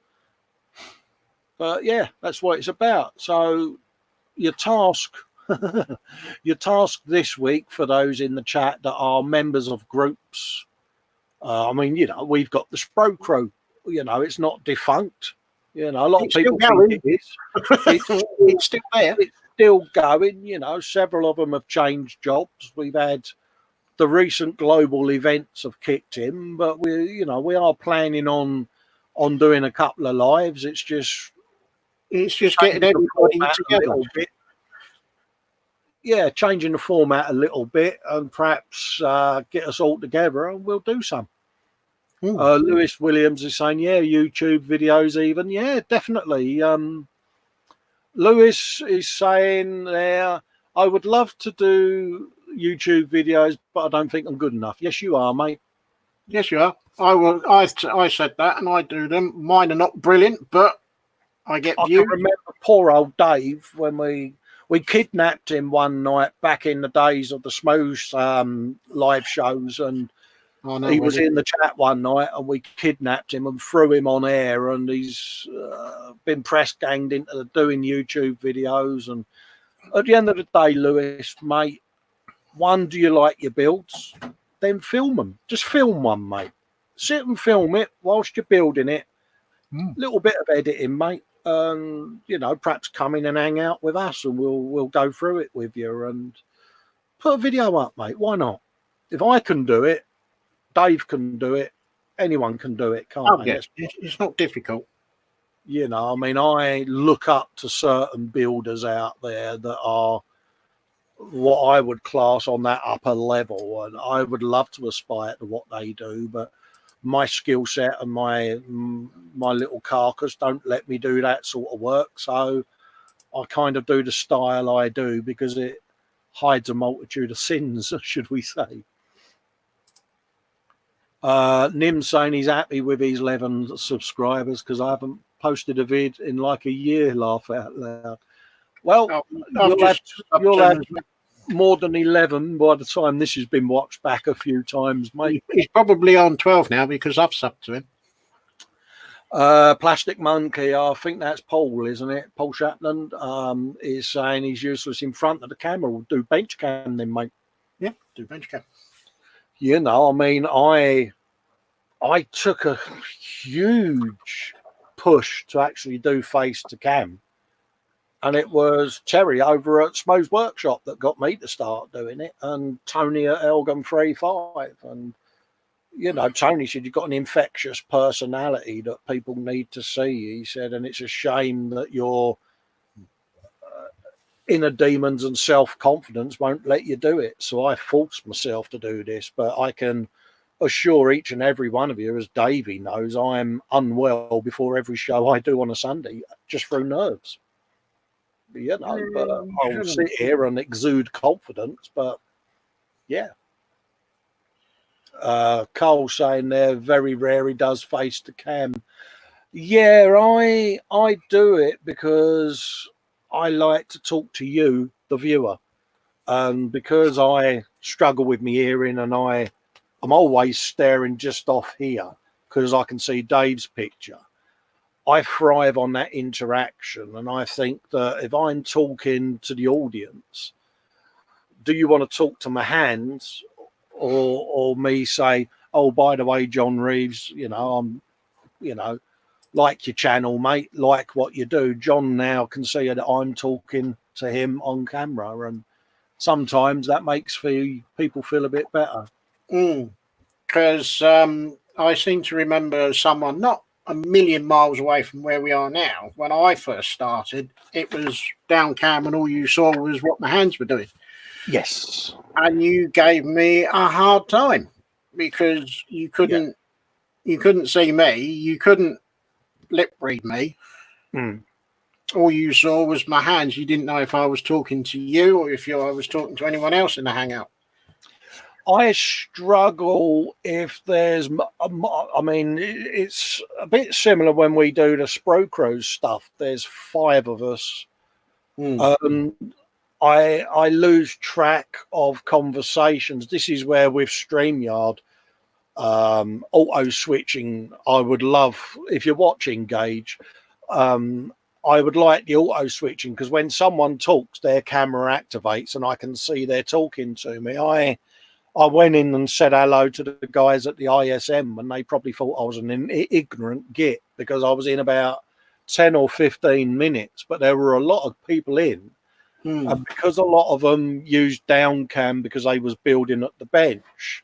But yeah, that's what it's about. So your task, your task this week for those in the chat that are members of groups. I mean, we've got the Spro Crew. It's not defunct. A lot of people think it is. It's still there. It's still going. Several of them have changed jobs. We've had the recent global events have kicked in, but we are planning on doing a couple of lives. It's just getting everybody together. Yeah, changing the format a little bit, and perhaps get us all together, and we'll do some. Lewis Williams is saying, yeah, YouTube videos even. Yeah, definitely. Lewis is saying there, I would love to do YouTube videos, but I don't think I'm good enough. Yes, you are, mate. Yes, you are. I said that, and I do them. Mine are not brilliant, but I get views. I can remember poor old Dave when we kidnapped him one night back in the days of the Smooth live shows, and he was in the chat one night, and we kidnapped him and threw him on air, and he's been press ganged into doing YouTube videos. And at the end of the day, Lewis, mate, one, do you like your builds? Then film them. Just film one, mate. Sit and film it whilst you're building it. Little bit of editing, mate. Perhaps come in and hang out with us, and we'll go through it with you and put a video up, mate. Why not? If I can do it, Dave can do it. Anyone can do it, can't they? Yes. It's not difficult. I mean, I look up to certain builders out there that are what I would class on that upper level, and I would love to aspire to what they do, but my skill set and my little carcass don't let me do that sort of work. So I kind of do the style I do because it hides a multitude of sins, should we say. Nim's saying he's happy with his 11 subscribers because I haven't posted a vid in like a year. Laugh out loud. Well, you'll have more than 11 by the time this has been watched back a few times, mate. He's probably on 12 now because I've subbed to him. Plastic Monkey, I think that's Paul, isn't it? Paul Shapland is saying he's useless in front of the camera. We'll do bench cam then, mate. Yeah, do bench cam. I mean, I took a huge push to actually do face to cam, and it was Terry over at Smo's Workshop that got me to start doing it, and Tony at Elgin 35. And Tony said you've got an infectious personality that people need to see. He said, and it's a shame that your inner demons and self-confidence won't let you do it. So I forced myself to do this, but I can assure each and every one of you, as Davey knows, I am unwell before every show I do on a Sunday, just through nerves. But I'll sit here and exude confidence. But yeah, Cole saying there, very rare he does face to cam. Yeah, I do it because I like to talk to you, the viewer, and because I struggle with my hearing, and I'm always staring just off here because I can see Dave's picture. I thrive on that interaction, and I think that if I'm talking to the audience, do you want to talk to my hands, or me say, oh, by the way, John Reeves, you know, like your channel, mate, like what you do. John now can see that I'm talking to him on camera, and sometimes that makes people feel a bit better. Because I seem to remember someone not a million miles away from where we are now. When I first started, it was down cam, and all you saw was what my hands were doing. Yes. And you gave me a hard time because you couldn't see me, you couldn't lip read me. All you saw was my hands. You didn't know if I was talking to you or if I was talking to anyone else in the hangout. I struggle if there's, I mean, it's a bit similar when we do the Sprocrows stuff. There's 5 of us. I lose track of conversations. This is where with StreamYard, auto switching, I would love, if you're watching, Gage, I would like the auto switching, because when someone talks, their camera activates and I can see they're talking to me. I went in and said hello to the guys at the ISM, and they probably thought I was an ignorant git because I was in about 10 or 15 minutes, but there were a lot of people in. And because a lot of them used down cam because they was building at the bench,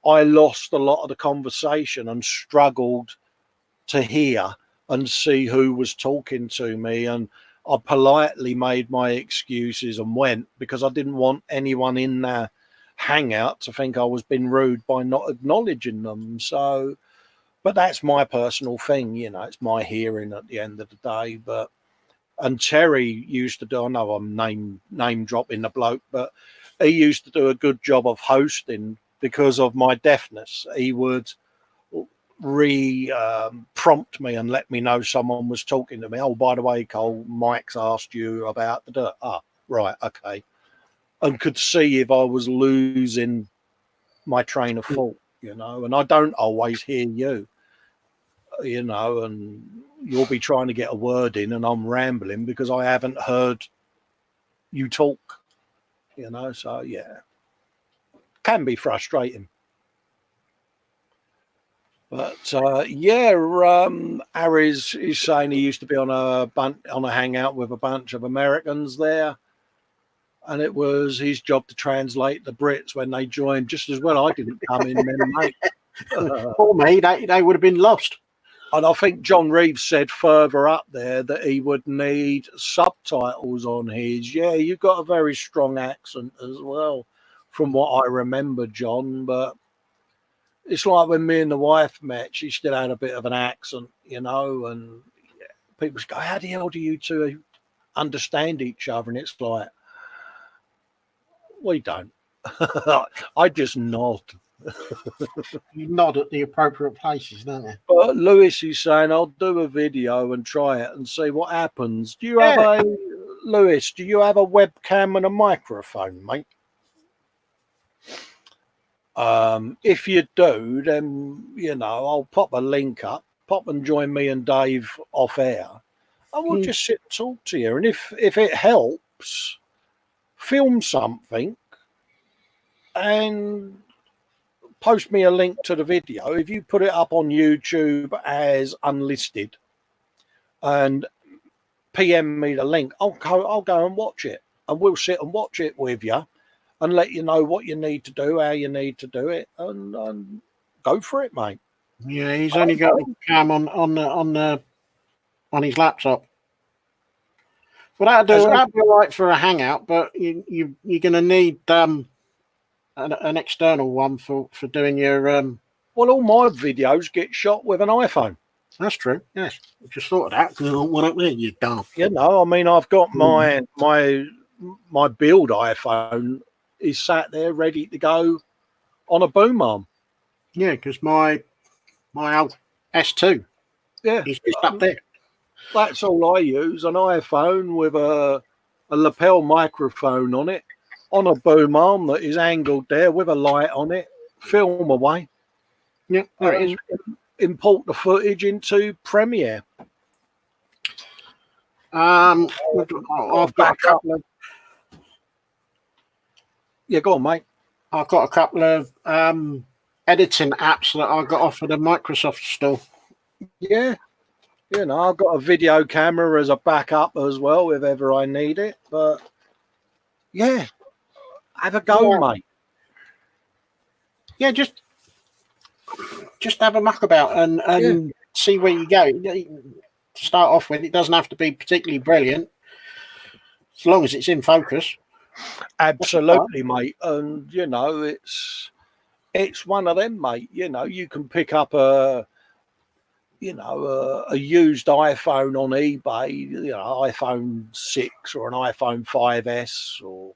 I lost a lot of the conversation and struggled to hear and see who was talking to me. And I politely made my excuses and went, because I didn't want anyone in there hangout to think I was being rude by not acknowledging them. So, but that's my personal thing, it's my hearing at the end of the day. But and Terry used to do, I know I'm name dropping the bloke, but he used to do a good job of hosting because of my deafness. He would prompt me and let me know someone was talking to me. Oh, by the way, Cole, Mike's asked you about the dirt. Ah, right, okay. And could see if I was losing my train of thought, and I don't always hear you, and you'll be trying to get a word in and I'm rambling because I haven't heard you talk, so yeah, can be frustrating. But Harry's is saying he used to be on a hangout with a bunch of Americans there, and it was his job to translate the Brits when they joined. Just as well I didn't come in then, mate. For me, they would have been lost. And I think John Reeves said further up there that he would need subtitles on his. Yeah, you've got a very strong accent as well, from what I remember, John. But it's like when me and the wife met, she still had a bit of an accent, and people go, how the hell do you two understand each other? And it's like, we don't. I just nod. You nod at the appropriate places, don't you? But Lewis is saying, I'll do a video and try it and see what happens. Do you have Lewis, do you have a webcam and a microphone, mate? If you do, then, I'll pop a link up, pop and join me and Dave off air, and we'll just sit and talk to you. And if it helps, film something and post me a link to the video. If you put it up on YouTube as unlisted and PM me the link, I'll go and watch it, and we'll sit and watch it with you and let you know what you need to do, how you need to do it, and go for it, mate. Yeah, he's only got the cam on his laptop. Well, that'd be all right for a hangout, but you're going to need an external one for doing your. Well, all my videos get shot with an iPhone. That's true. Yes, I just thought of that because I don't want it there. You dumb. I mean, I've got my build iPhone is sat there ready to go on a boom arm. Yeah, because my old S2 Yeah, He's just up there. that's all I use, an iPhone with a lapel microphone on it, on a boom arm that is angled there with a light on it, film away, Yeah, there it is. and import the footage into Premiere. I've got a couple of. Yeah, go on, mate. I've got a couple of editing apps that I got off of the Microsoft store. Yeah, you know, I've got a video camera as a backup as well if ever I need it. But yeah, have a go, mate. Yeah, just have a muck about and see where you go. To start off with, it doesn't have to be particularly brilliant, as long as it's in focus. Absolutely, mate. And you know, it's one of them, mate. You know, you can pick up a used iPhone on eBay, you know, iPhone 6 or an iPhone 5S or,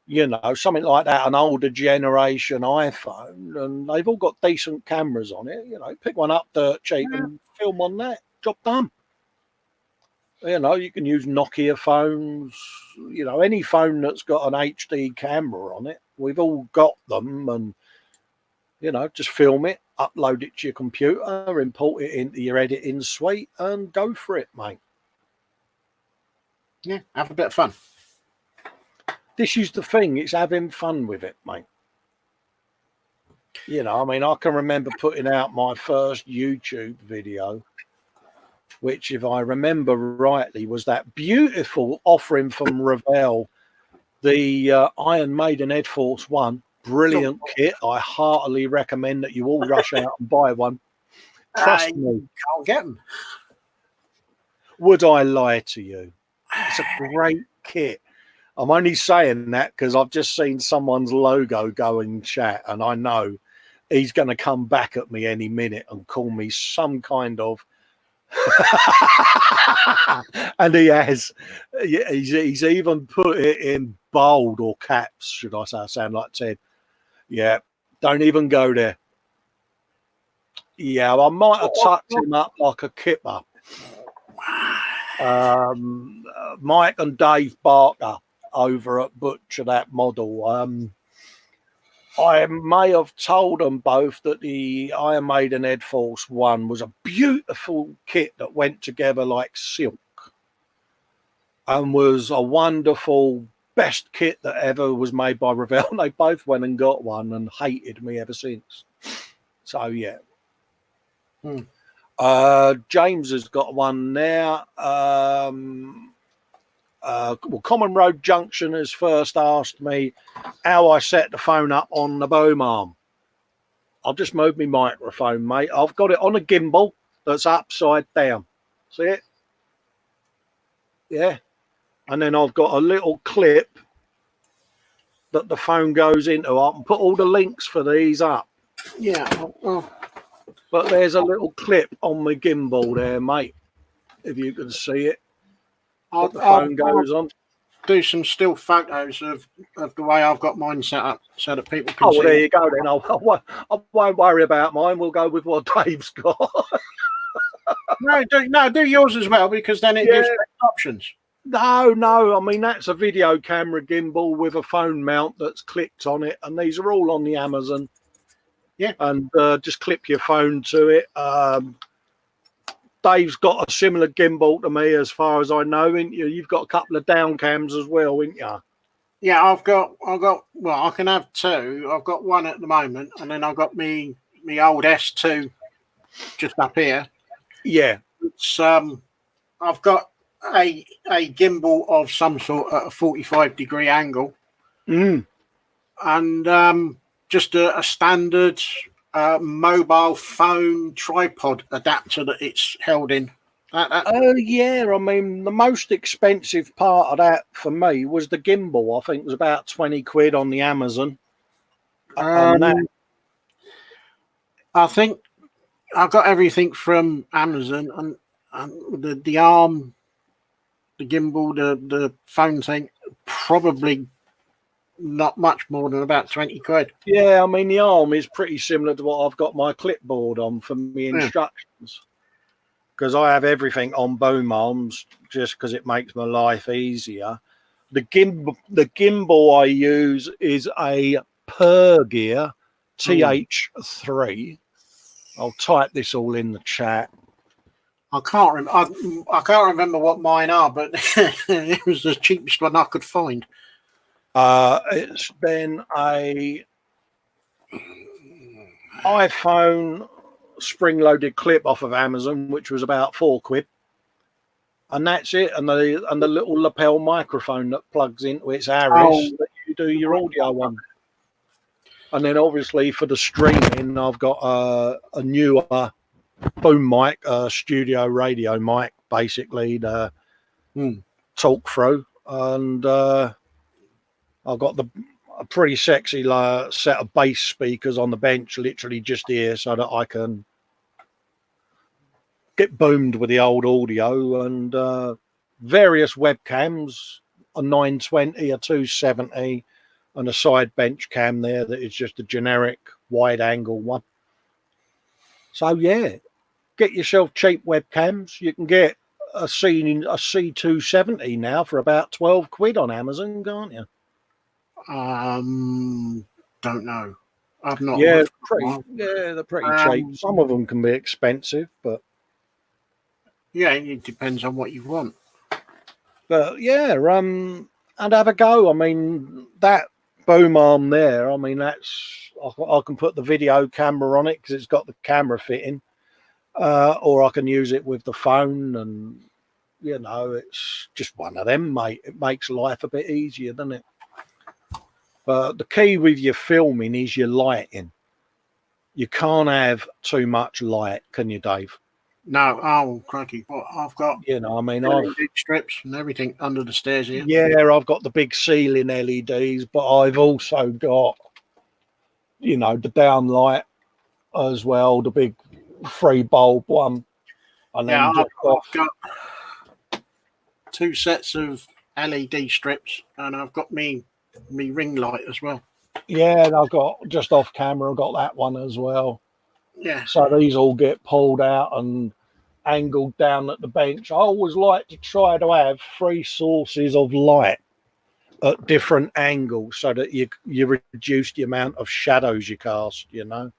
you know, something like that, an older generation iPhone, and they've all got decent cameras on it. You know, pick one up dirt cheap and film on that. Job done. You know, you can use Nokia phones, you know, any phone that's got an HD camera on it. We've all got them, and, you know, just film it, upload it to your computer, import it into your editing suite, and go for it, mate. Yeah, have a bit of fun. This is the thing, it's having fun with it, mate. You know, I mean, I can remember putting out my first YouTube video, which, if I remember rightly, was that beautiful offering from Revell, the Iron Maiden Ed Force 1. Brilliant kit. I heartily recommend that you all rush out and buy one. Trust me. Can't get them. Would I lie to you? It's a great kit. I'm only saying that because I've just seen someone's logo go in chat, and I know he's going to come back at me any minute and call me some kind of and he has. He's even put it in bold or caps, should I say? I sound like Ted. Yeah, don't even go there. Yeah, I might have tucked him up like a kipper. Mike and Dave Barker over at Butcher That Model. I may have told them both that the Iron Maiden Ed Force 1 was a beautiful kit that went together like silk and was a wonderful best kit that ever was made by Revell. They both went and got one and hated me ever since. So, yeah. James has got one now. Common Road Junction has first asked me how I set the phone up on the boom arm. I'll just move my microphone, mate. I've got it on a gimbal that's upside down. See it? Yeah. And then I've got a little clip that the phone goes into. I can put all the links for these up. Yeah. But there's a little clip on my gimbal there, mate, if you can see it. The phone goes on. Do some still photos of the way I've got mine set up so that people can see. Oh, there you go then. I won't worry about mine. We'll go with what Dave's got. do yours as well, because then it gives options. No. I mean, that's a video camera gimbal with a phone mount that's clicked on it, and these are all on the Amazon. Yeah. And just clip your phone to it. Dave's got a similar gimbal to me, as far as I know, ain't you? You've got a couple of down cams as well, ain't you? Yeah, I've got. Well, I can have two. I've got one at the moment, and then I've got me old S2 just up here. Yeah. It's I've got a gimbal of some sort at a 45-degree angle, and just a standard mobile phone tripod adapter that it's held in. Yeah, I mean, the most expensive part of that for me was the gimbal. I think it was about 20 quid on the Amazon. I think I got everything from Amazon, and the arm, the gimbal, the phone thing, probably not much more than about 20 quid. Yeah, I mean, the arm is pretty similar to what I've got my clipboard on for me instructions. because I have everything on boom arms just because it makes my life easier. The gimbal I use is a Gear TH3. I'll type this all in the chat. I can't remember what mine are, but it was the cheapest one I could find. It's been a iPhone spring-loaded clip off of Amazon, which was about £4, and that's it. And the little lapel microphone that plugs into its Aris that you do your audio on. And then obviously for the streaming, I've got a newer boom mic, studio radio mic, basically the talk through, and I've got a pretty sexy set of bass speakers on the bench, literally just here, so that I can get boomed with the old audio, and various webcams, a 920, a 270, and a side bench cam there that is just a generic wide angle one. So yeah, get yourself cheap webcams. You can get a C270 now for about £12 on Amazon, can't you? Don't know. I've not. Yeah, they're pretty cheap. Some of them can be expensive, but yeah, it depends on what you want. But yeah, and have a go. I mean, that boom arm there, I mean, that's, I can put the video camera on it because it's got the camera fitting, or I can use it with the phone, and you know, it's just one of them, mate. It makes life a bit easier, doesn't it? But the key with your filming is your lighting. You can't have too much light, can you, Dave? No, oh crikey! But I've got, you know, I mean, LED strips and everything under the stairs here. Yeah, I've got the big ceiling LEDs, but I've also got, you know, the downlight as well, the big 3-bulb one. And yeah, then I've got 2 sets of LED strips, and I've got me ring light as well. Yeah, and I've got just off camera, I've got that one as well. Yeah. So these all get pulled out and angled down at the bench. I always like to try to have 3 sources of light at different angles so that you reduce the amount of shadows you cast, you know.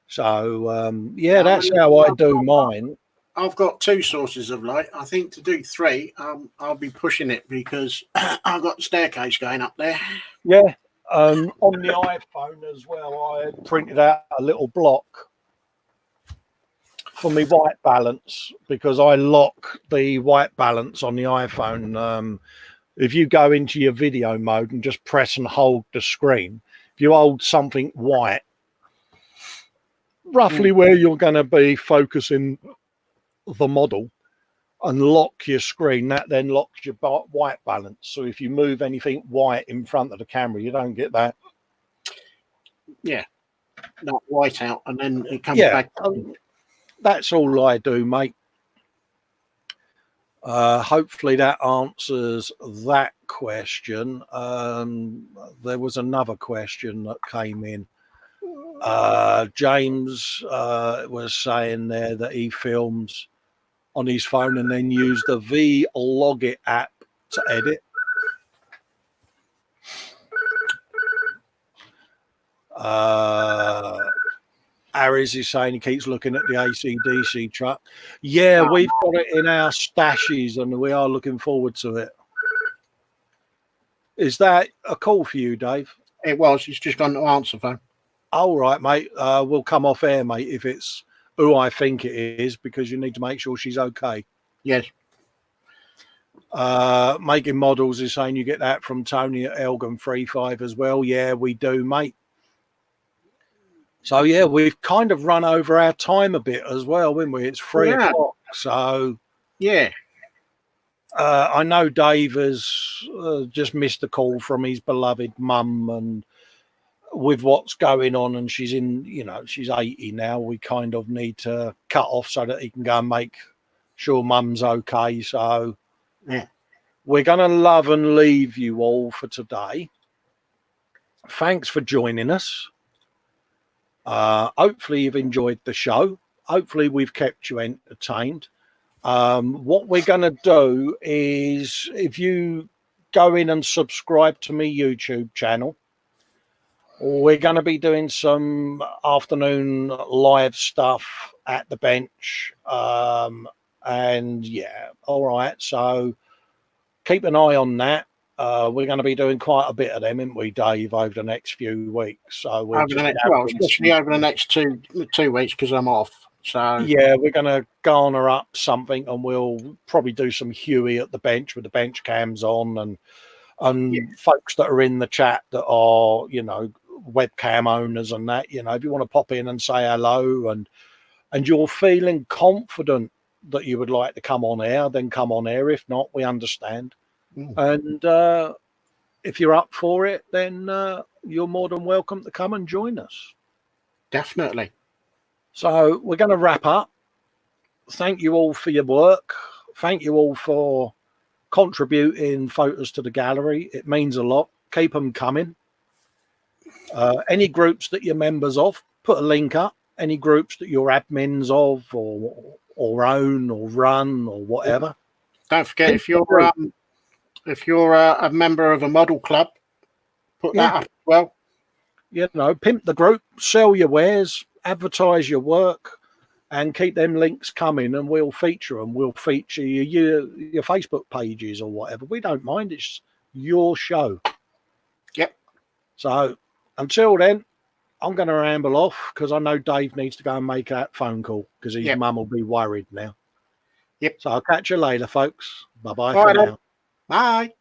So yeah, that's how I do mine. I've got 2 sources of light. I think to do 3, I'll be pushing it because I've got the staircase going up there. Yeah. On the iPhone as well, I printed out a little block for my white balance, because I lock the white balance on the iPhone. If you go into your video mode and just press and hold the screen, if you hold something white, roughly where you're going to be focusing the model, and lock your screen, that then locks your white balance. So if you move anything white in front of the camera, you don't get that. Yeah, that white out, and then it comes back. That's all I do, mate. Hopefully that answers that question. There was another question that came in. James was saying there that he films on his phone and then use the Vlogit app to edit. Aries is saying he keeps looking at the AC/DC truck. Yeah, we've got it in our stashes and we are looking forward to it. Is that a call for you, Dave? It was. It's just on the answer phone. All right, mate. We'll come off air, mate, if it's who I think it is, because you need to make sure she's okay. Yes. Making Models is saying you get that from Tony at Elgin35 as well. Yeah, we do, mate. So yeah, we've kind of run over our time a bit as well, haven't we? It's 3 o'clock. So yeah. I know Dave has just missed a call from his beloved mum, and with what's going on, and she's in, you know, she's 80 now, we kind of need to cut off so that he can go and make sure mum's okay. So yeah, we're going to love and leave you all for today. Thanks for joining us. Hopefully you've enjoyed the show. hopefully we've kept you entertained. What we're going to do is, if you go in and subscribe to my YouTube channel, we're going to be doing some afternoon live stuff at the bench. And yeah, all right. So keep an eye on that. We're going to be doing quite a bit of them, aren't we, Dave, over the next few weeks? So we're especially over the next two weeks because I'm off. So yeah, we're going to garner up something, and we'll probably do some Huey at the bench with the bench cams on, and folks that are in the chat that are, you know, webcam owners and that, you know, if you want to pop in and say hello and you're feeling confident that you would like to come on air, then come on air. If not, we understand. And if you're up for it, then you're more than welcome to come and join us. Definitely. So we're going to wrap up. Thank you all for your work. Thank you all for contributing photos to the gallery. It means a lot. Keep them coming. Any groups that you're members of, put a link up. Any groups that you're admins of or own or run or whatever. Don't forget, if you're a member of a model club, put that up as well. You know, pimp the group, sell your wares, advertise your work, and keep them links coming, and we'll feature them. We'll feature your Facebook pages or whatever. We don't mind. It's your show. Yep. So until then, I'm going to ramble off because I know Dave needs to go and make that phone call because his mum will be worried now. Yep. So I'll catch you later, folks. Bye-bye All for right, now. Bye.